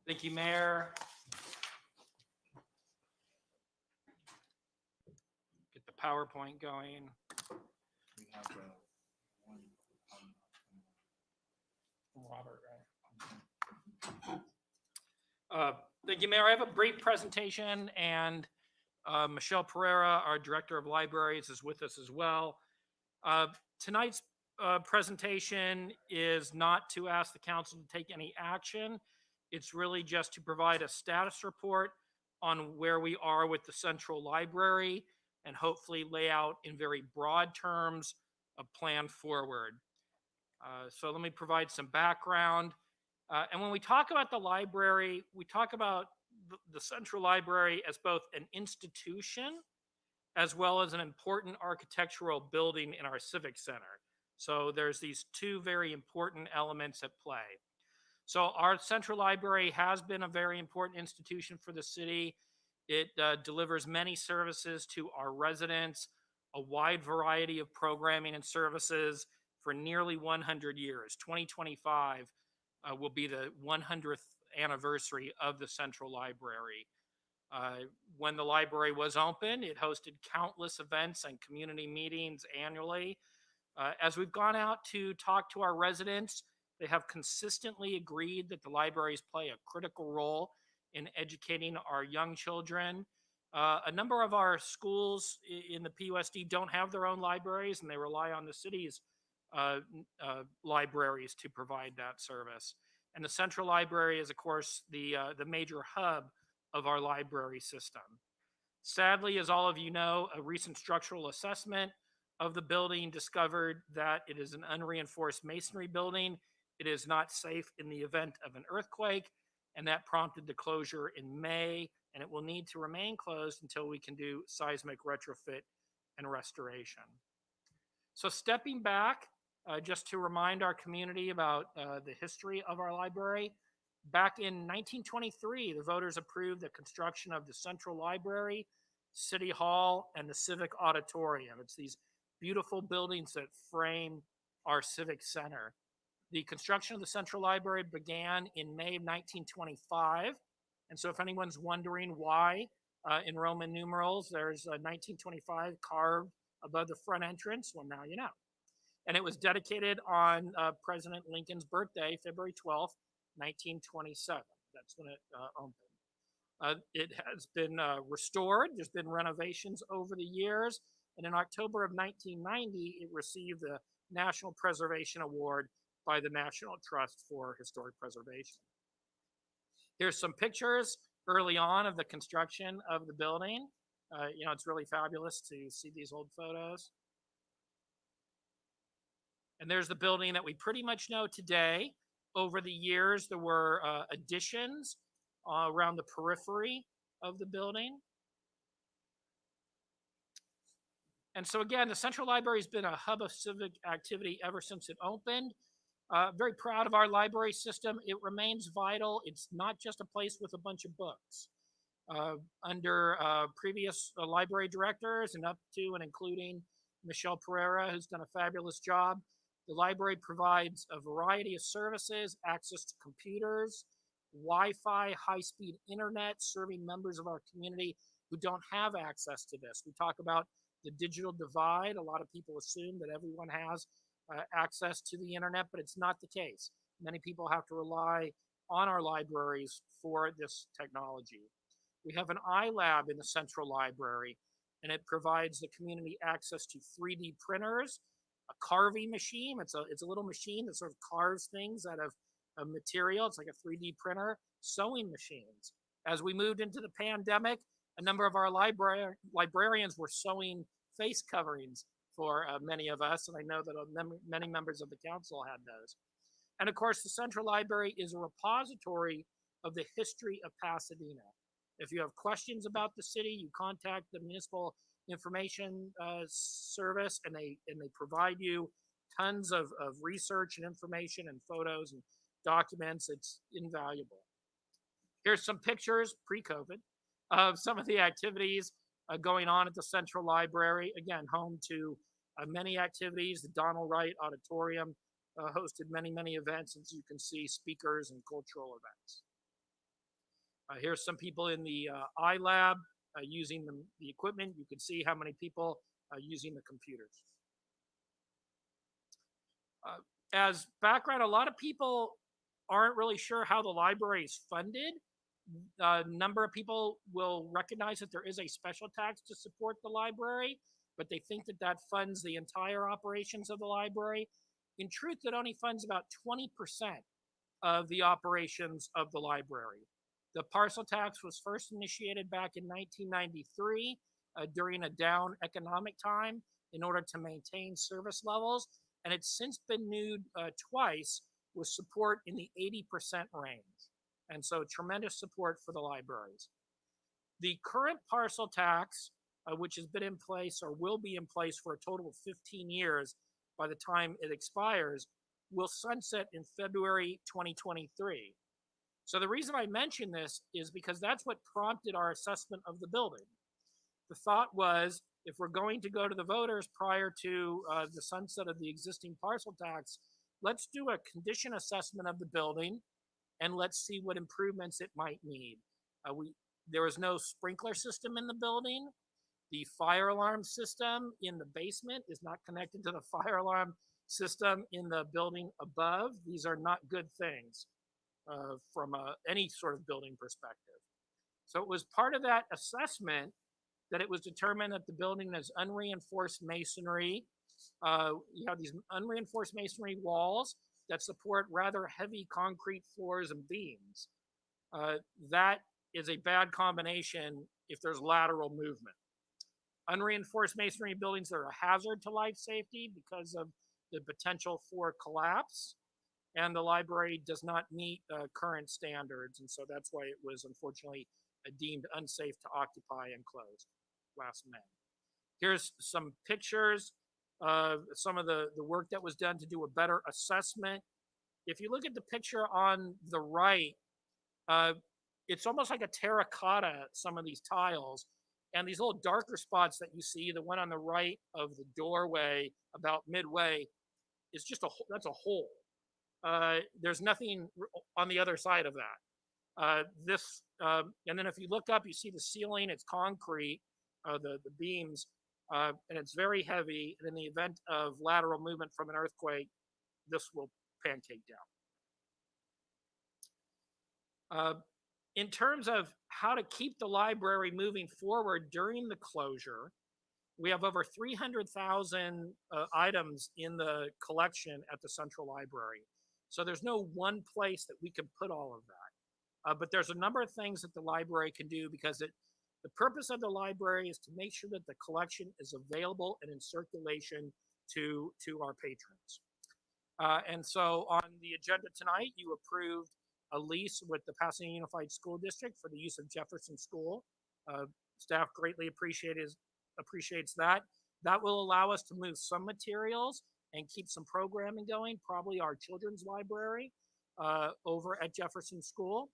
Thank you, Mayor. Get the PowerPoint going. We have one. Robert, right? Thank you, Mayor. I have a brief presentation, and Michelle Pereira, our Director of Libraries, is with us as well. Tonight's presentation is not to ask the council to take any action. It's really just to provide a status report on where we are with the Central Library and hopefully lay out in very broad terms a plan forward. So let me provide some background. And when we talk about the library, we talk about the Central Library as both an institution as well as an important architectural building in our civic center. So there's these two very important elements at play. So our Central Library has been a very important institution for the city. It delivers many services to our residents, a wide variety of programming and services for nearly 100 years. 2025 will be the 100th anniversary of the Central Library. When the library was open, it hosted countless events and community meetings annually. As we've gone out to talk to our residents, they have consistently agreed that the libraries play a critical role in educating our young children. A number of our schools in the PUSD don't have their own libraries, and they rely on the city's libraries to provide that service. And the Central Library is, of course, the major hub of our library system. Sadly, as all of you know, a recent structural assessment of the building discovered that it is an unreinforced masonry building. It is not safe in the event of an earthquake, and that prompted the closure in May, and it will need to remain closed until we can do seismic retrofit and restoration. So stepping back, just to remind our community about the history of our library, back in 1923, the voters approved the construction of the Central Library, City Hall, and the Civic Auditorium. It's these beautiful buildings that frame our civic center. The construction of the Central Library began in May of 1925. And so if anyone's wondering why, in Roman numerals, there's 1925 carved above the front entrance, well, now you know. And it was dedicated on President Lincoln's birthday, February 12th, 1927. That's when it opened. It has been restored. There's been renovations over the years. And in October of 1990, it received the National Preservation Award by the National Trust for Historic Preservation. Here's some pictures early on of the construction of the building. You know, it's really fabulous to see these old photos. And there's the building that we pretty much know today. Over the years, there were additions around the periphery of the building. And so again, the Central Library has been a hub of civic activity ever since it opened. Very proud of our library system. It remains vital. It's not just a place with a bunch of books. Under previous library directors and up to and including Michelle Pereira, who's done a fabulous job, the library provides a variety of services, access to computers, Wi-Fi, high-speed internet, serving members of our community who don't have access to this. We talk about the digital divide. A lot of people assume that everyone has access to the internet, but it's not the case. Many people have to rely on our libraries for this technology. We have an iLab in the Central Library. and it provides the community access to 3D printers, a carving machine. It's a little machine that sort of carves things out of material. It's like a 3D printer, sewing machines. As we moved into the pandemic, a number of our librarians were sewing face coverings for many of us, and I know that many members of the council had those. And of course, the Central Library is a repository of the history of Pasadena. If you have questions about the city, you contact the Municipal Information Service, and they provide you tons of research and information and photos and documents. It's invaluable. Here's some pictures pre-COVID of some of the activities going on at the Central Library. Again, home to many activities. The Donald Wright Auditorium hosted many events, as you can see, speakers and cultural events. Here's some people in the iLab using the equipment. You can see how many people are using the computers. As background, a lot of people aren't really sure how the library is funded. A number of people will recognize that there is a special tax to support the library, but they think that that funds the entire operations of the library. In truth, it only funds about 20% of the operations of the library. The parcel tax was first initiated back in 1993 during a down economic time in order to maintain service levels, and it's since been renewed twice with support in the 80% range. And so tremendous support for the libraries. The current parcel tax, which has been in place or will be in place for a total of 15 years by the time it expires, will sunset in February 2023. So the reason I mention this is because that's what prompted our assessment of the building. The thought was, if we're going to go to the voters prior to the sunset of the existing parcel tax, let's do a condition assessment of the building and let's see what improvements it might need. There was no sprinkler system in the building. The fire alarm system in the basement is not connected to the fire alarm system in the building above. These are not good things from any sort of building perspective. So it was part of that assessment that it was determined that the building has unreinforced masonry. You have these unreinforced masonry walls that support rather heavy concrete floors and beams. That is a bad combination if there's lateral movement. Unreinforced masonry buildings that are a hazard to life safety because of the potential for collapse, and the library does not meet current standards, and so that's why it was unfortunately deemed unsafe to occupy and closed last May. Here's some pictures of some of the work that was done to do a better assessment. If you look at the picture on the right, it's almost like a terracotta, some of these tiles, and these little darker spots that you see, the one on the right of the doorway about midway, is just that's a hole. There's nothing on the other side of that. And then if you look up, you see the ceiling, it's concrete, the beams, and it's very heavy. And in the event of lateral movement from an earthquake, this will pancake down. In terms of how to keep the library moving forward during the closure, we have over 300,000 items in the collection at the Central Library. So there's no one place that we can put all of that. But there's a number of things that the library can do because the purpose of the library is to make sure that the collection is available and in circulation to our patrons. And so on the agenda tonight, you approved a lease with the Pasadena Unified School District for the use of Jefferson School. Staff greatly appreciates that. That will allow us to move some materials and keep some programming going, probably our children's library over at Jefferson School.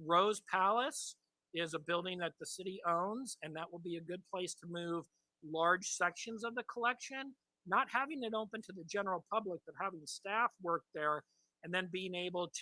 Rose Palace is a building that the city owns, and that will be a good place to move large sections of the collection, not having it open to the general public, but having staff work there and then being able